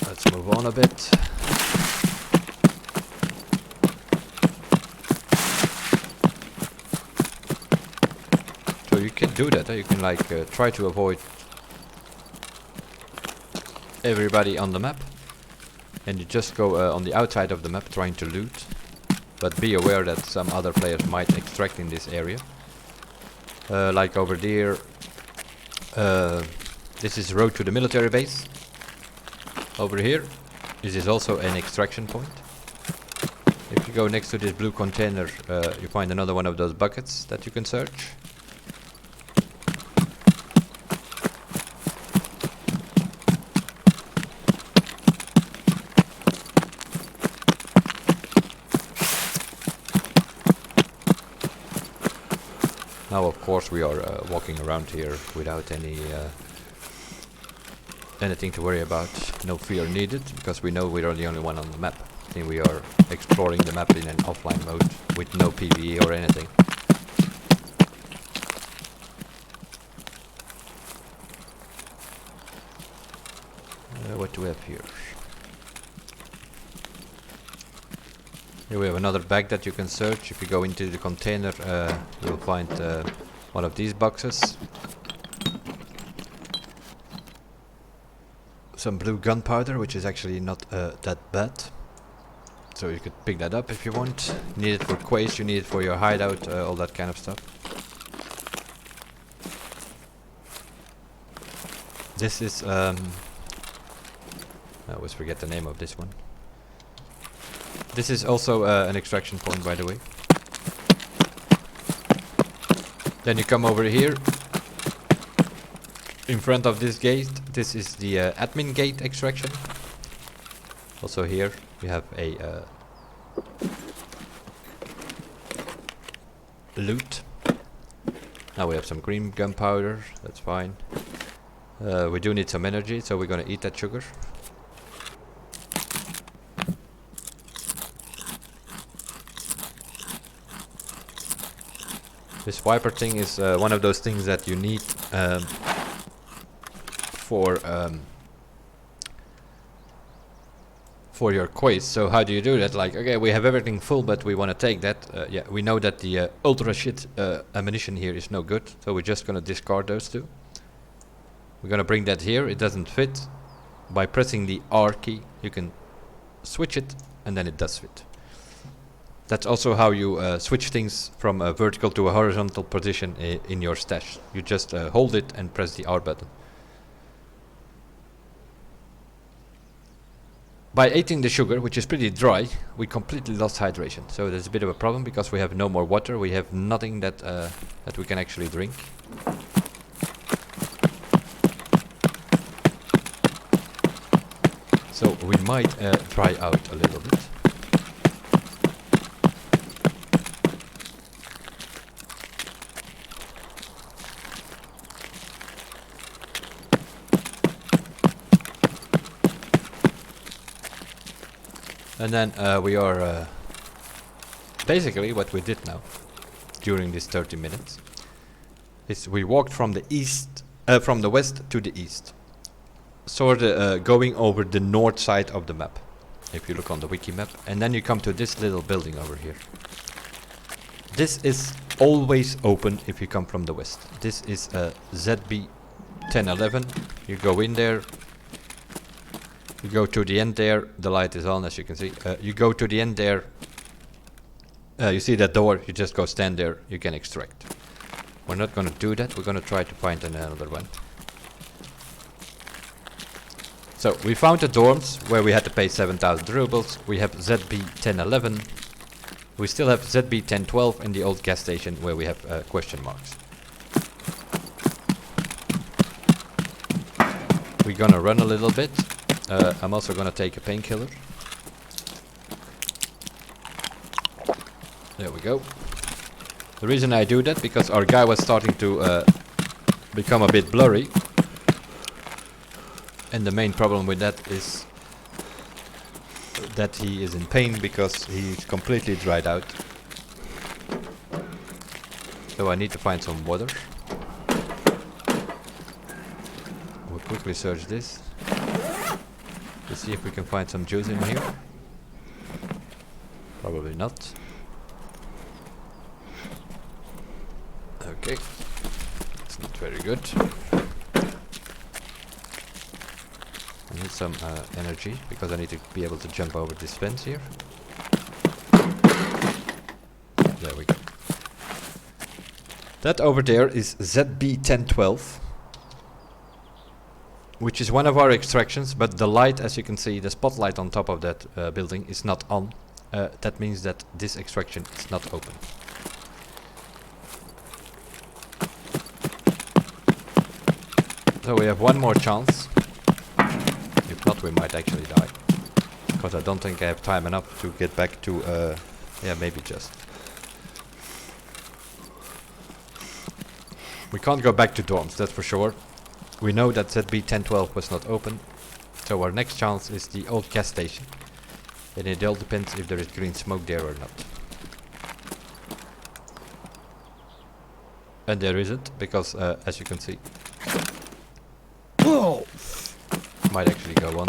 Let's move on a bit. So you can do that, you can like try to avoid everybody on the map. And you just go on the outside of the map trying to loot. But be aware that some other players might extract in this area. Like over there. This is road to the military base. Over here, this is also an extraction point. If you go next to this blue container, you find another one of those buckets that you can search. Now, of course, we are walking around here without anything to worry about. No fear needed, because we know we are the only one on the map. I think we are exploring the map in an offline mode with no PvE or anything. What do we have here? Here we have another bag that you can search. If you go into the container, you'll find one of these boxes. Some blue gunpowder, which is actually not that bad. So you could pick that up if you want. You need it for quays, you need it for your hideout, all that kind of stuff. This is, I always forget the name of this one. This is also an extraction point, by the way. Then you come over here. In front of this gate, this is the admin gate extraction. Also here we have a loot. Now we have some green gunpowder, that's fine. We do need some energy, so we're gonna eat that sugar. This viper thing is one of those things that you need for your quest. So how do you do that? Like, okay, we have everything full, but we want to take that. Yeah, we know that the ultra shit ammunition here is no good, so we're just gonna discard those two. We're gonna bring that here. It doesn't fit. By pressing the R key, you can switch it, and then it does fit. That's also how you switch things from a vertical to a horizontal position in your stash. You just hold it and press the R button. By eating the sugar, which is pretty dry, we completely lost hydration. So there's a bit of a problem because we have no more water. We have nothing that that we can actually drink. So we might dry out a little bit. And then we are basically what we did now during these 30 minutes is we walked from the east, from the west to the east, sort of going over the north side of the map. If you look on the wiki map, and then you come to this little building over here. This is always open if you come from the west. This is ZB 1011. You go in there. You go to the end there, the light is on as you can see. You go to the end there, you see that door, you just go stand there, you can extract. We're not gonna do that, we're gonna try to find another one. So we found the dorms where we had to pay 7,000 rubles. We have ZB 1011. We still have ZB 1012 in the old gas station where we have question marks. We're gonna run a little bit. I'm also gonna take a painkiller. There we go. The reason I do that because our guy was starting to become a bit blurry. And the main problem with that is that he is in pain because he's completely dried out. So I need to find some water. We'll quickly search this to see if we can find some juice in here. Probably not. Okay, it's not very good. I need some energy because I need to be able to jump over this fence here. There we go. That over there is ZB 1012, which is one of our extractions, but the light, as you can see, the spotlight on top of that building is not on. That means that this extraction is not open. So we have one more chance. If not, we might actually die. Because I don't think I have time enough to get back to, yeah, maybe just. We can't go back to dorms, that's for sure. We know that ZB 1012 was not open. So our next chance is the old gas station. And it all depends if there is green smoke there or not. And there isn't, because as you can see, might actually go on.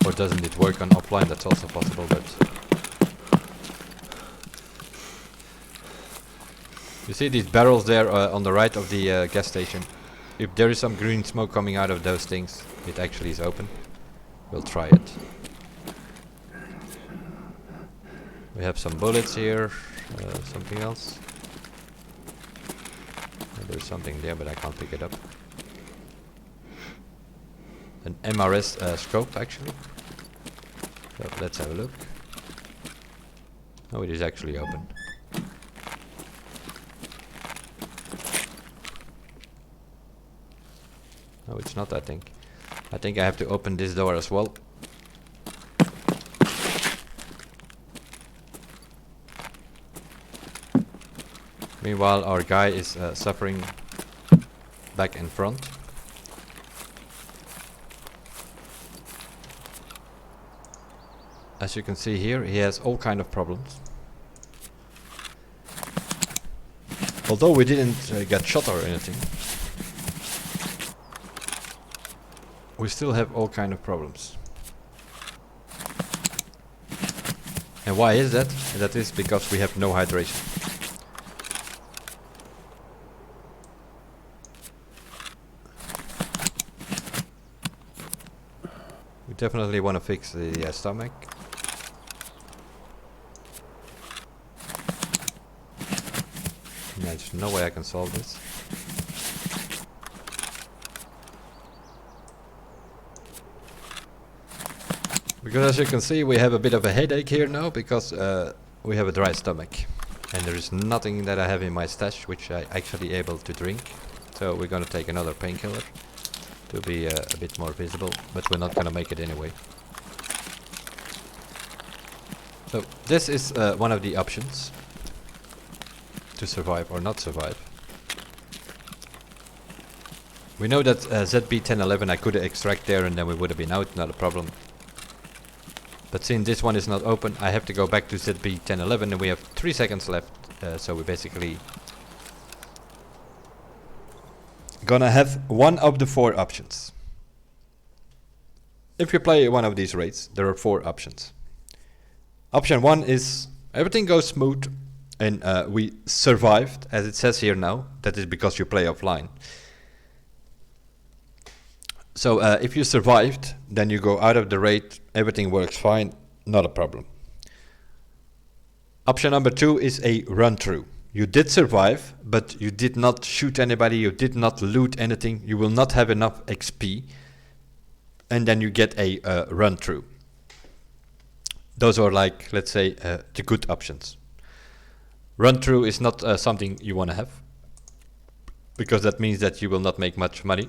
Or doesn't it work on offline? That's also possible, but you see these barrels there on the right of the gas station. If there is some green smoke coming out of those things, it actually is open. We'll try it. We have some bullets here. Something else. There's something there, but I can't pick it up. An MRS scope, actually. So let's have a look. Oh, it is actually open. No, it's not, I think. I think I have to open this door as well. Meanwhile, our guy is suffering back in front. As you can see here, he has all kind of problems. Although we didn't get shot or anything, we still have all kind of problems. And why is that? That is because we have no hydration. We definitely want to fix the stomach. There's no way I can solve this. Because as you can see, we have a bit of a headache here now because we have a dry stomach. And there is nothing that I have in my stash which I actually able to drink. So we're gonna take another painkiller to be a bit more visible, but we're not gonna make it anyway. So this is one of the options to survive or not survive. We know that ZB 1011 I could extract there and then we would have been out, not a problem. But since this one is not open, I have to go back to ZB 1011 and we have 3 seconds left. So we basically gonna have one of the 4 options. If you play one of these raids, there are 4 options. Option 1 is everything goes smooth and we survived, as it says here now. That is because you play offline. So if you survived, then you go out of the raid, everything works fine, not a problem. Option number 2 is a run through. You did survive, but you did not shoot anybody, you did not loot anything, you will not have enough XP, and then you get a run through. Those are like, let's say, the good options. Run through is not something you want to have, because that means that you will not make much money.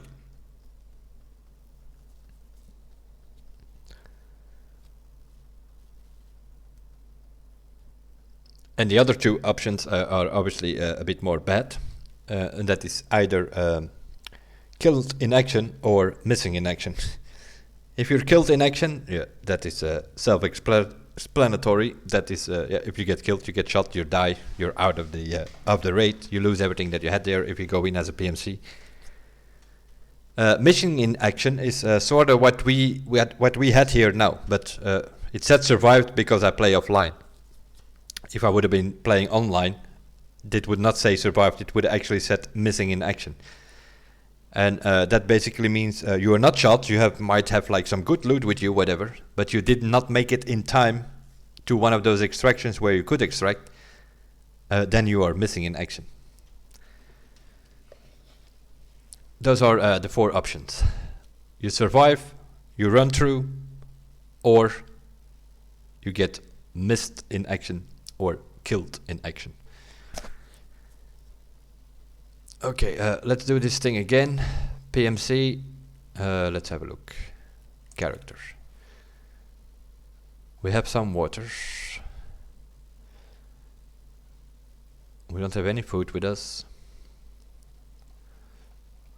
And the other two options are obviously a bit more bad, and that is either killed in action or missing in action. If you're killed in action, yeah, that is self-explanatory. That is, yeah, if you get killed, you get shot, you die, you're out of the raid, you lose everything that you had there if you go in as a PMC. Missing in action is sort of what we had here now, but it said survived because I play offline. If I would have been playing online, it would not say survived, it would actually said missing in action. And that basically means you are not shot, you might have like some good loot with you, whatever, but you did not make it in time to one of those extractions where you could extract, then you are missing in action. Those are the 4 options. You survive, you run through, or you get missed in action or killed in action. Okay, let's do this thing again. PMC, let's have a look. Characters. We have some waters. We don't have any food with us.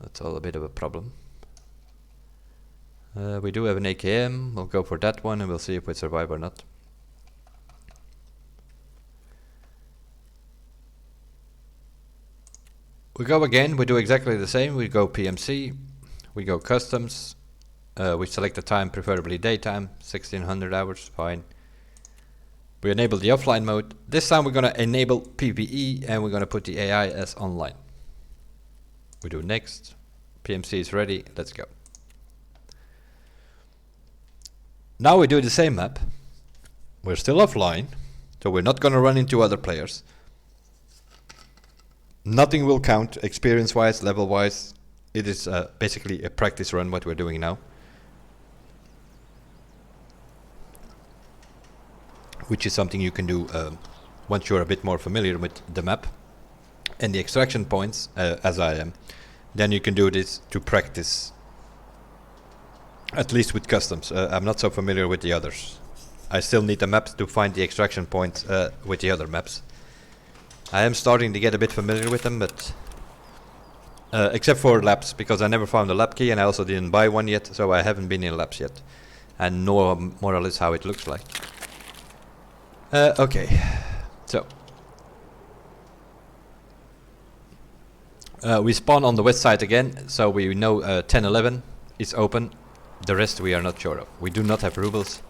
That's all a bit of a problem. We do have an AKM, we'll go for that one and we'll see if we survive or not. We go again, we do exactly the same, we go PMC, we go customs, we select the time, preferably daytime, 1600 hours, fine. We enable the offline mode. This time we're gonna enable PvE and we're gonna put the AI as online. We do next, PMC is ready, let's go. Now we do the same map, we're still offline, so we're not gonna run into other players. Nothing will count experience wise, level wise. It is basically a practice run what we're doing now, which is something you can do once you're a bit more familiar with the map and the extraction points, as I am. Then you can do this to practice, at least with customs. I'm not so familiar with the others. I still need the maps to find the extraction points with the other maps. I am starting to get a bit familiar with them, but except for labs, because I never found a lab key and I also didn't buy one yet, so I haven't been in labs yet and know more or less how it looks like. Okay, so we spawn on the west side again, so we know 1011 is open. The rest we are not sure of. We do not have rubles.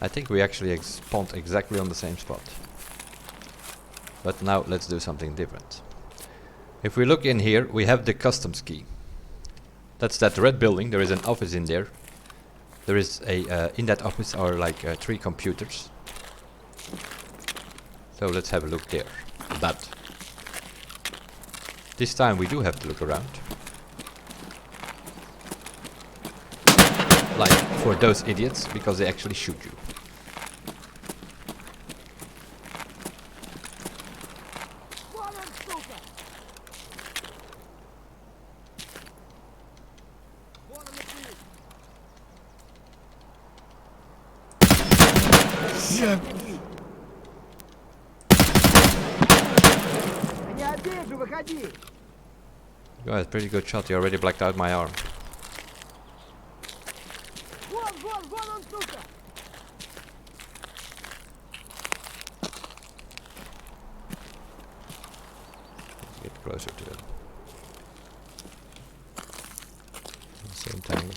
I think we actually spawned exactly on the same spot. But now let's do something different. If we look in here, we have the customs key. That's that red building. There is an office in there. There is a in that office are like 3 computers. So let's have a look there. That. This time we do have to look around. Like for those idiots, because they actually shoot you. Guys, pretty good shot. You already blacked out my arm. Get closer to them. Same time.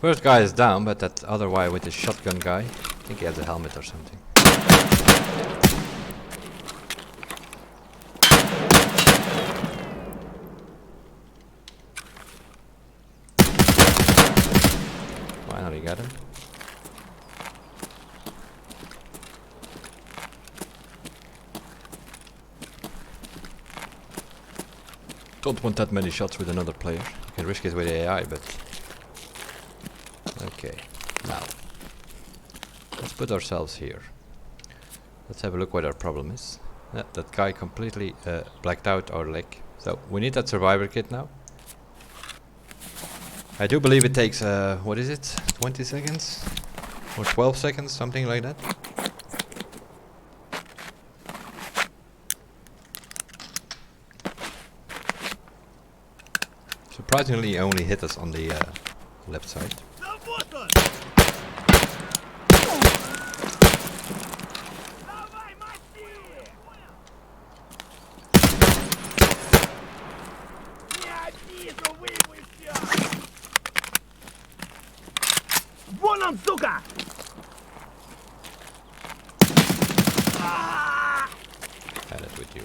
First guy is down, but that other guy with the shotgun guy, I think he has a helmet or something. Finally got him. Don't want that many shots with another player. You can risk it with AI, but... Okay, now. Let's put ourselves here. Let's have a look what our problem is. Yeah, that guy completely blacked out our leg. So, we need that survivor kit now. I do believe it takes, what is it? 20 seconds? Or 12 seconds, something like that. Surprisingly, only hit us on the left side. Вон он, сука! Had it with you.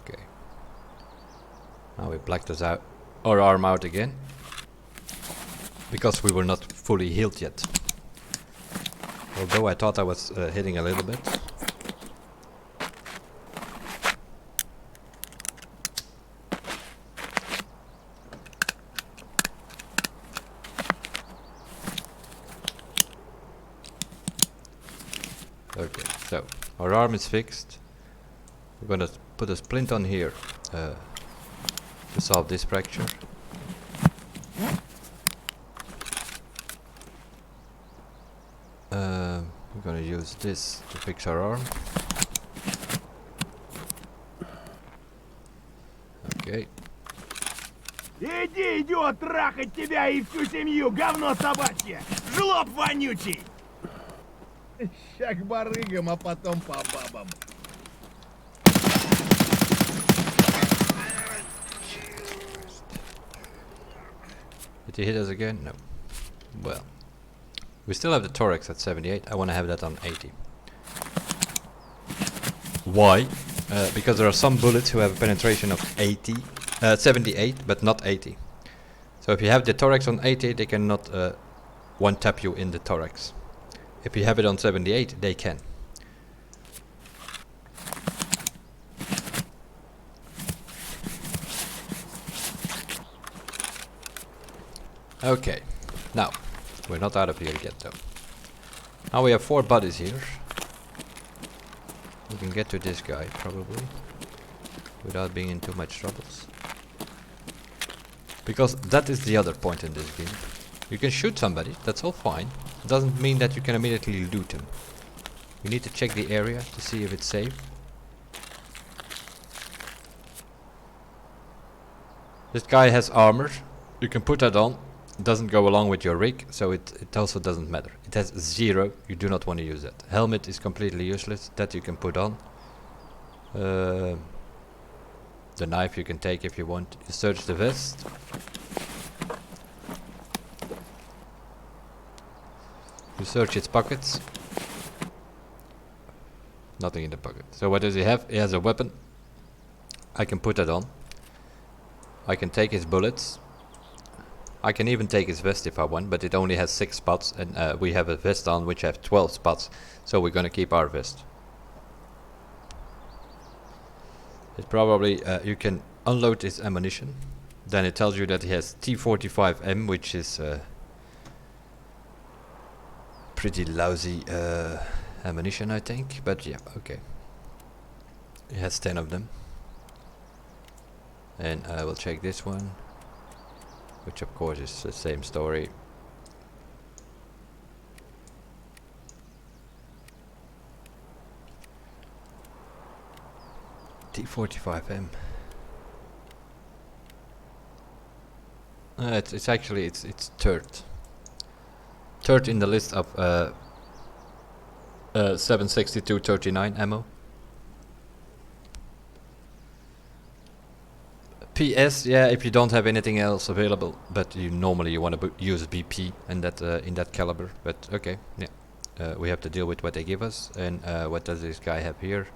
Okay. Now we blacked us out, our arm out again, because we were not fully healed yet. Although I thought I was hitting a little bit. Okay, so our arm is fixed. We're gonna put a splint on here to solve this fracture. We're gonna use this to fix our arm. Okay. Иди, идиот, трахать тебя и всю семью, говно собачье! Жлоб вонючий! Ща к барыгам, а потом по бабам. Did he hit us again? No. Well. We still have the thorax at 78. I want to have that on 80. Why? Because there are some bullets who have a penetration of 78, but not 80. So if you have the thorax on 80, they cannot one-tap you in the thorax. If you have it on 78, they can. Okay, now, we're not out of here yet though. Now we have 4 bodies here. We can get to this guy, probably, without being in too much troubles. Because that is the other point in this game. You can shoot somebody, that's all fine. It doesn't mean that you can immediately loot him. You need to check the area to see if it's safe. This guy has armor. You can put that on. It doesn't go along with your rig, so it also doesn't matter. It has 0. You do not want to use that. Helmet is completely useless. That you can put on. The knife you can take if you want. You search the vest. You search its pockets. Nothing in the pocket. So what does he have? He has a weapon. I can put that on. I can take his bullets. I can even take his vest if I want, but it only has 6 spots, and we have a vest on which have 12 spots, so we're gonna keep our vest. It probably, you can unload his ammunition, then it tells you that he has T45M, which is pretty lousy ammunition, I think, but yeah, okay. He has 10 of them. And I will check this one, which of course is the same story. T45M. It's actually it's third in the list of 7.62 39 ammo. PS, yeah, if you don't have anything else available, but you normally want to use BP in that caliber. But okay, yeah, we have to deal with what they give us. And what does this guy have here?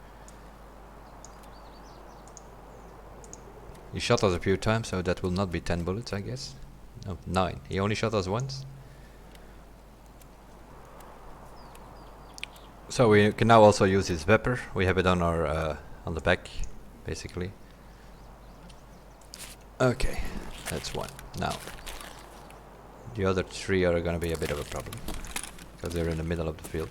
He shot us a few times, so that will not be 10 bullets, I guess. No, 9. He only shot us once. So we can now also use his Vepper. We have it on our on the back, basically. Okay, that's one. Now, the other 3 are gonna be a bit of a problem, because they're in the middle of the field.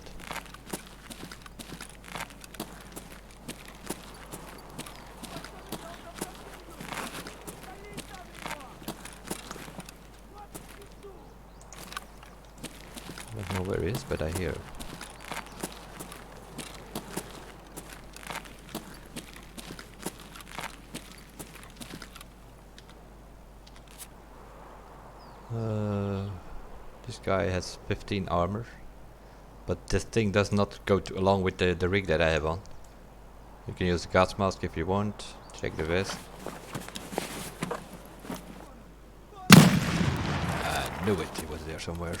I don't know where he is, but I hear. This guy has 15 armor, but this thing does not go along with the rig that I have on. You can use the gas mask if you want. Check the vest. I knew it, he was there somewhere.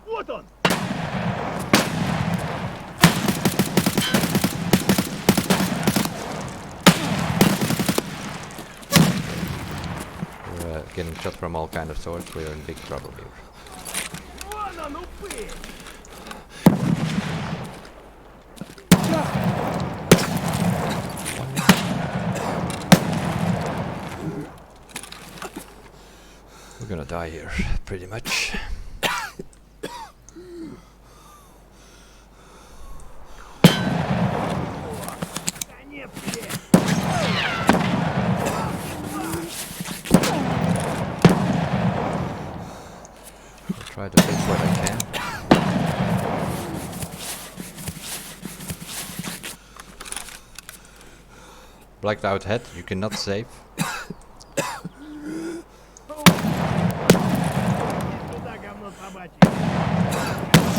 Вот он! We're getting shot from all kind of sorts. We're in big trouble here. Вон он, упырь! We're gonna die here, pretty much. Try to fix what I can. Blacked out head, you cannot save.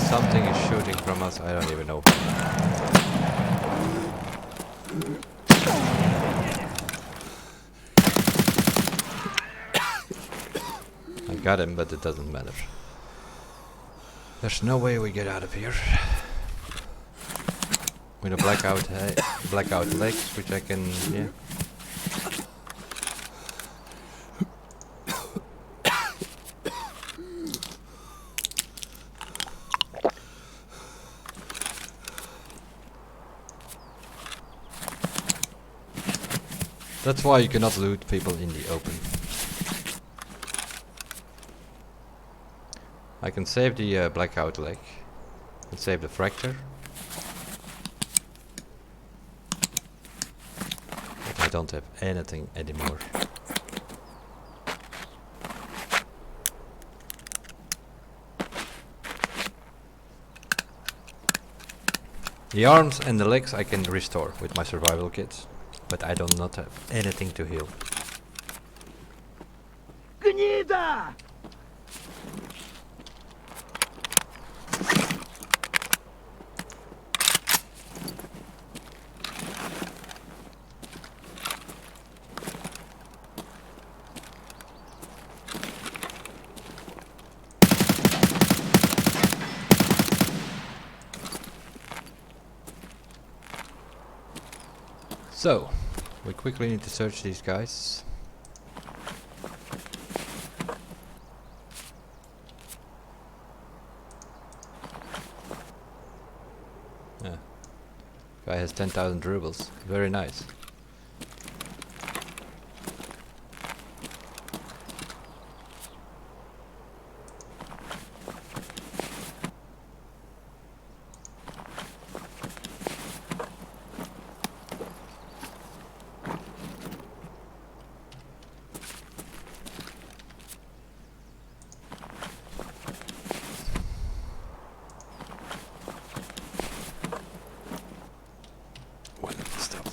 Something is shooting from us, I don't even know. I got him, but it doesn't matter. There's no way we get out of here. With a blackout legs, which I can, yeah. That's why you cannot loot people in the open. I can save the blackout leg. And save the fracture. But I don't have anything anymore. The arms and the legs I can restore with my survival kits. But I do not have anything to heal. Гнида! So, we quickly need to search these guys. Yeah. Guy has 10,000 rubles. Very nice. Wonderful stuff.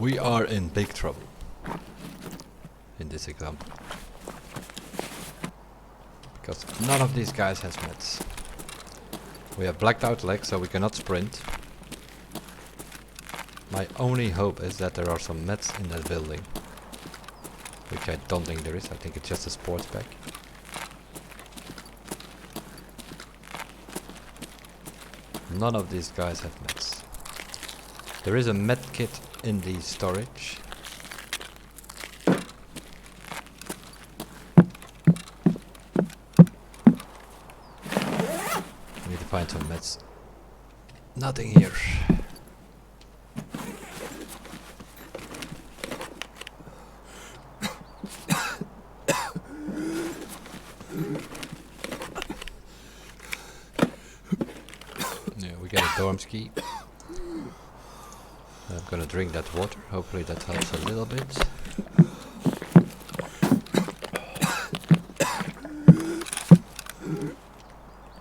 We are in big trouble in this example. Because none of these guys has meds. We have blacked out legs, so we cannot sprint. My only hope is that there are some meds in that building. Which I don't think there is, I think it's just a sports pack. None of these guys have meds. There is a med kit in the storage. Need to find some meds. Nothing here. Yeah, we get a dorm's key. I'm gonna drink that water, hopefully that helps a little bit.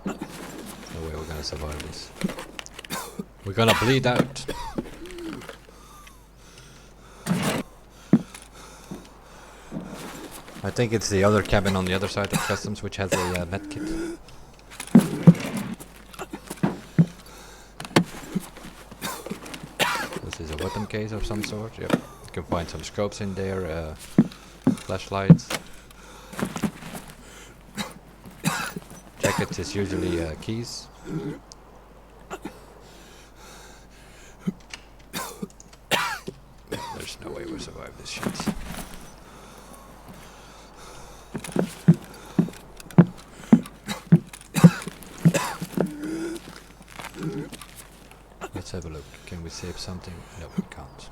No way we're gonna survive this. We're gonna bleed out. I think it's the other cabin on the other side of customs which has a med kit. Weapon case of some sort. Yep. You can find some scopes in there, flashlights. Jacket is usually keys. There's no way we'll survive this shit. Let's have a look. Can we save something? No, we can't.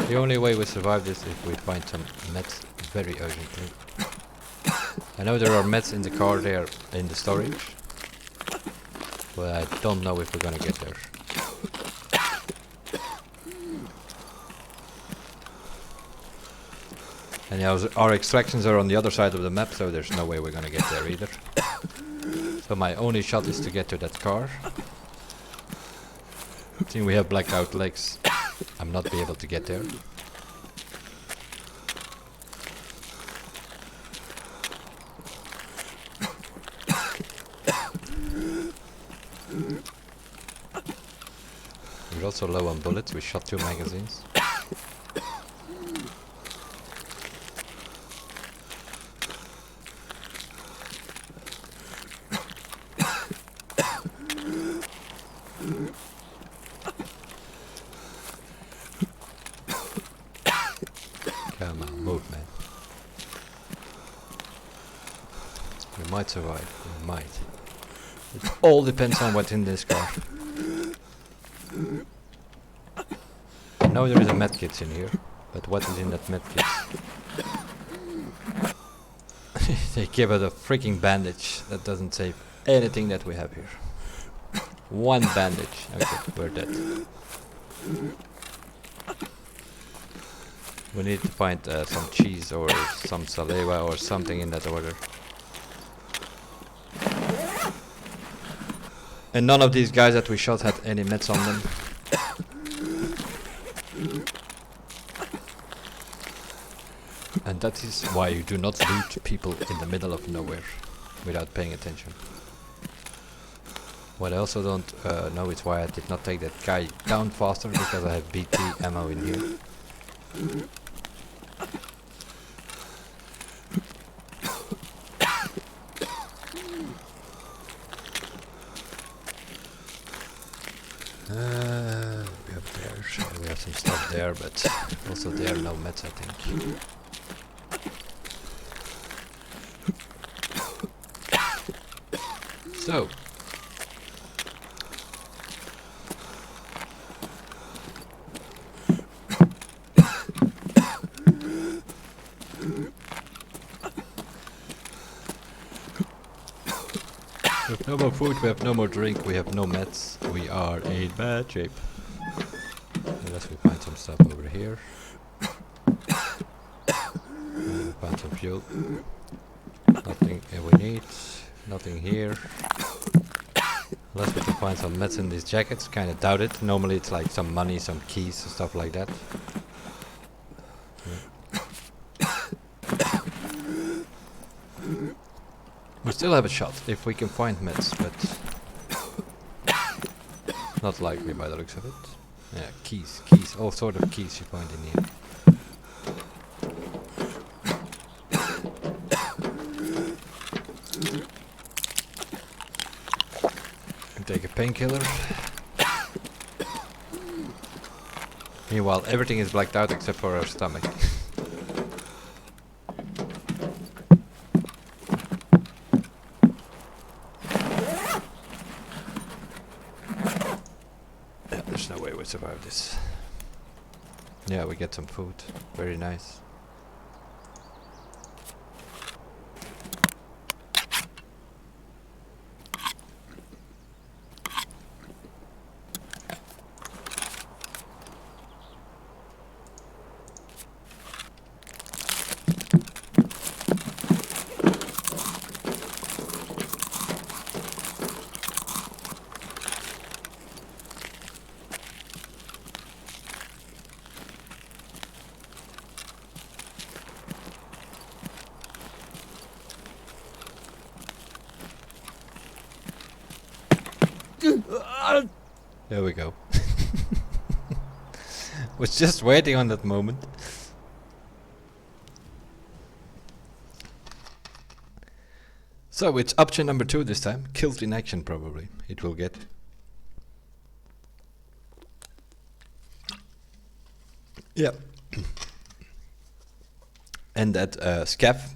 The only way we survive this is if we find some meds very urgently. I know there are meds in the car there in the storage, but I don't know if we're gonna get there. And yeah, our extractions are on the other side of the map, so there's no way we're gonna get there either. So my only shot is to get to that car. Seeing we have blacked out legs, I'm not be able to get there. We're also low on bullets, we shot 2 magazines. Come on, move, man. We might survive, we might. It all depends on what's in this car. I know there is a medkit in here, but what is in that medkit? They give us a freaking bandage that doesn't save anything that we have here. 1 bandage. Okay, we're dead. We need to find some cheese or some saliva or something in that order. And none of these guys that we shot had any meds on them. And that is why you do not loot people in the middle of nowhere without paying attention. What I also don't know is why I did not take that guy down faster, because I have BT ammo in here. We have there, so we have some stuff there, but also there no meds I think. So. We have no more food, we have no more drink, we have no meds, we are in bad shape. Unless we find some stuff over here. Find some fuel. Nothing we need, nothing here. Unless we can find some meds in these jackets, kinda doubt it. Normally it's like some money, some keys, and stuff like that. We still have a shot if we can find meds, but not likely by the looks of it. Yeah, keys, all sort of keys you find in here. And take a painkiller. Meanwhile, everything is blacked out except for our stomach. There's no way we survive this. Yeah, we get some food. Very nice. There we go. Was just waiting on that moment. So it's option number 2 this time. Killed in action probably. It will get. Yeah. And that scav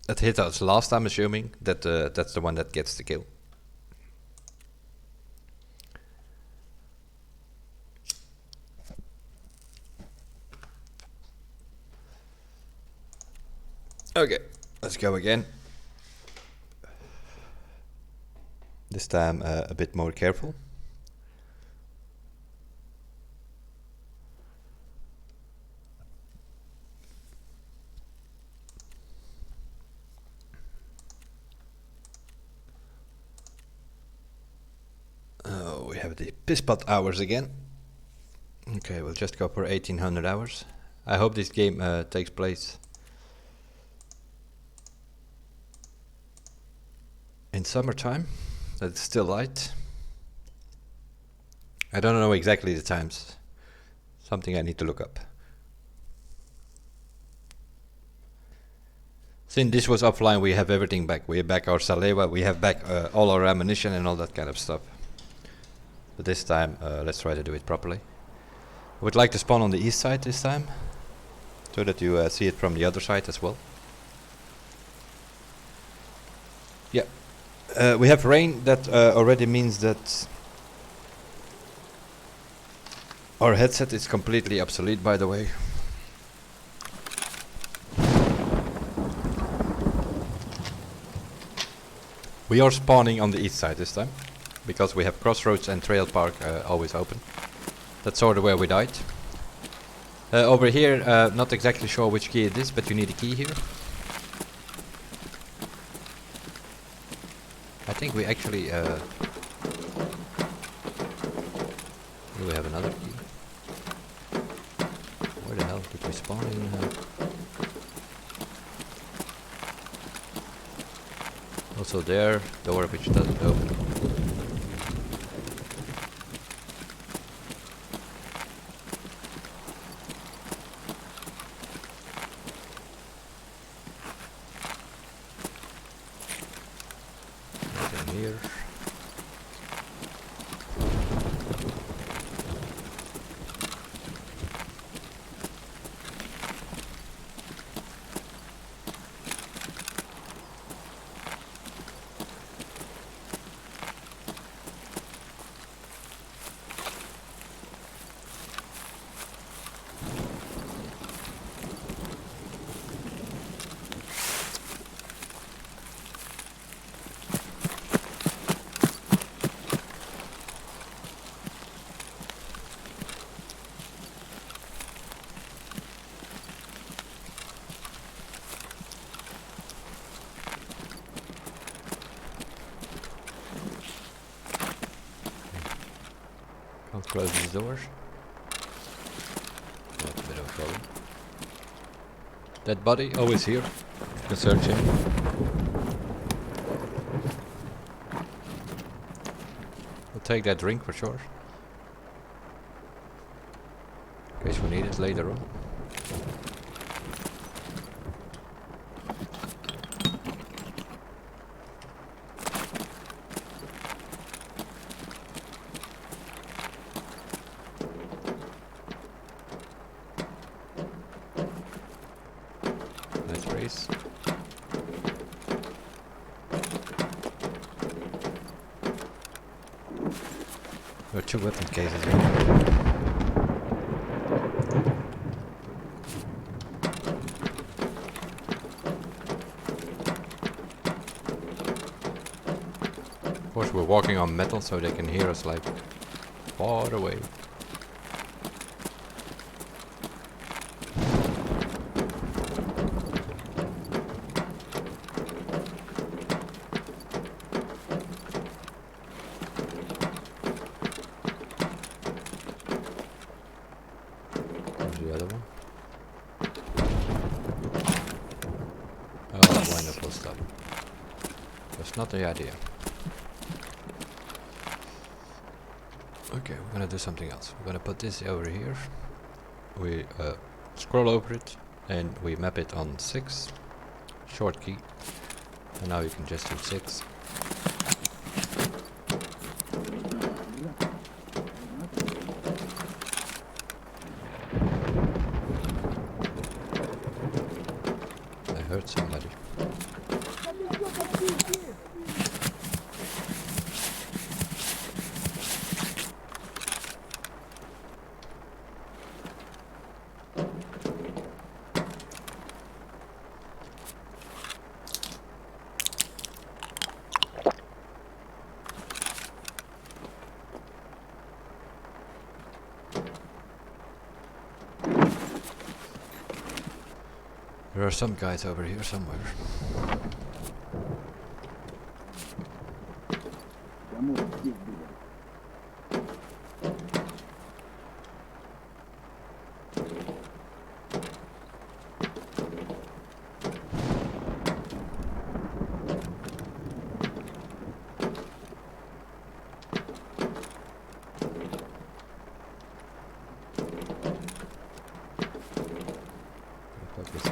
that hit us last time, assuming that that's the one that gets the kill. Okay, let's go again. This time a bit more careful. Oh, we have the pisspot hours again. Okay, we'll just go for 1800 hours. I hope this game takes place in summertime, that it's still light. I don't know exactly the times. Something I need to look up. Since this was offline, we have everything back. We have back our Saleva, we have back all our ammunition and all that kind of stuff. But this time, let's try to do it properly. I would like to spawn on the east side this time, so that you see it from the other side as well. Yeah. We have rain, that already means that our headset is completely obsolete, by the way. We are spawning on the east side this time, because we have Crossroads and Trail Park always open. That's sort of where we died. Over here, not exactly sure which key it is, but you need a key here. I think we actually do we have another key? Where the hell did we spawn in? Also there, door which doesn't open. Here. Close these doors. That's a bit of a problem. Dead body, always here. You can search him. We'll take that drink for sure. In case we need it later on. Nice race. There are 2 weapon cases here. Of course we're walking on metal so they can hear us like far away. There's the other one. Oh, wonderful stuff. That's not the idea. Okay, we're gonna do something else. We're gonna put this over here. We scroll over it and we map it on 6. Short key. And now you can just do 6. I heard somebody. There are some guys over here somewhere. What is it?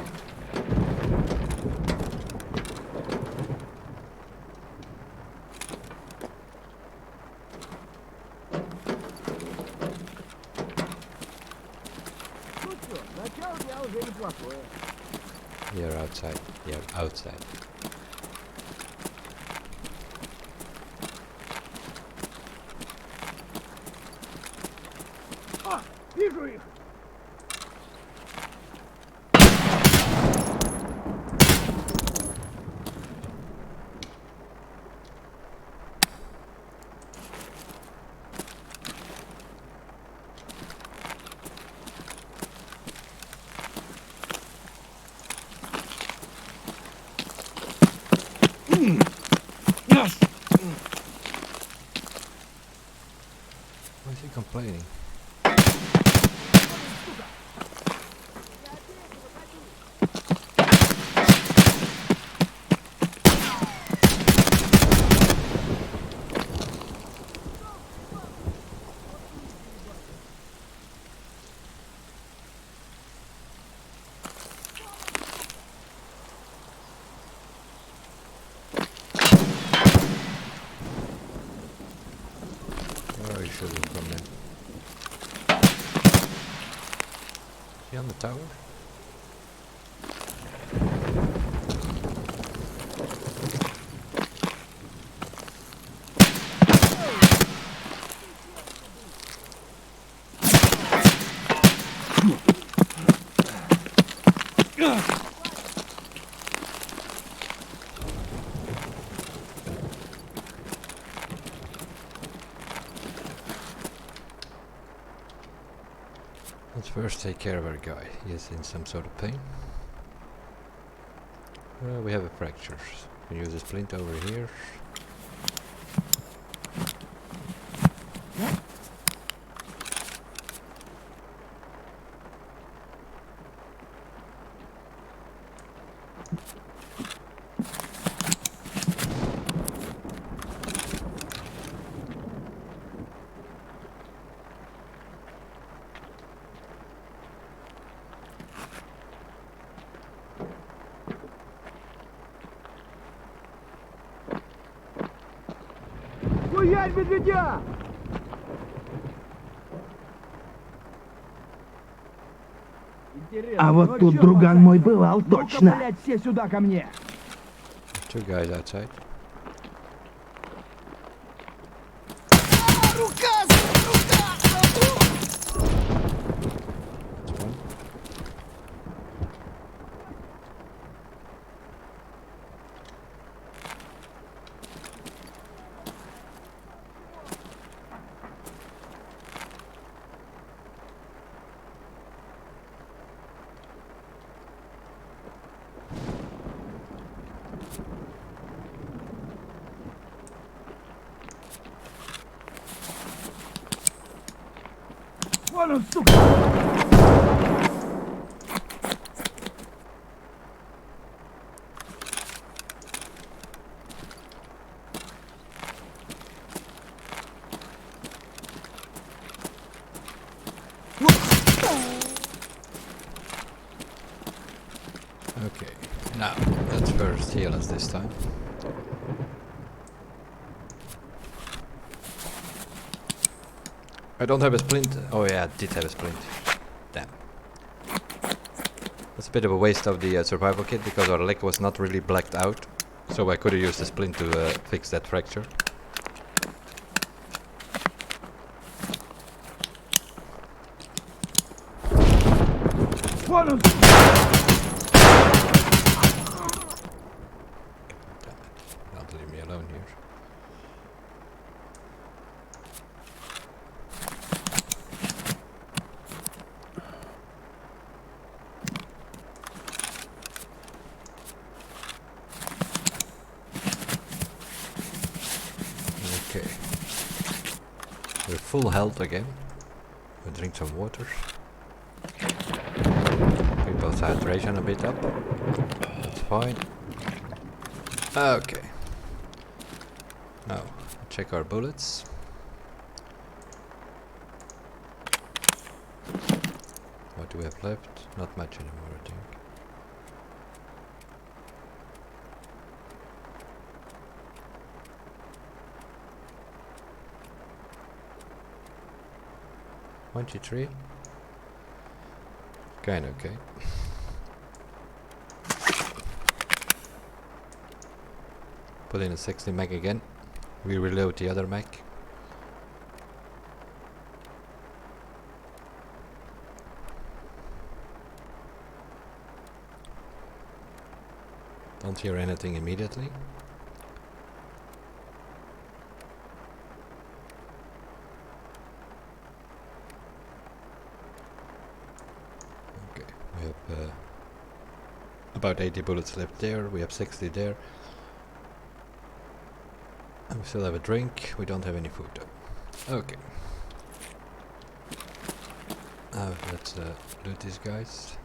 You're outside. You're outside. А, вижу их! Why is he complaining? Where are you shooting from there? Is he on the tower? Let's first take care of our guy. He is in some sort of pain. We have a fracture. We can use a splint over here. Стоять, медведя! А вот тут друган мой бывал, точно. Блять, все сюда ко мне! Two guys outside. That's one. Вон он, сука! Okay, now let's first heal us this time. I don't have a splint. Oh yeah, I did have a splint. Damn. That's a bit of a waste of the survival kit because our leg was not really blacked out. So I could have used the splint to fix that fracture. Вон он! Damn it. Don't leave me alone here. Okay. We're full health again. We'll drink some water. We both hydration a bit up. That's fine. Okay. Now, check our bullets. What do we have left? Not much anymore, I think. $23. Kinda okay. Put in a 60 mag again. We reload the other mag. Don't hear anything immediately. Okay, we have about 80 bullets left there. We have 60 there. And we still have a drink. We don't have any food though. Okay. Now let's loot these guys.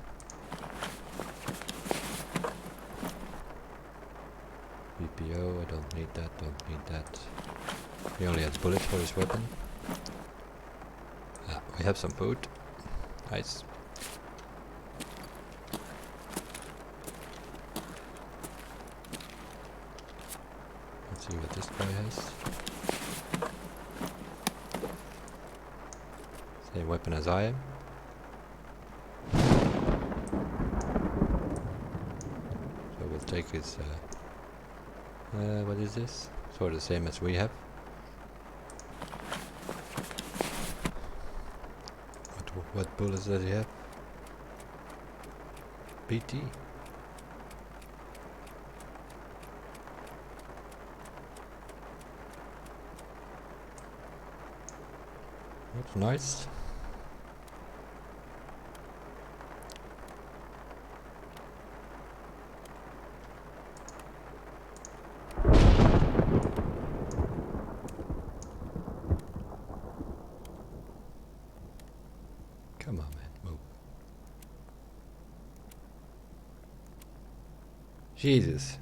BPO, I don't need that, don't need that. We only had bullets for his weapon. Ah, we have some food. Nice. Let's see what this guy has. Same weapon as I am. So we'll take his what is this? Sort of the same as we have. What bullets does he have? BT. That's nice. Come on, man, move. Jesus.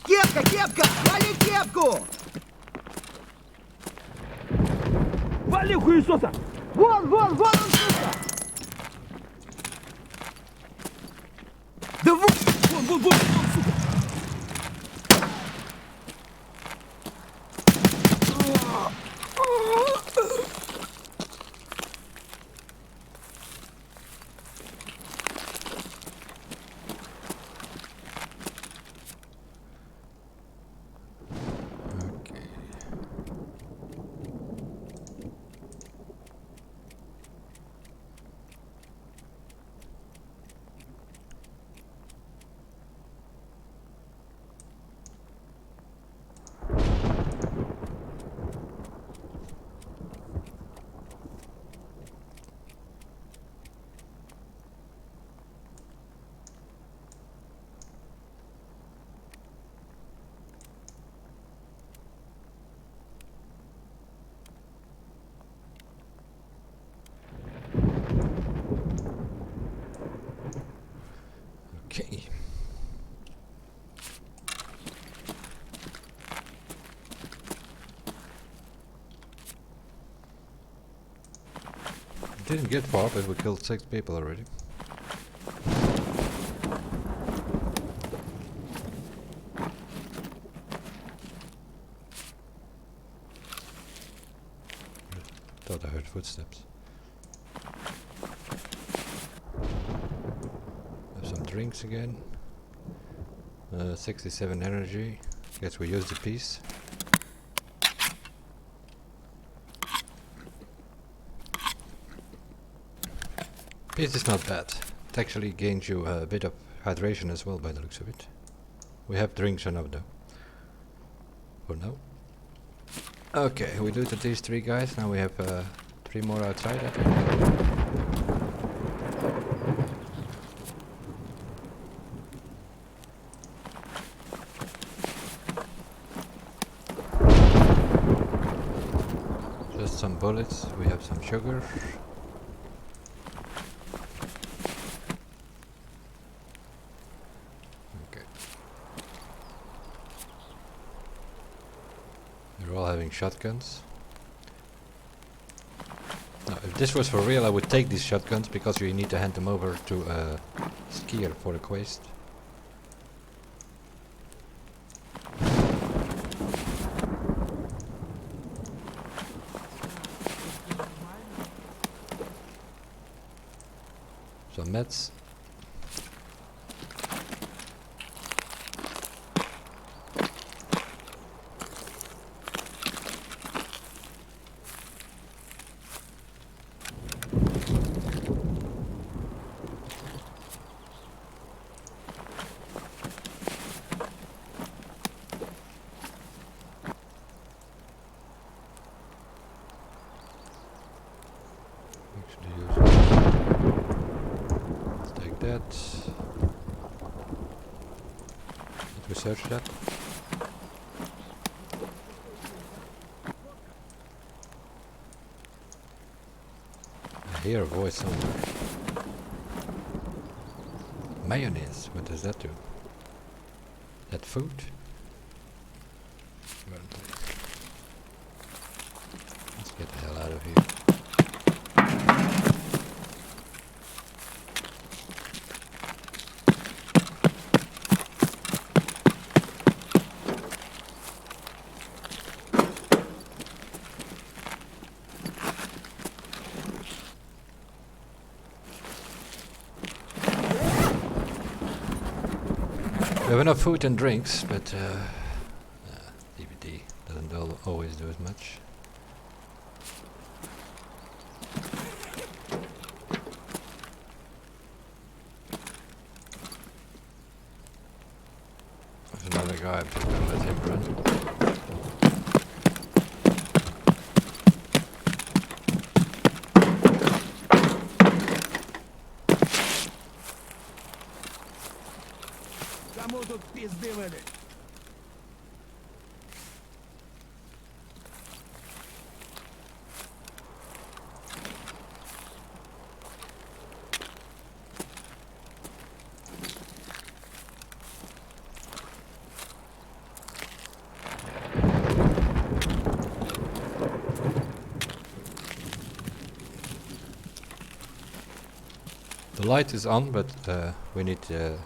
Кепка, кепка! Вали кепку! Вали хуесоса! Вон, вон, вон он, сука! Да вон, вон, вон, вон, вон, сука! Okay. Didn't get far, but we killed 6 people already. Thought I heard footsteps. Have some drinks again. 67 energy. Guess we used the piece. Piece is not bad. It actually gains you a bit of hydration as well by the looks of it. We have drinks enough though. For now. Okay, we looted these 3 guys. Now we have 3 more outside, I think. Just some bullets. We have some sugar. Okay. They're all having shotguns. Now, if this was for real, I would take these shotguns because you need to hand them over to a skier for a quest. Some meds. Let's research that. I hear a voice somewhere. Mayonnaise, what does that do? That food? Let's get the hell out of here. We have enough food and drinks, but DVD doesn't always do as much. There's another guy, I'm just gonna let him run. Кому тут пизды выдать? The light is on, but we need yeah.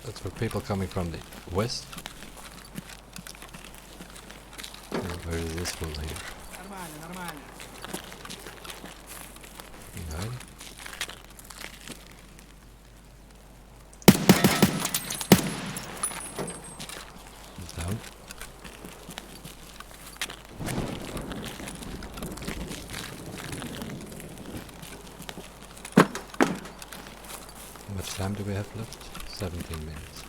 That's for people coming from the west. Where is this one here? Behind. He's down. How much time do we have left? 17 minutes.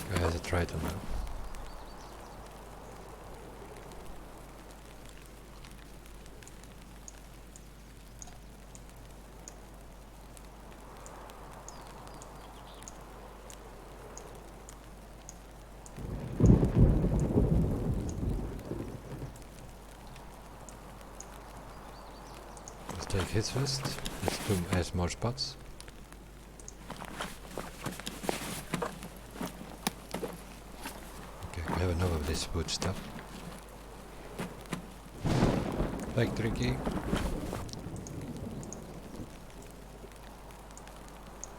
Guy has a Triton now. Let's take his first. Has more spots. Okay, we have enough of this wood stuff. Factory key.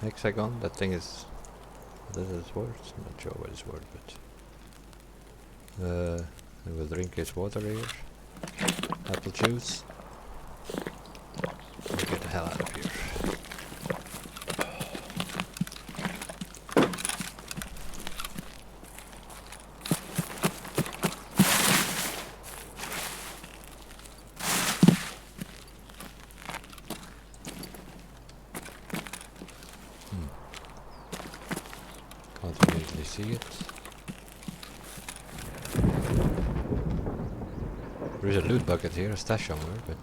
Hexagon, that thing is... What is its worth? I'm not sure what it's worth, but... I will drink his water here. Apple juice. We'll get the hell out of here. Can't immediately see it. There is a loot bucket here, a stash somewhere, but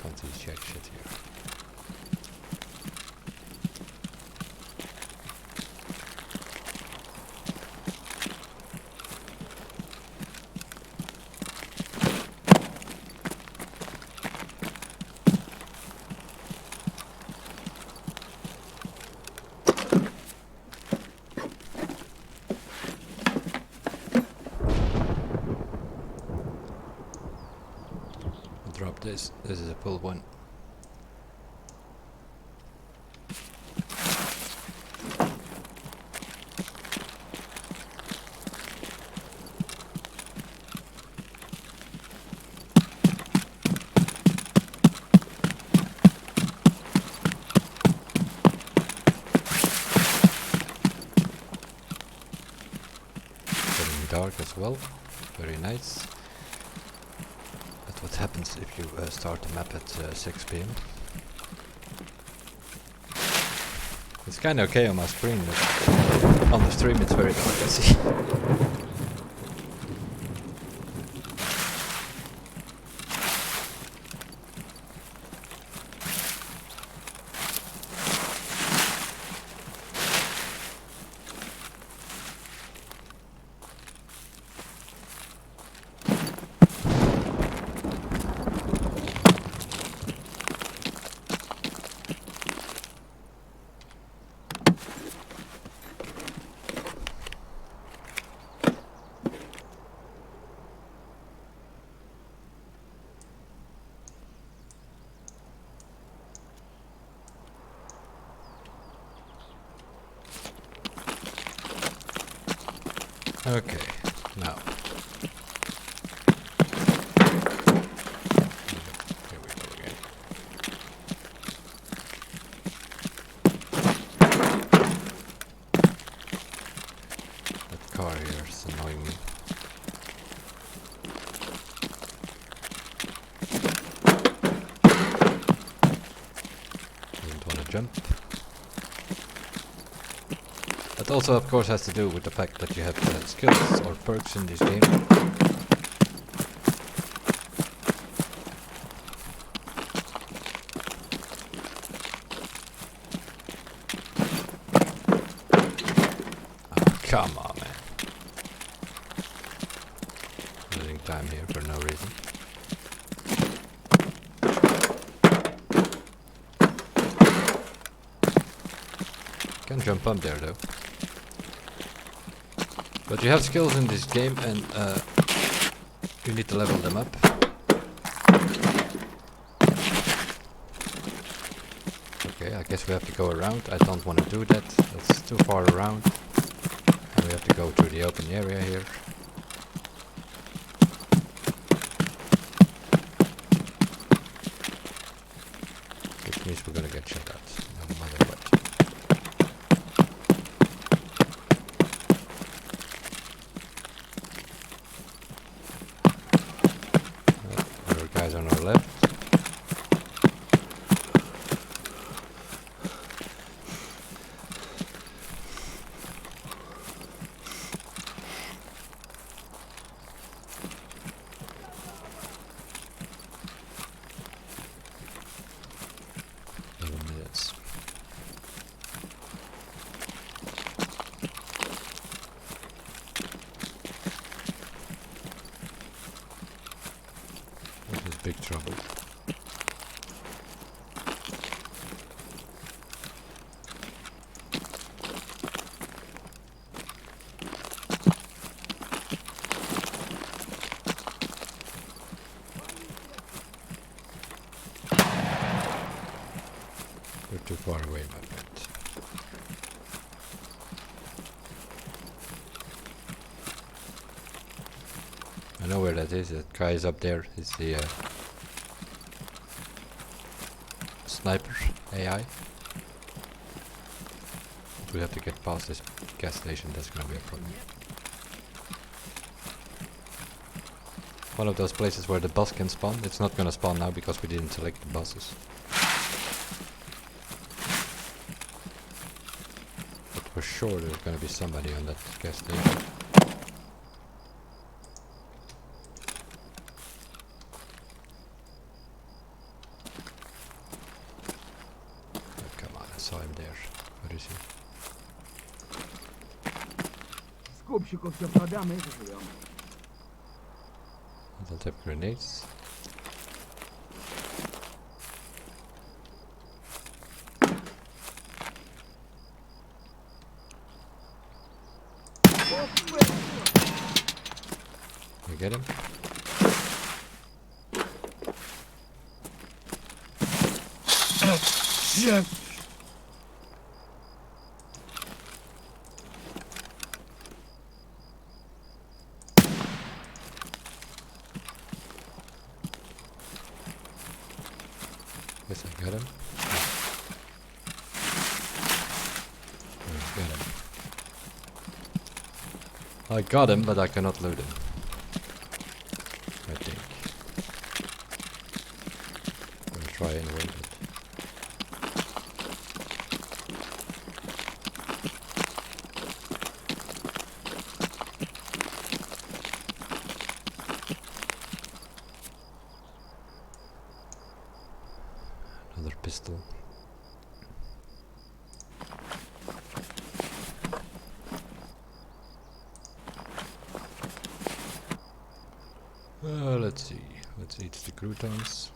can't see jack shit here. Drop this. This is a pull one. Getting dark as well. Very nice. What happens if you start the map at 6 PM? It's kind of okay on my screen, but on the stream it's very dark, I see. Okay, now. Here we go again. That car here is annoying me. Doesn't want to jump. That also, of course, has to do with the fact that you have skills or perks in this game. Oh, come on, man. Losing time here for no reason. Can jump up there though. But you have skills in this game and you need to level them up. Okay, I guess we have to go around. I don't want to do that. That's too far around. And we have to go through the open area here. Which means we're gonna get shot at. No matter what. There are guys on our left. Minutes. This is big trouble. We're too far away, my friend. I know where that is. That guy is up there. It's the sniper AI. But we have to get past this gas station. That's gonna be a problem. One of those places where the bus can spawn. It's not gonna spawn now because we didn't select the buses. But for sure there's gonna be somebody on that gas station. Oh, come on, I saw him there. Where is he? Скупщику все продам и заживем. I don't have grenades. You get him? Yes. Guess I got him. Got him. I got him, but I cannot loot him. I think. I'm gonna try anyway, but another pistol. Let's see. Let's eat the croutons.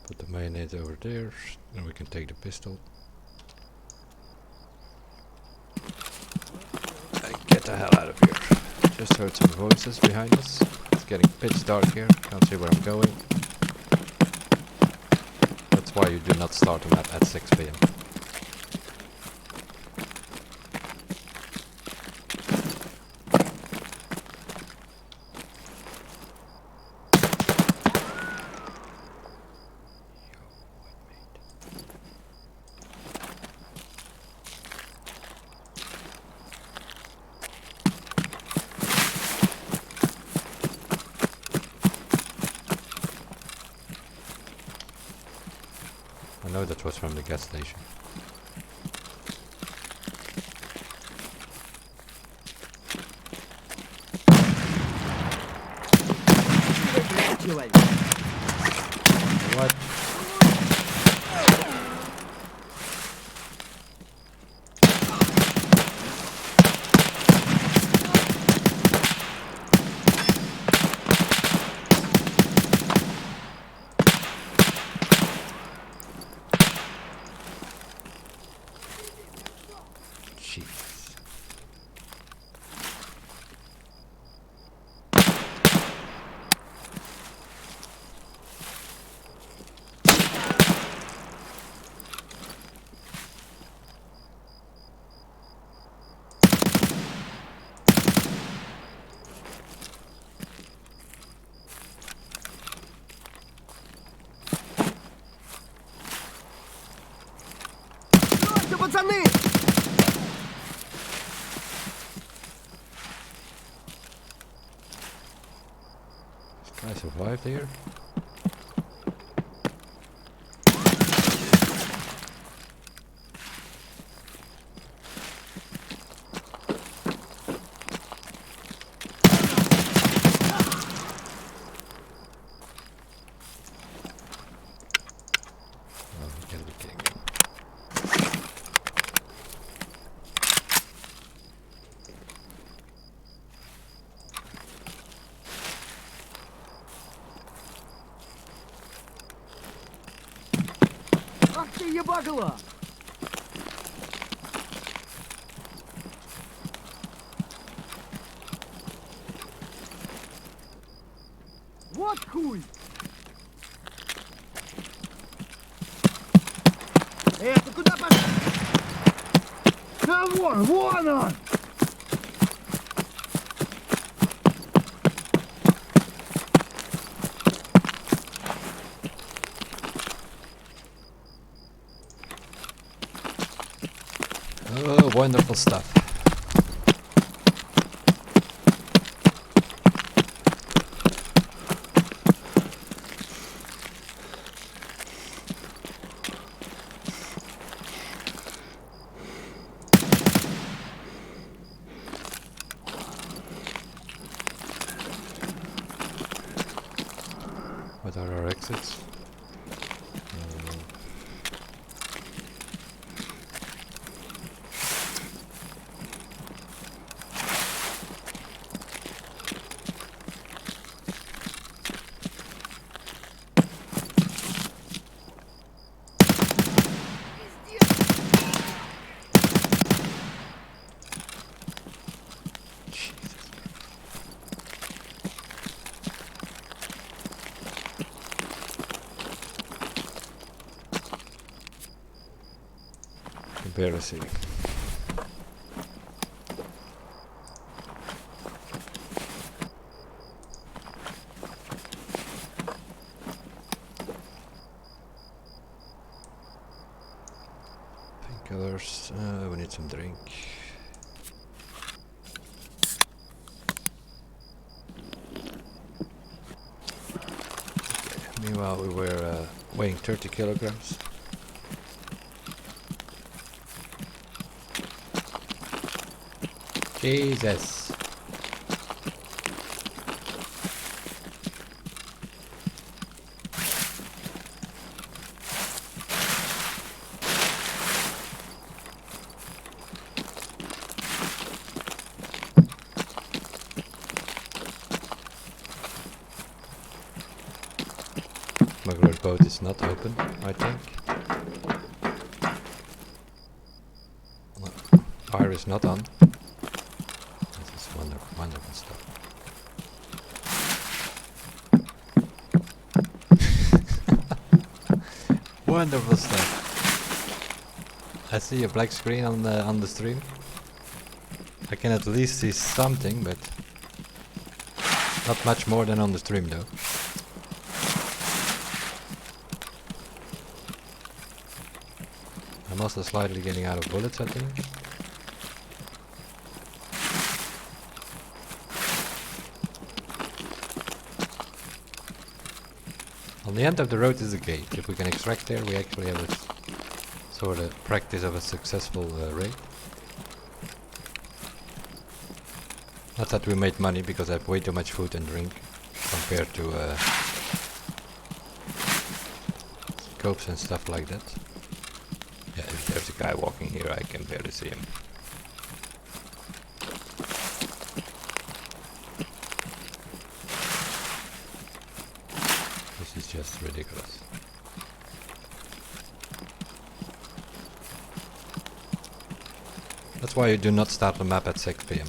Put the mayonnaise over there, and we can take the pistol. Get the hell out of here. Just heard some voices behind us. It's getting pitch dark here. Can't see where I'm going. That's why you do not start a map at 6 PM. I know that was from the gas station. What? I survived here. Oh, we gotta be kidding me. Ах ты ебагла! Вот хуй! Ты куда пошел? Да вон он! Oh, wonderful stuff. What are our exits? Embarrassing. Painkillers. We need some drink. Okay. Meanwhile, we were weighing 30 kilograms. Jesus. Smuggler's boat is not open, I think. No, fire is not on. This is wonderful stuff. Wonderful stuff. I see a black screen on the stream. I can at least see something, but not much more than on the stream though. I'm also slightly getting out of bullets, I think. On the end of the road is a gate. If we can extract there, we actually have a sort of practice of a successful raid. Not that we made money, because I have way too much food and drink compared to scopes and stuff like that. Yeah, if there's a guy walking here, I can barely see him. This is just ridiculous. That's why you do not start the map at 6 PM.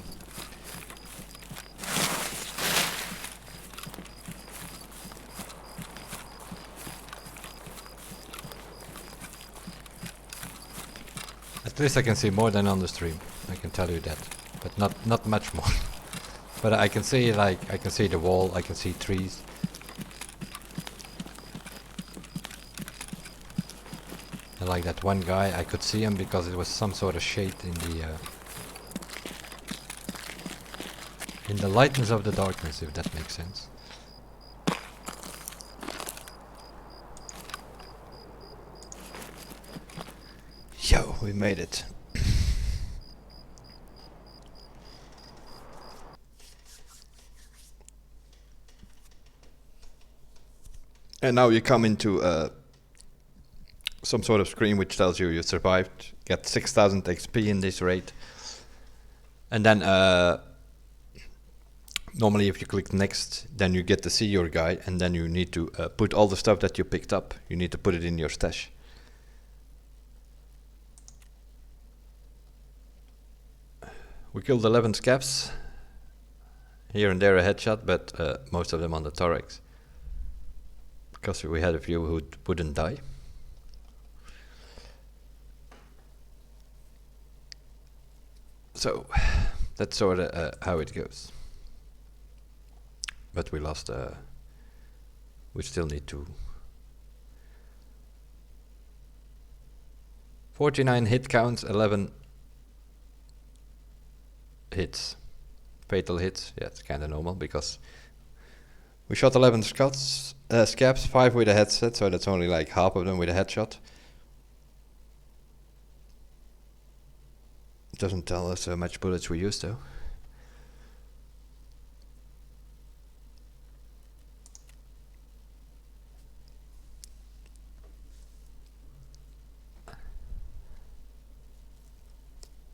At least I can see more than on the stream, I can tell you that, but not much more. But I can see, like, I can see the wall, I can see trees. And like that one guy, I could see him because it was some sort of shade in the lightness of the darkness, if that makes sense. Yo, we made it. And now you come into some sort of screen which tells you survived, get 6000 XP in this raid. And then normally if you click next, then you get to see your guy, and then you need to put all the stuff that you picked up, you need to put it in your stash. We killed 11 scavs. Here and there a headshot, but most of them on the thorax. Because we had a few who wouldn't die. So that's sort of how it goes. But we lost, we still need to 49 hit counts, 11 hits. Fatal hits, yeah, it's kinda normal because we shot 11 scabs, 5 with a headset, so that's only like half of them with a headshot. It doesn't tell us how much bullets we used though.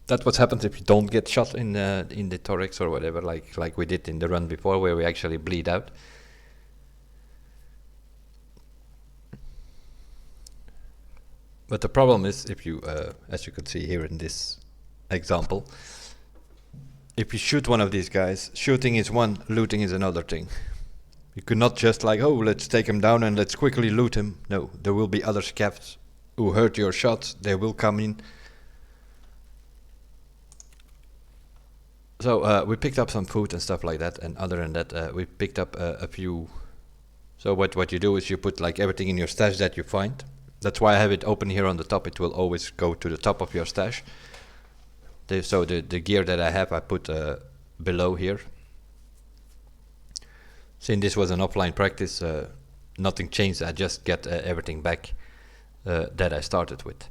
That's what happens if you don't get shot in the thorax or whatever, like we did in the run before, where we actually bleed out. But the problem is, if you, as you could see here in this example, if you shoot one of these guys, shooting is one, looting is another thing. You could not just like, oh, let's take him down and let's quickly loot him. No, there will be other scavs who heard your shots, they will come in. So we picked up some food and stuff like that, and other than that we picked up a few. So what you do is you put like everything in your stash that you find. That's why I have it open here on the top. It will always go to the top of your stash. So the gear that I have I put below here. Since this was an offline practice, nothing changed. I just get everything back that I started with.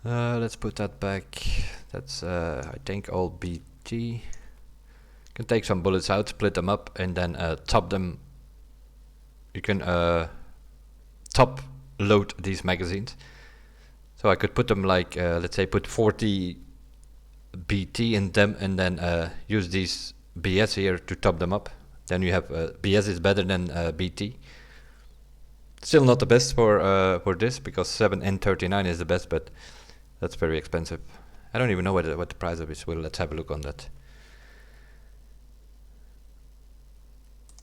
Let's put that back. That's I think all BT. Can take some bullets out, split them up, and then top them. You can top load these magazines. So I could put them like, let's say put 40 BT in them, and then use these BS here to top them up. Then you have BS is better than BT. Still not the best for this, because 7N39 is the best, but that's very expensive. I don't even know what the price of it is. Well, let's have a look on that.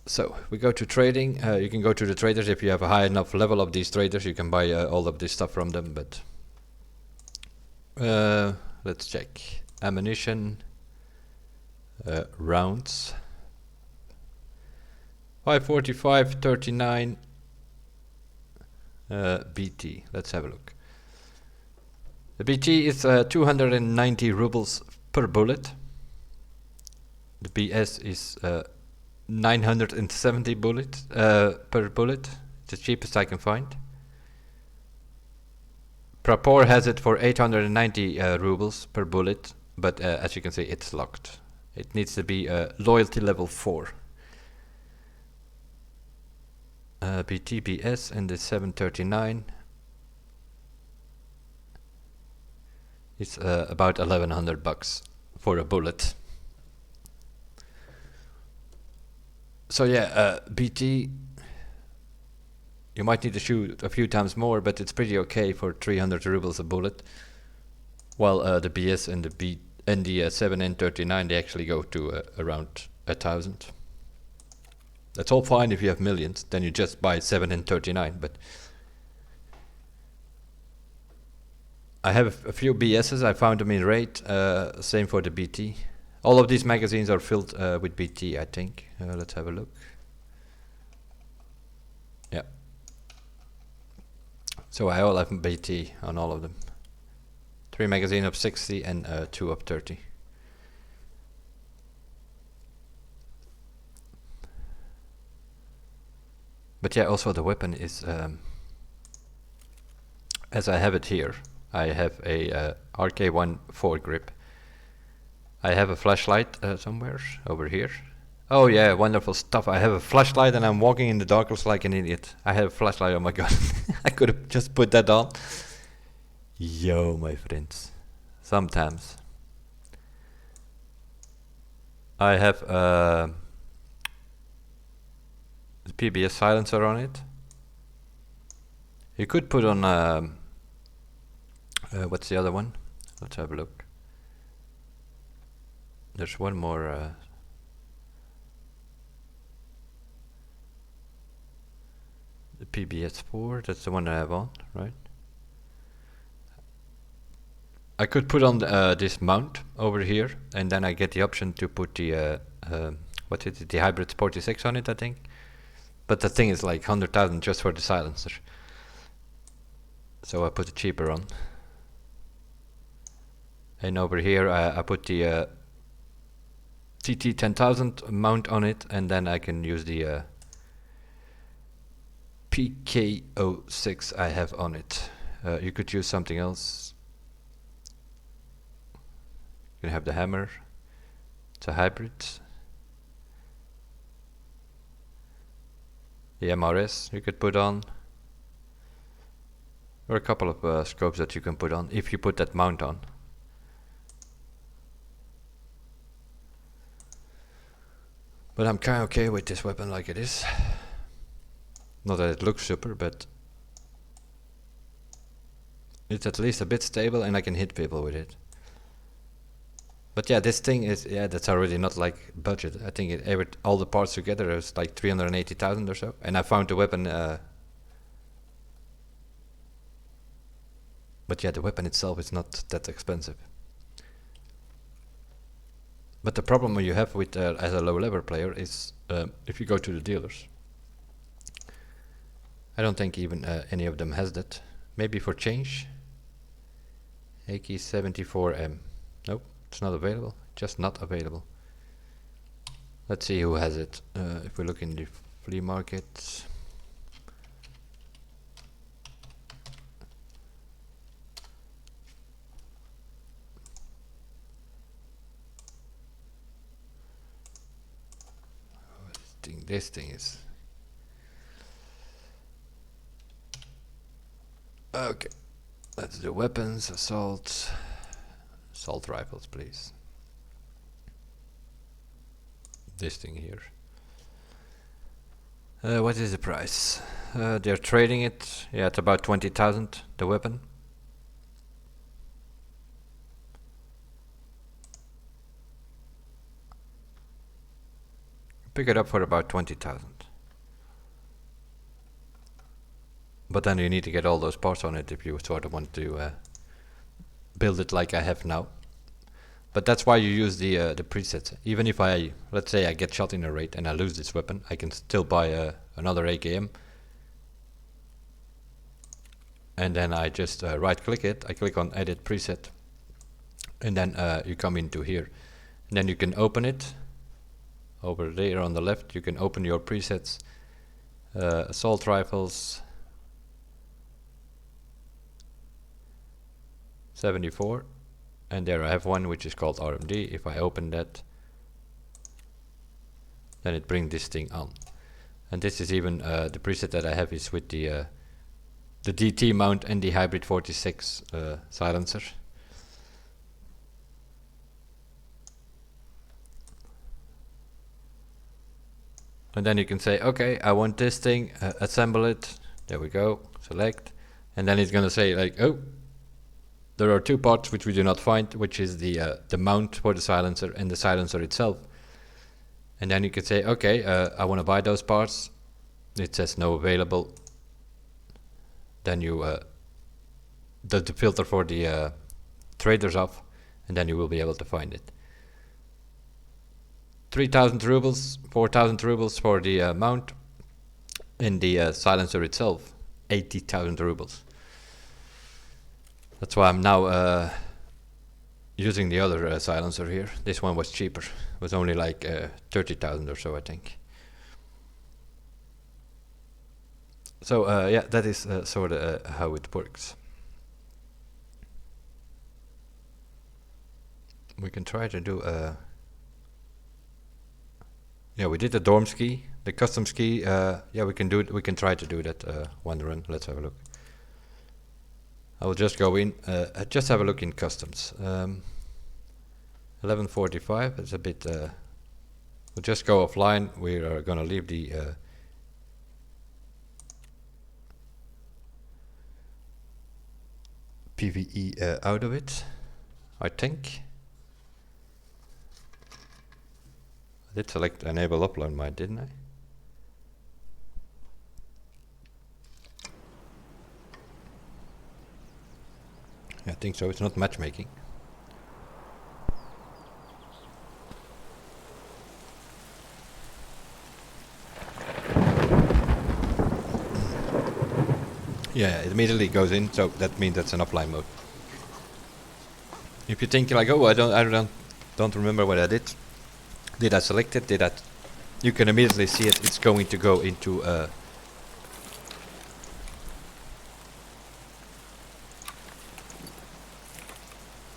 So we go to trading. You can go to the traders if you have a high enough level of these traders. You can buy all of this stuff from them. But let's check ammunition, rounds. 545, 39 BT. Let's have a look. The BT is 290 rubles per bullet. The BS is 970 bullets per bullet. It's the cheapest I can find. Prapor has it for 890 rubles per bullet, but as you can see, it's locked. It needs to be loyalty level 4. BTBS and the 739 is about 1100 bucks for a bullet. So yeah, BT, you might need to shoot a few times more, but it's pretty okay for 300 rubles a bullet. While the BS and the 7N39, they actually go to around 1000. That's all fine if you have millions, then you just buy 7N39, but I have a few BSs, I found them in raid, same for the BT. All of these magazines are filled with BT, I think. Let's have a look. Yeah. So I all have BT on all of them. 3 magazines of 60 and 2 of 30. But yeah, also the weapon is, as I have it here, I have a RK1 foregrip. I have a flashlight somewhere over here. Oh yeah, wonderful stuff. I have a flashlight and I'm walking in the darkness like an idiot. I have a flashlight, oh my god. I could have just put that on. Yo, my friends. Sometimes. I have the PBS silencer on it. You could put on what's the other one? Let's have a look. There's one more the PBS4, that's the one I have on, right? I could put on this mount over here, and then I get the option to put the what is it, the hybrid 46 on it, I think. But the thing is like 100,000 just for the silencer. So I put the cheaper on. And over here I put the TT10000 mount on it, and then I can use the PK06 I have on it. You could use something else. You can have the hammer. It's a hybrid. The MRS you could put on. Or a couple of scopes that you can put on if you put that mount on. But I'm kinda okay with this weapon like it is. Not that it looks super, but it's at least a bit stable and I can hit people with it. But yeah, this thing is, yeah, that's already not like budget. I think all the parts together is like 380,000 or so. And I found the weapon, but yeah, the weapon itself is not that expensive. But the problem you have with as a low level player is if you go to the dealers. I don't think even any of them has that. Maybe for change. AK-74M. Nope, it's not available. Just not available. Let's see who has it. If we look in the flea market. This thing is okay. Let's do weapons, assault rifles, please. This thing here. What is the price? They're trading it. Yeah, it's about 20,000. The weapon. Pick it up for about 20,000. But then you need to get all those parts on it if you sort of want to build it like I have now. But that's why you use the presets. Even if let's say I get shot in a raid and I lose this weapon, I can still buy another AKM. And then I just right click it, I click on edit preset. And then you come into here. And then you can open it. Over there on the left you can open your presets. Assault rifles 74, and there I have one which is called RMD. If I open that, then it brings this thing on. And this is even the preset that I have is with the DT mount and the hybrid 46 silencer. And then you can say, okay, I want this thing, assemble it. There we go, select. And then it's gonna say like, oh, there are two parts which we do not find, which is the mount for the silencer and the silencer itself. And then you can say, okay, I want to buy those parts. It says no available. Then you the filter for the traders off, and then you will be able to find it. 3,000 rubles, 4,000 rubles for the mount, and the silencer itself, 80,000 rubles. That's why I'm now using the other silencer here. This one was cheaper. It was only like 30,000 or so, I think. So yeah, that is sort of how it works. we can try to do yeah, we did the dorm ski, the custom ski. Yeah, we can do it. We can try to do that one run. Let's have a look. I will just go in. Just have a look in customs. 11:45. It's a bit. We'll just go offline. We are gonna leave the. PvE out of it, I think. I did select enable upload mode, didn't I? Yeah, I think so. It's not matchmaking. Yeah, it immediately goes in, so that means that's an offline mode. If you think like, oh, I don't remember what I did. Did I select it? Did I? You can immediately see it. It's going to go into.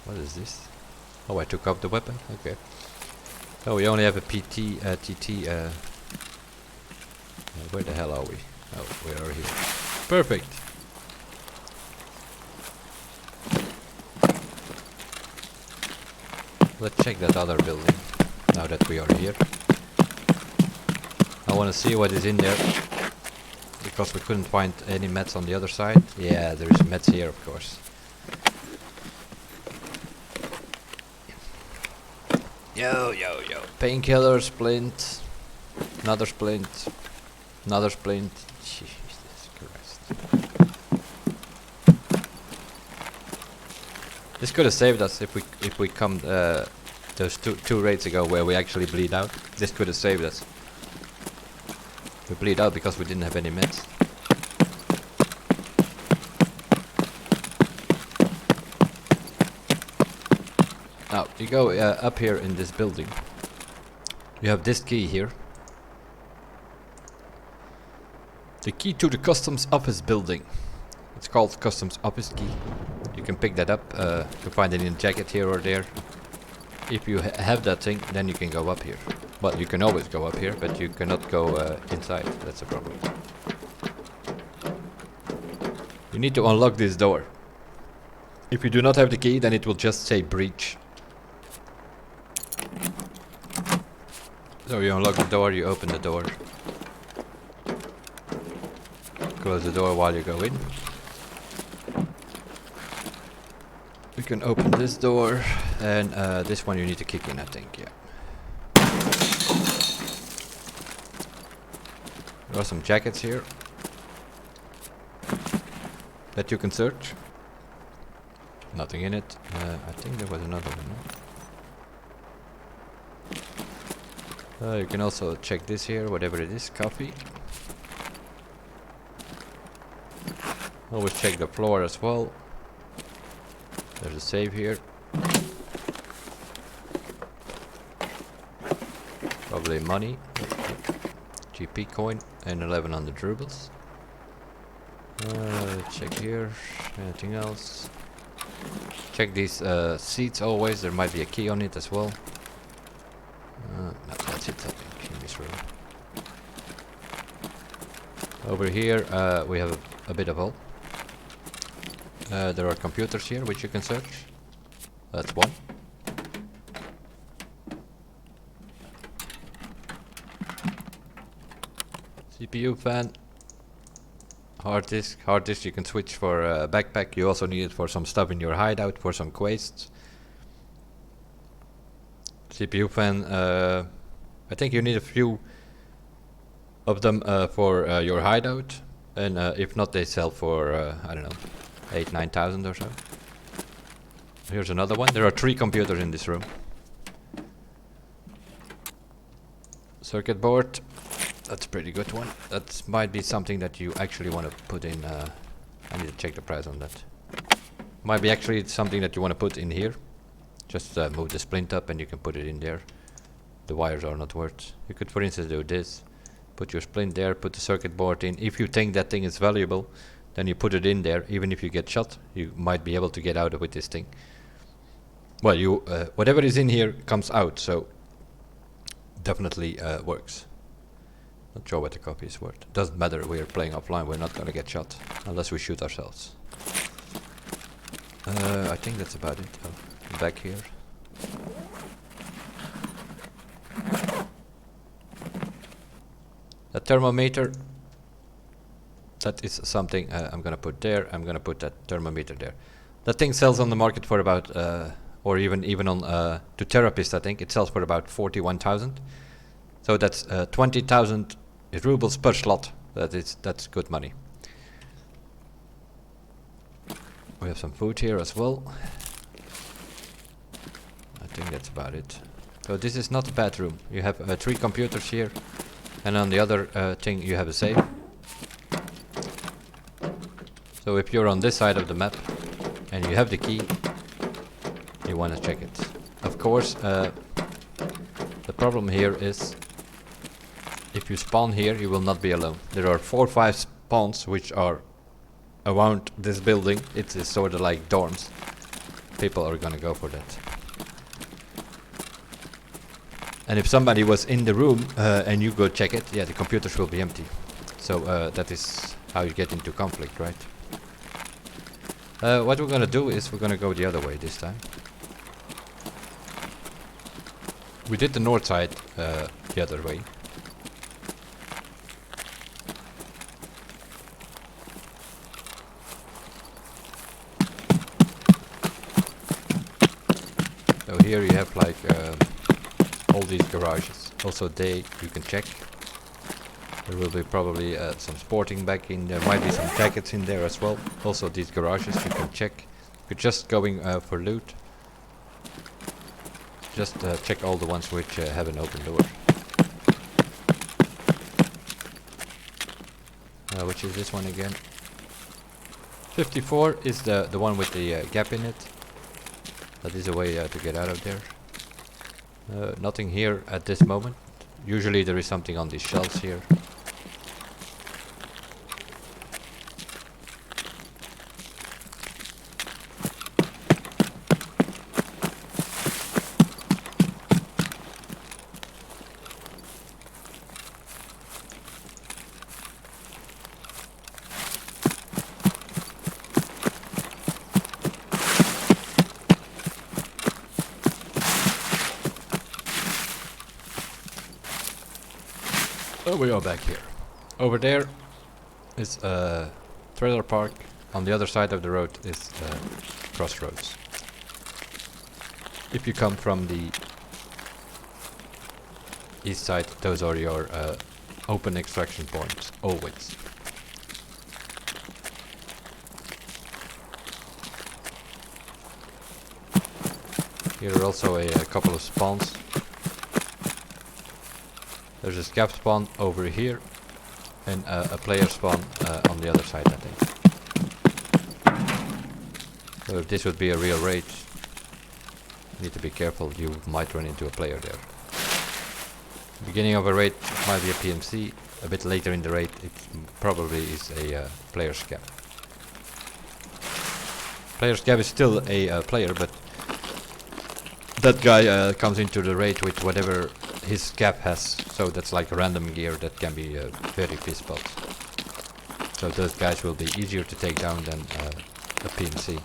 What is this? Oh, I took off the weapon. Okay. Oh, we only have a PT, TT. Where the hell are we? Oh, we are here. Perfect. Let's check that other building, now that we are here. I want to see what is in there, because we couldn't find any meds on the other side. Yeah, there is meds here, of course. Yo, yo, yo. Painkiller, splint, another splint, another splint. Jesus Christ. This could have saved us if we come those two raids ago where we actually bleed out. This could have saved us. We bleed out because we didn't have any meds. Now you go up here in this building. You have this key here. The key to the customs office building. It's called customs office key. You can pick that up. You can find it in a jacket here or there. If you have that thing, then you can go up here. Well, you can always go up here, but you cannot go inside. That's a problem. You need to unlock this door. If you do not have the key, then it will just say breach. So you unlock the door, you open the door. Close the door while you go in. We can open this door, and this one you need to kick in, I think, yeah. There are some jackets here that you can search. Nothing in it. I think there was another one. You can also check this here, whatever it is, coffee. Always check the floor as well. There's a save here. Probably money. GP coin and 1100 rubles. Check here. Anything else? Check these seats always. There might be a key on it as well. No, that's it, I think, in this room. Over here we have a bit of all. There are computers here which you can search. That's one. CPU fan. Hard disk. Hard disk you can switch for a backpack. You also need it for some stuff in your hideout, for some quests. CPU fan. I think you need a few of them for your hideout. And if not, they sell for, I don't know, 8,000-9,000 or so. Here's another one. There are 3 computers in this room. Circuit board. That's a pretty good one. That might be something that you actually want to put in. I need to check the price on that. Might be actually something that you want to put in here. Just move the splint up and you can put it in there. The wires are not worth. You could, for instance, do this. Put your splint there, put the circuit board in. If you think that thing is valuable, then you put it in there. Even if you get shot, you might be able to get out with this thing. well, you whatever is in here comes out, so definitely works. Not sure what the copy is worth. Doesn't matter, we're playing offline, we're not gonna get shot unless we shoot ourselves. I think that's about it. Oh, back here. The thermometer, that is something I'm gonna put there. I'm gonna put that thermometer there. That thing sells on the market for about, or even on to therapists, I think it sells for about 41,000. So that's 20,000 rubles per slot. That's good money. We have some food here as well. I think that's about it. So this is not a bad room. You have 3 computers here, and on the other thing you have a safe. So if you're on this side of the map and you have the key, you want to check it. Of course, the problem here is if you spawn here, you will not be alone. There are 4 or 5 spawns which are around this building. It is sort of like dorms. People are gonna go for that. And if somebody was in the room and you go check it, yeah, the computers will be empty. So that is how you get into conflict, right? What we're gonna do is we're gonna go the other way this time. We did the north side the other way. So here you have like all these garages. Also you can check. There will be probably some sporting back in there. Might be some jackets in there as well. Also these garages you can check. You're just going for loot. Just check all the ones which have an open door. Which is this one again? 54 is the one with the gap in it. That is a way to get out of there. Nothing here at this moment. Usually there is something on these shelves here. So we are back here. Over there is a trailer park. On the other side of the road is crossroads. If you come from the east side, those are your open extraction points, always. Here are also a couple of spawns. There's a scav spawn over here and a player spawn on the other side, I think. So if this would be a real raid, you need to be careful, you might run into a player there. Beginning of a raid might be a PMC, a bit later in the raid it probably is a player scav. Player scav is still a player, but that guy comes into the raid with whatever his scav has, so that's like random gear that can be very peaceful. So those guys will be easier to take down than a PMC.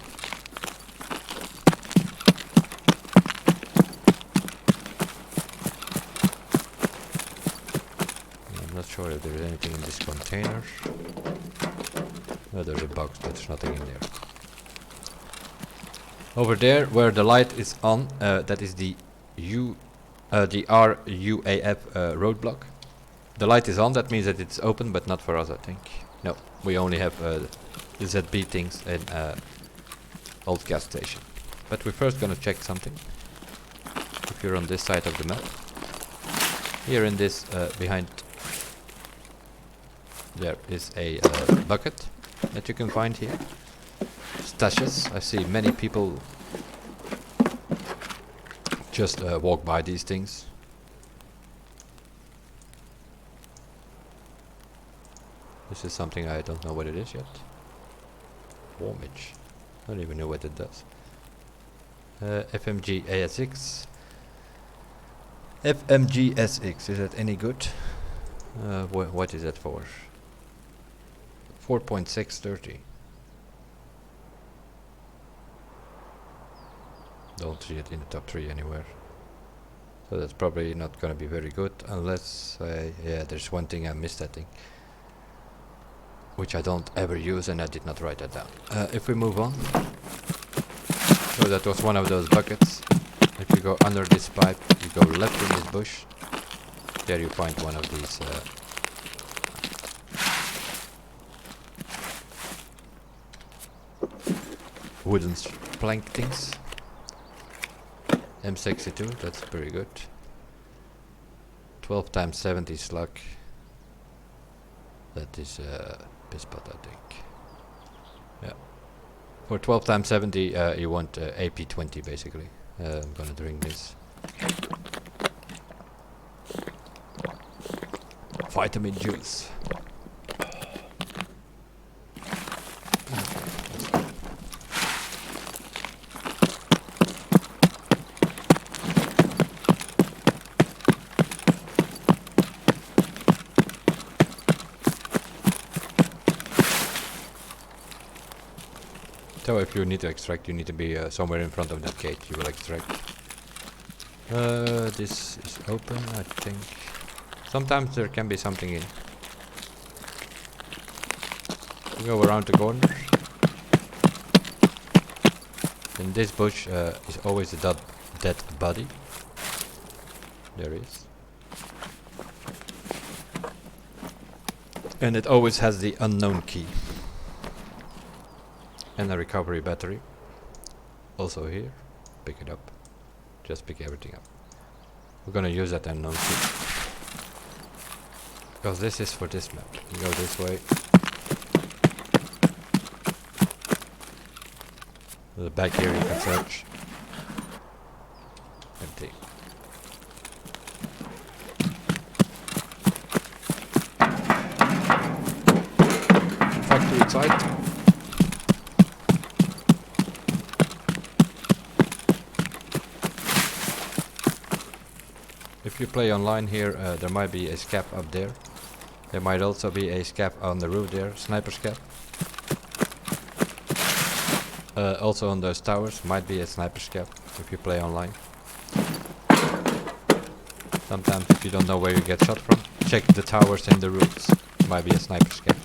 I'm not sure if there is anything in this container. No, there's a box, but there's nothing in there. Over there, where the light is on, that is the RUAF roadblock. The light is on, that means that it's open, but not for us, I think. No, we only have the ZB things and old gas station. But we're first gonna check something. If you're on this side of the map. Here in this, behind, there is a bucket that you can find here. Stashes. I see many people just walk by these things. This is something I don't know what it is yet. Warmage. I don't even know what it does. FMG ASX. FMG SX, is that any good? What is that for? 4.630. Don't see it in the top 3 anywhere. So that's probably not gonna be very good unless, yeah, there's one thing I missed, I think, which I don't ever use, and I did not write that down. If we move on. So that was one of those buckets. If you go under this pipe, you go left in this bush. There you find one of these wooden plank things. M62, that's pretty good. 12 times 70 slug. That is Pispat, I think. Yeah. For 12 times 70, you want AP20 basically. I'm gonna drink this. Vitamin juice. So if you need to extract, you need to be somewhere in front of that gate. You will extract. This is open, I think. Sometimes there can be something in. You go around the corner. In this bush is always a dead body. There is. And it always has the unknown key. And a recovery battery. Also here. Pick it up. Just pick everything up. We're gonna use that unknown key. Because this is for this map. You go this way. The back here you can search. Empty. Factory site. If you play online here, there might be a scap up there. There might also be a scap on the roof there, sniper scap. Also on those towers might be a sniper scap if you play online. Sometimes if you don't know where you get shot from, check the towers and the roofs. Might be a sniper scap.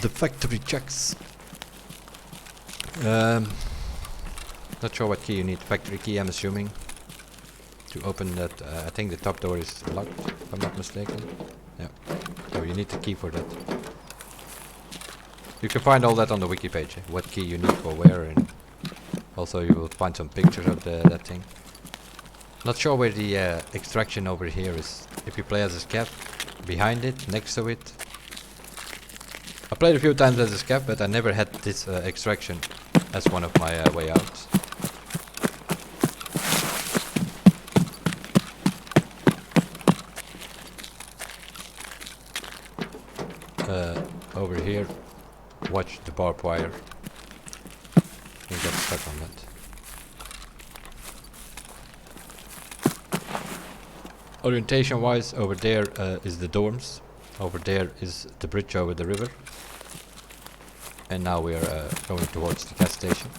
The factory checks. Not sure what key you need. Factory key, I'm assuming, to open that. I think the top door is locked, if I'm not mistaken. Yeah. So you need the key for that. You can find all that on the wiki page. What key you need for where, and also you will find some pictures of that thing. Not sure where the extraction over here is. If you play as a scav, behind it, next to it. I played a few times as a scav, but I never had this extraction as one of my way outs. Over here, watch the barbed wire. You get stuck on that. Orientation wise, over there is the dorms. Over there is the bridge over the river. And now we are going towards the gas station.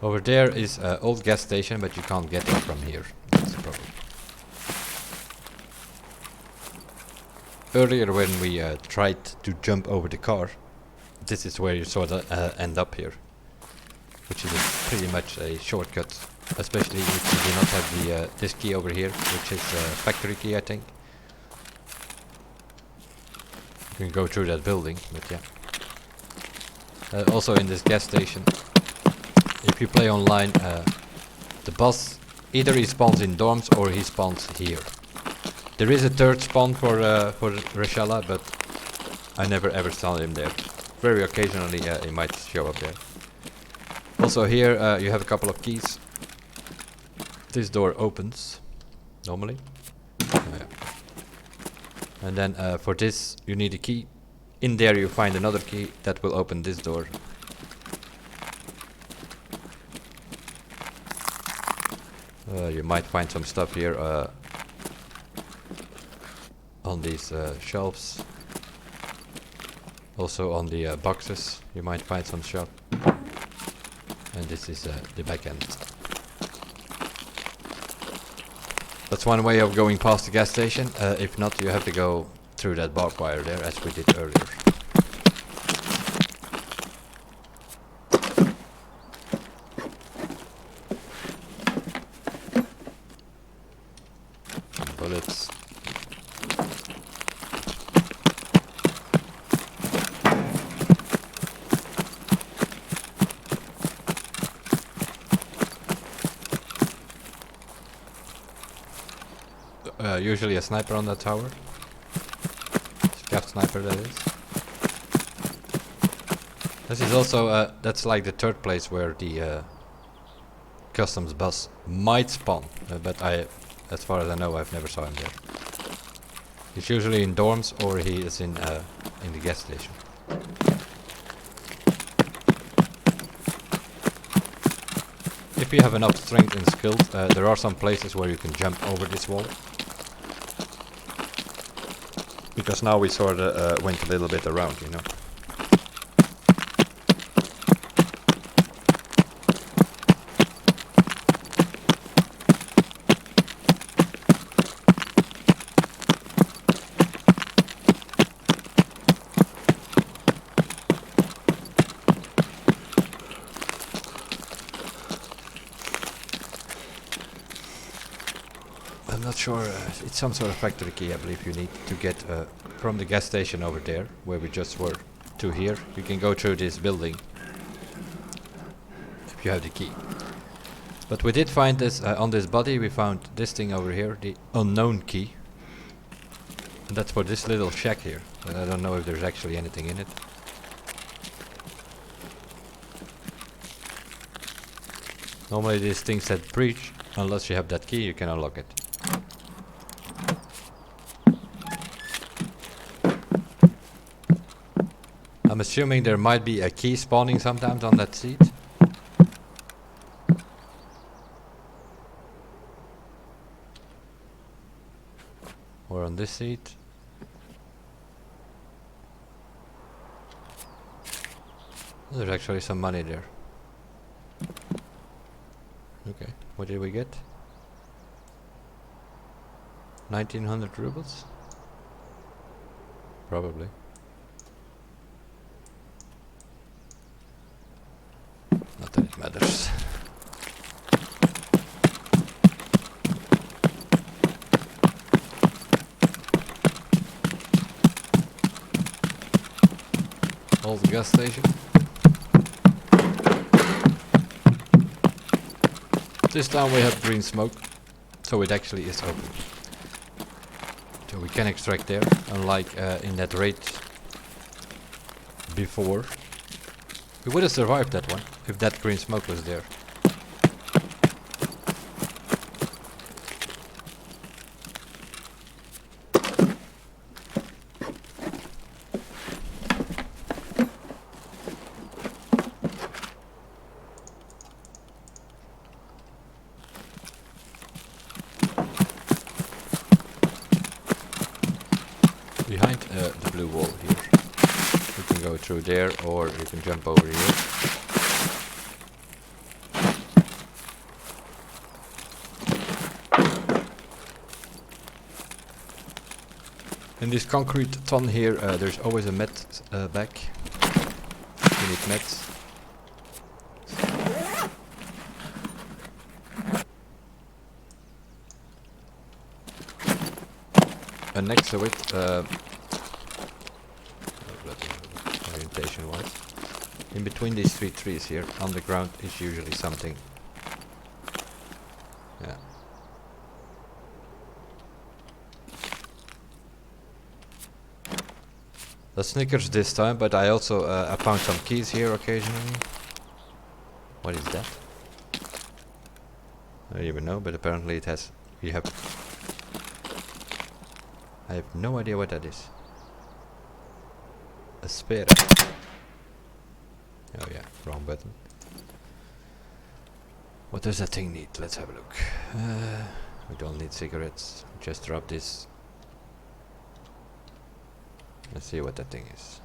Over there is an old gas station, but you can't get it from here. That's the problem. Earlier when we tried to jump over the car, this is where you sort of end up here. Which is pretty much a shortcut, especially if you do not have the this key over here, which is factory key, I think. You can go through that building, but yeah. Also in this gas station, if you play online, the boss either he spawns in dorms or he spawns here. There is a third spawn for Reshala, but I never ever saw him there. Very occasionally he might show up there. Also here you have a couple of keys. This door opens normally. Yeah. And then for this you need a key. In there you find another key that will open this door. You might find some stuff here on these shelves. Also on the boxes you might find some stuff. And this is the back end. That's one way of going past the gas station. If not, you have to go through that barbed wire there, as we did earlier. Bullets. Usually a sniper on that tower. Scav sniper, that is. This is also, that's like the third place where the customs bus might spawn. But as far as I know, I've never saw him there. He's usually in dorms or he is in the gas station. If you have enough strength and skills, there are some places where you can jump over this wall. Because now we sort of went a little bit around, you know. I'm not sure, it's some sort of factory key I believe you need to get from the gas station over there, where we just were, to here. You can go through this building if you have the key. But we did find this, on this body we found this thing over here, the unknown key. And that's for this little shack here, but I don't know if there's actually anything in it. Normally these things that breach, unless you have that key you can unlock it. I'm assuming there might be a key spawning sometimes on that seat. Or on this seat. There's actually some money there. Okay, what did we get? 1900 rubles? Probably. Not that it matters. Old gas station. This time we have green smoke, so it actually is open. So we can extract there, unlike in that raid before. We would have survived that one if that green smoke was there. Behind the blue wall here. You can go through there or you can jump over here. In this concrete ton here there's always a med bag. You need meds. And next to it, orientation wise, in between these three trees here, on the ground is usually something. Yeah. the Snickers this time, but I also I found some keys here occasionally. What is that? I don't even know, but apparently it has. You have. I have no idea what that is. A spare. Oh yeah, wrong button. What does that thing need? Let's have a look. We don't need cigarettes. Just drop this. Let's see what that thing is.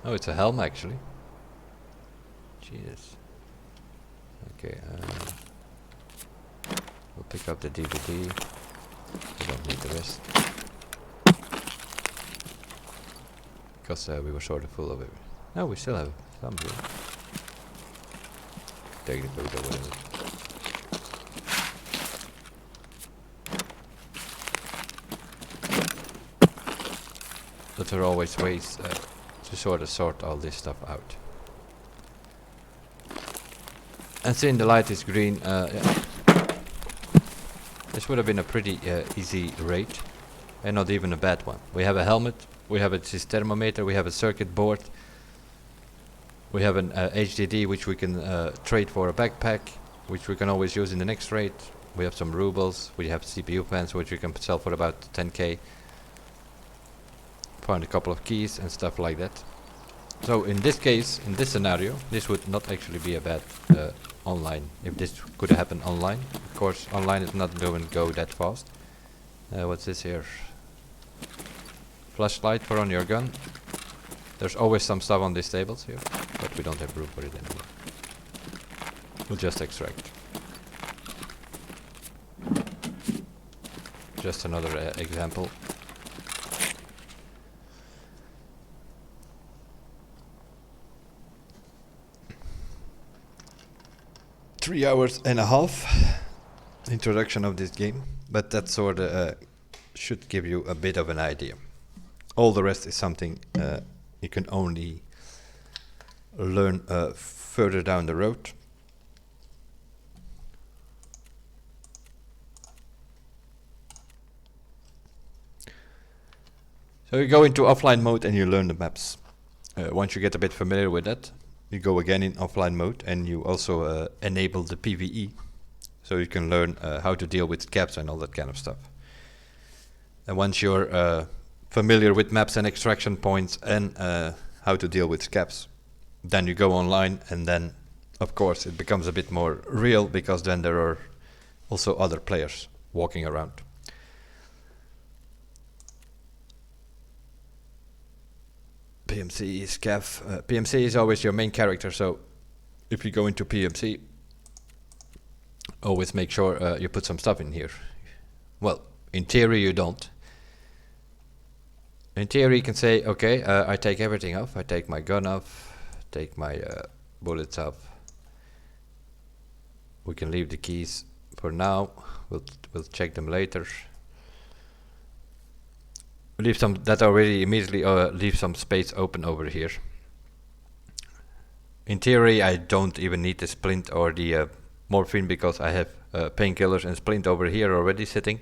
Oh, it's a helm actually. Jesus. Okay, we'll pick up the DVD. We don't need the rest. Because we were sort of full of it. No, we still have some here. Take the photo, whatever. But there are always ways to sort of sort all this stuff out. And seeing the light is green, yeah. This would have been a pretty easy raid. And not even a bad one. We have a helmet, we have a thermometer, we have a circuit board. We have an HDD which we can trade for a backpack, which we can always use in the next raid. We have some rubles, we have CPU fans which we can sell for about 10k. Found a couple of keys and stuff like that. So in this case, in this scenario, this would not actually be a bad online, if this could happen online. Of course, online is not going to go that fast. What's this here? Flashlight for on your gun. There's always some stuff on these tables here, but we don't have room for it anymore. We'll just extract. Just another example. Three hours and a half introduction of this game, but that sort of should give you a bit of an idea. All the rest is something you can only learn further down the road. So you go into offline mode and you learn the maps. Once you get a bit familiar with that, you go again in offline mode and you also enable the PvE. So you can learn how to deal with caps and all that kind of stuff. And once you're familiar with maps and extraction points and how to deal with scaps, then you go online, and then of course it becomes a bit more real, because then there are also other players walking around. PMC, scav. PMC is always your main character, so if you go into PMC, always make sure you put some stuff in here. Well, in theory you don't. In theory you can say, okay, I take everything off. I take my gun off, take my bullets off. We can leave the keys for now. We'll check them later. Leave some that already immediately leave some space open over here. In theory I don't even need the splint or the morphine, because I have painkillers and splint over here already sitting.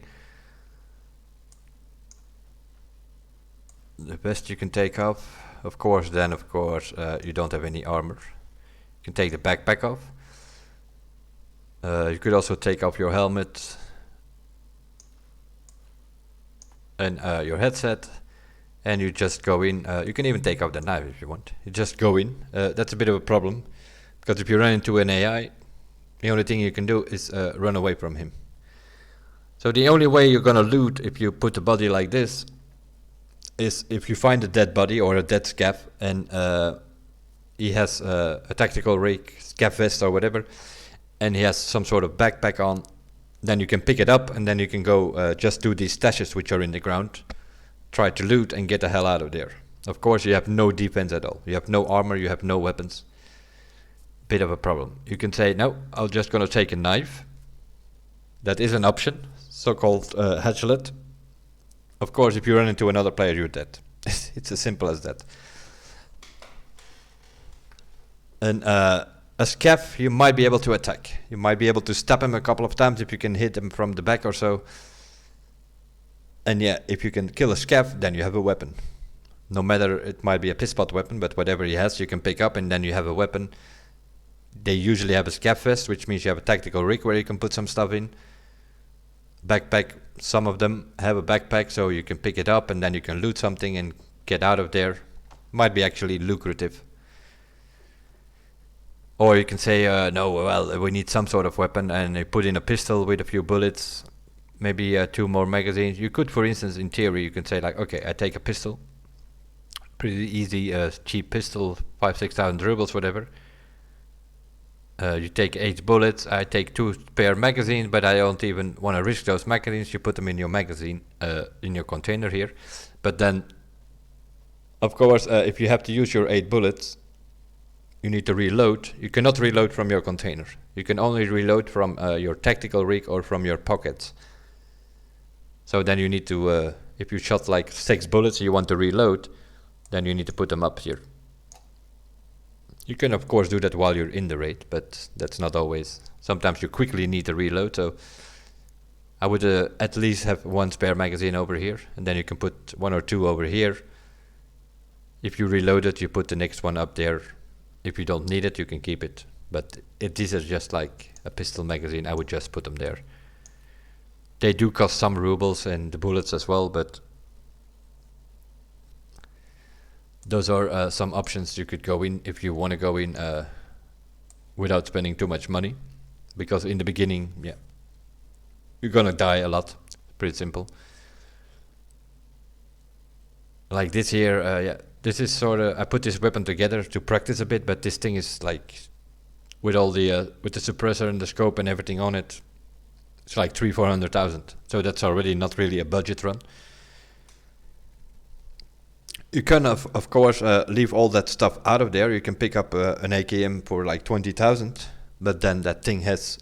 The best you can take off, of course, you don't have any armor. You can take the backpack off. You could also take off your helmet and your headset, and you just go in. You can even take out the knife if you want. You just go in. That's a bit of a problem, because if you run into an AI, the only thing you can do is run away from him. So the only way you're gonna loot if you put a body like this is if you find a dead body or a dead scav, and he has a tactical rig, scav vest or whatever, and he has some sort of backpack on. Then you can pick it up, and then you can go just do these stashes which are in the ground, try to loot and get the hell out of there. Of course you have no defense at all. You have no armor, you have no weapons. Bit of a problem. You can say, no, I'm just gonna take a knife. That is an option, so-called hatchlet. Of course if you run into another player you're dead. It's as simple as that. And a scav you might be able to attack. You might be able to stab him a couple of times if you can hit him from the back or so. And yeah, if you can kill a scav, then you have a weapon. No matter, it might be a piss pot weapon, but whatever he has, you can pick up, and then you have a weapon. They usually have a scav vest, which means you have a tactical rig where you can put some stuff in. Backpack, some of them have a backpack, so you can pick it up, and then you can loot something and get out of there. Might be actually lucrative. Or you can say, no, well, we need some sort of weapon, and you put in a pistol with a few bullets, maybe 2 more magazines. You could, for instance, in theory, you can say like, okay, I take a pistol, pretty easy, cheap pistol, 5,000-6,000 rubles, whatever. You take 8 bullets, I take 2 spare magazines, but I don't even want to risk those magazines. You put them in your magazine, in your container here. But then, of course, if you have to use your 8 bullets, you need to reload. You cannot reload from your container. You can only reload from your tactical rig or from your pockets. So then you need to, if you shot like 6 bullets and you want to reload, then you need to put them up here. You can of course do that while you're in the raid, but that's not always. Sometimes you quickly need to reload, so I would at least have 1 spare magazine over here, and then you can put 1 or 2 over here. If you reload it, you put the next one up there. If you don't need it, you can keep it. But if these are just like a pistol magazine, I would just put them there. They do cost some rubles and the bullets as well, but those are some options you could go in if you want to go in without spending too much money. Because in the beginning, yeah, you're gonna die a lot. Pretty simple. Like this here, yeah. This is sort of, I put this weapon together to practice a bit, but this thing is like, with all the, with the suppressor and the scope and everything on it, it's like 300,000-400,000. So that's already not really a budget run. You can of course leave all that stuff out of there. You can pick up an AKM for like 20,000, but then that thing has,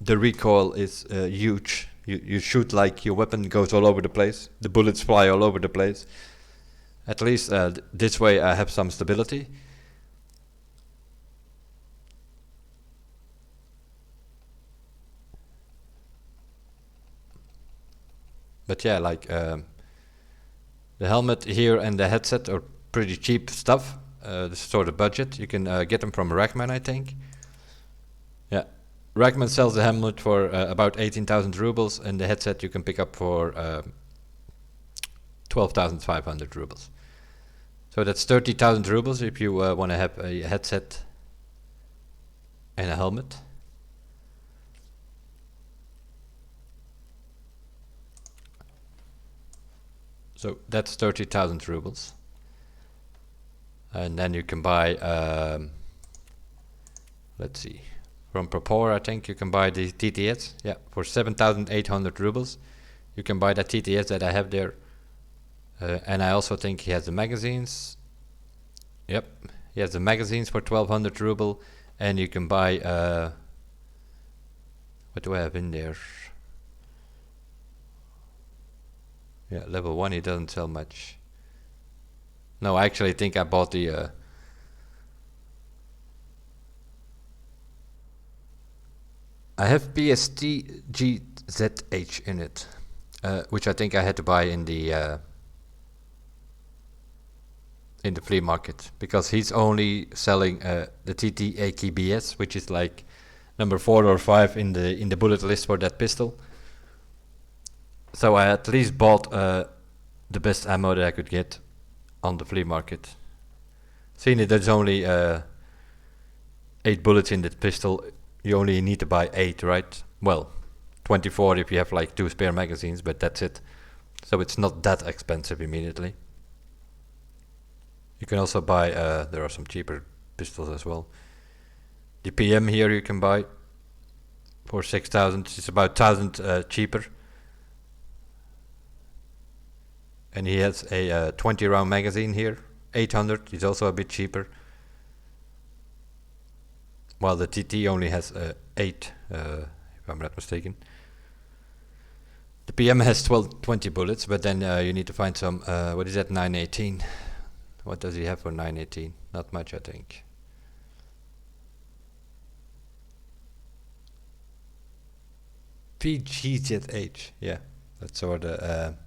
the recoil is huge. You shoot like your weapon goes all over the place. The bullets fly all over the place. At least this way I have some stability. But yeah, like the helmet here and the headset are pretty cheap stuff. This is sort of budget. You can get them from Rackman, I think. Yeah, Rackman sells the helmet for about 18,000 rubles, and the headset you can pick up for 12,500 rubles. So that's 30,000 rubles if you want to have a headset and a helmet. So that's 30,000 rubles. And then you can buy, let's see, from Propor I think you can buy the TTS. Yeah, for 7,800 rubles. You can buy that TTS that I have there. And I also think he has the magazines. Yep, he has the magazines for 1,200 ruble. And you can buy, what do I have in there? Yeah, level 1 he doesn't sell much. No, I actually think I bought the I have PSTGZH in it, which I think I had to buy in the flea market, because he's only selling the TT-AKBS, which is like number 4 or 5 in the bullet list for that pistol. So I at least bought the best ammo that I could get on the flea market. Seeing that there's only 8 bullets in that pistol, you only need to buy 8, right? Well, 24 if you have like 2 spare magazines, but that's it. So it's not that expensive immediately. You can also buy, there are some cheaper pistols as well. The PM here you can buy for 6,000, it's about 1,000 cheaper. And he has a 20 round magazine here, 800, he's also a bit cheaper. While the TT only has 8, if I'm not mistaken. The PM has 20 bullets, but then you need to find some, what is that, 918? What does he have for 918? Not much, I think. PGZH, yeah, that's sort of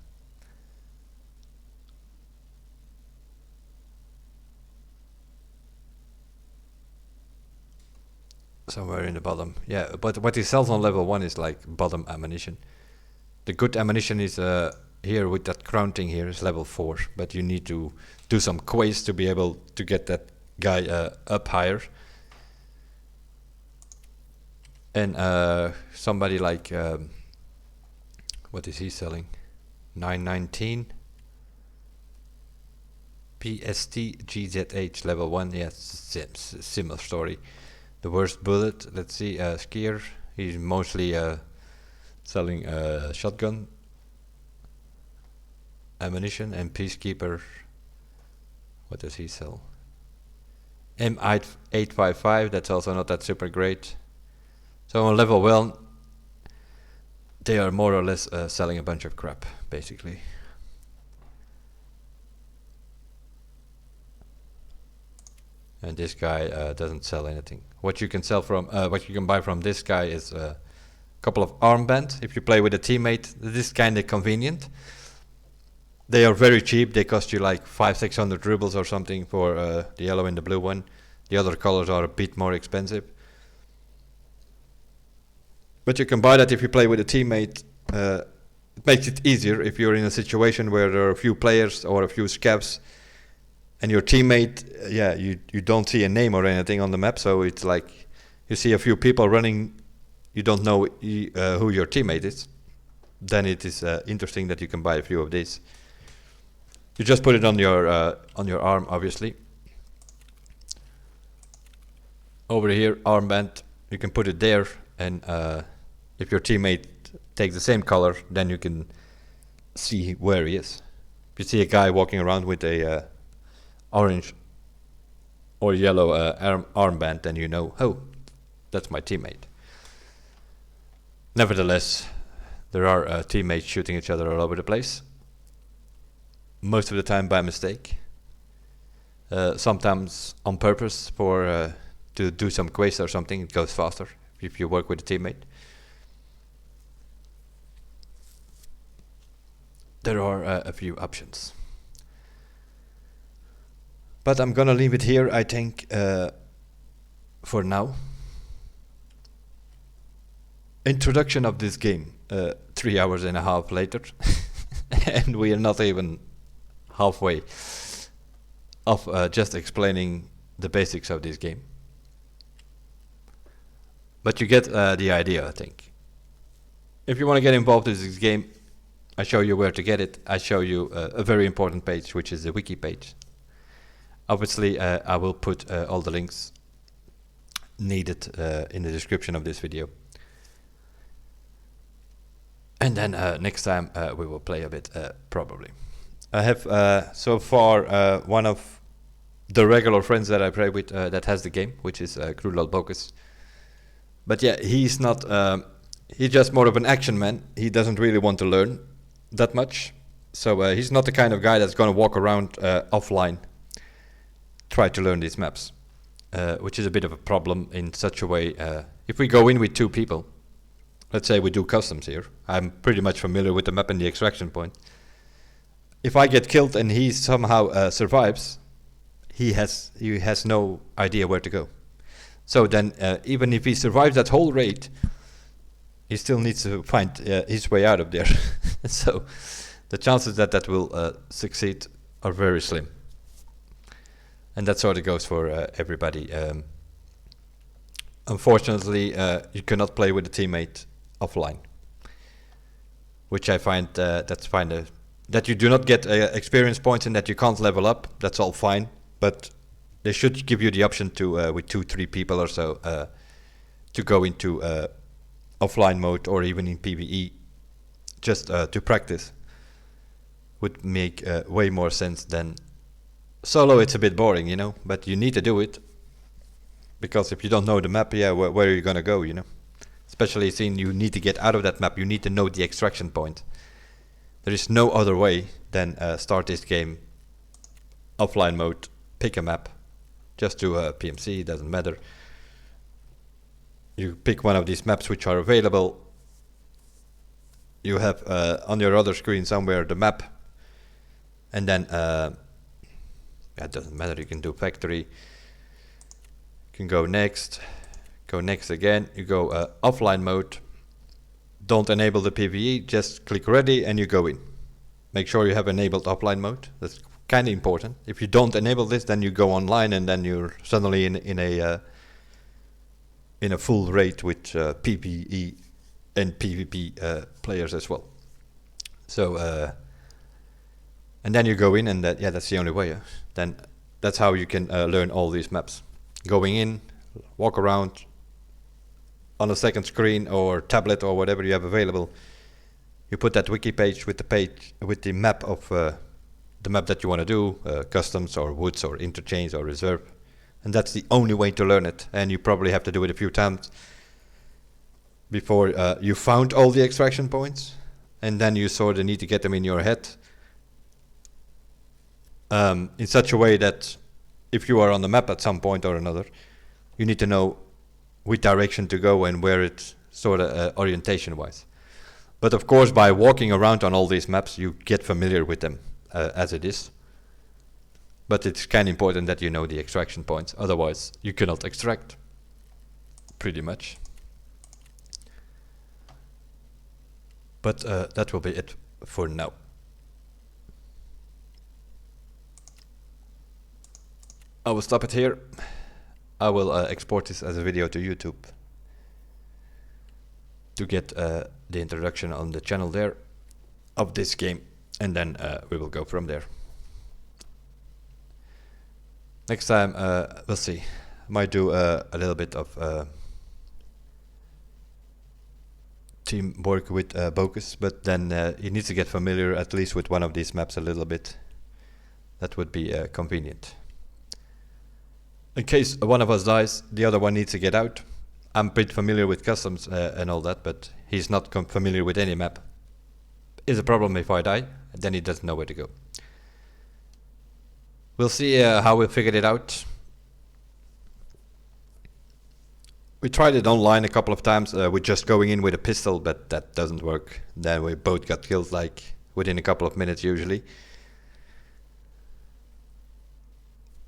Somewhere in the bottom. Yeah, but what he sells on level 1 is like bottom ammunition. The good ammunition is here with that crown thing here is level 4, but you need to do some quests to be able to get that guy up higher. And somebody like what is he selling? 919 PST GZH level 1. Yes, similar story. The worst bullet. Let's see. Skier. He's mostly selling shotgun ammunition. And Peacekeeper. What does he sell? M855. That's also not that super great. So on level 1, they are more or less selling a bunch of crap, basically. And this guy doesn't sell anything. What you can sell from, what you can buy from this guy is a couple of armbands. If you play with a teammate, this is kind of convenient. They are very cheap. They cost you like 500-600 rubles or something for the yellow and the blue one. The other colors are a bit more expensive. But you can buy that if you play with a teammate. It makes it easier if you're in a situation where there are a few players or a few scavs, and your teammate, you don't see a name or anything on the map, so it's like you see a few people running, you don't know who your teammate is. Then it is interesting that you can buy a few of these. You just put it on your arm, obviously. Over here, armband, you can put it there, and if your teammate takes the same color, then you can see where he is. If you see a guy walking around with a orange or yellow armband, then you know, oh, that's my teammate. Nevertheless, there are teammates shooting each other all over the place. Most of the time by mistake. Sometimes on purpose for to do some quest or something. It goes faster if you work with a teammate. There are a few options. But I'm gonna leave it here, I think, for now. Introduction of this game, 3 hours and a half later. And we are not even halfway of just explaining the basics of this game. But you get the idea, I think. If you want to get involved in this game, I show you where to get it. I show you a very important page, which is the wiki page. Obviously, I will put all the links needed in the description of this video. And then next time we will play a bit, probably. I have so far one of the regular friends that I play with that has the game, which is Krulal Bokus. But yeah, he's not, he's just more of an action man. He doesn't really want to learn that much. So he's not the kind of guy that's going to walk around offline, try to learn these maps. Which is a bit of a problem in such a way. If we go in with 2 people, let's say we do customs here. I'm pretty much familiar with the map and the extraction point. If I get killed and he somehow survives, he has no idea where to go. So then, even if he survives that whole raid, he still needs to find his way out of there. So the chances that that will succeed are very slim. And that sort of goes for everybody. Unfortunately, you cannot play with a teammate offline, which I find that's fine. That you do not get experience points and that you can't level up. That's all fine, but they should give you the option to, with 2-3 people or so, to go into offline mode or even in PvE, just to practice. Would make way more sense than solo. It's a bit boring, you know, but you need to do it, because if you don't know the map, yeah, where are you gonna go, you know? Especially seeing you need to get out of that map, you need to know the extraction point. There is no other way than start this game offline mode, pick a map, just do a PMC, doesn't matter. You pick one of these maps which are available. You have on your other screen somewhere the map, and then it doesn't matter, you can do factory, you can go next, Go next again, you go offline mode. Don't enable the PvE, just click ready and you go in. Make sure you have enabled offline mode, that's kind of important. If you don't enable this, then you go online and then you're suddenly in a full raid with PvE and PvP players as well. So and then you go in and that's the only way. Then that's how you can learn all these maps. Going in, walk around on a second screen or tablet or whatever you have available. You put that wiki page with the map of the map that you want to do, customs or woods or interchange or reserve, and that's the only way to learn it. And you probably have to do it a few times before you found all the extraction points, and then you sort of need to get them in your head in such a way that if you are on the map at some point or another, you need to know which direction to go and where it's sort of orientation wise. But of course, by walking around on all these maps, you get familiar with them as it is. But it's kind of important that you know the extraction points, otherwise you cannot extract, pretty much. But that will be it for now. I will stop it here. I will export this as a video to YouTube to get the introduction on the channel there of this game, and then we will go from there. Next time we'll see. Might do a little bit of teamwork with Bocus, but then he needs to get familiar at least with one of these maps a little bit. That would be convenient. In case one of us dies, the other one needs to get out. I'm pretty familiar with customs and all that, but he's not familiar with any map. Is a problem if I die, then he doesn't know where to go. We'll see how we figured it out. We tried it online a couple of times with just going in with a pistol, but that doesn't work. Then we both got killed like within a couple of minutes usually.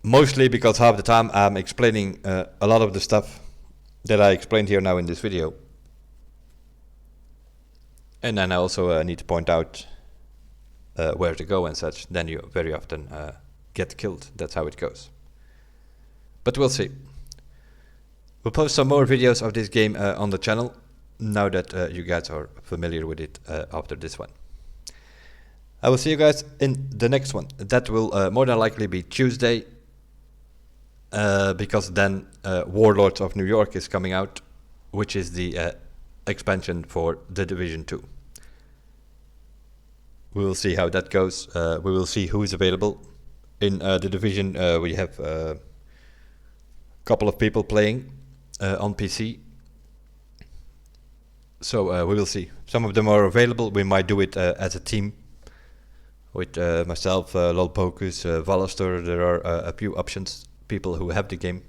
Mostly because half the time I'm explaining a lot of the stuff that I explained here now in this video. And then I also need to point out where to go and such. Then you very often get killed. That's how it goes. But we'll see. We'll post some more videos of this game on the channel now that you guys are familiar with it after this one. I will see you guys in the next one. That will more than likely be Tuesday. Because then Warlords of New York is coming out, which is the expansion for The Division 2. We will see how that goes. We will see who is available. In The Division we have a couple of people playing on PC. So we will see. Some of them are available. We might do it as a team with myself, Lolpocus, Vallister. There are a few options. People who have the game.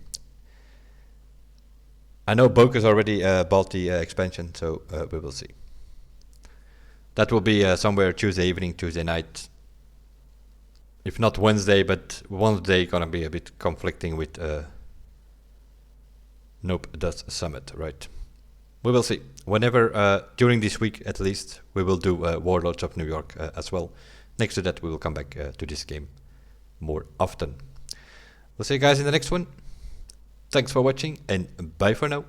I know Bocus already bought the expansion, so we will see. That will be somewhere Tuesday evening, Tuesday night. If not Wednesday, but Wednesday gonna be a bit conflicting with Nope Does Summit, right? We will see. Whenever, during this week at least, we will do Warlords of New York as well. Next to that, we will come back to this game more often. We'll see you guys in the next one. Thanks for watching and bye for now.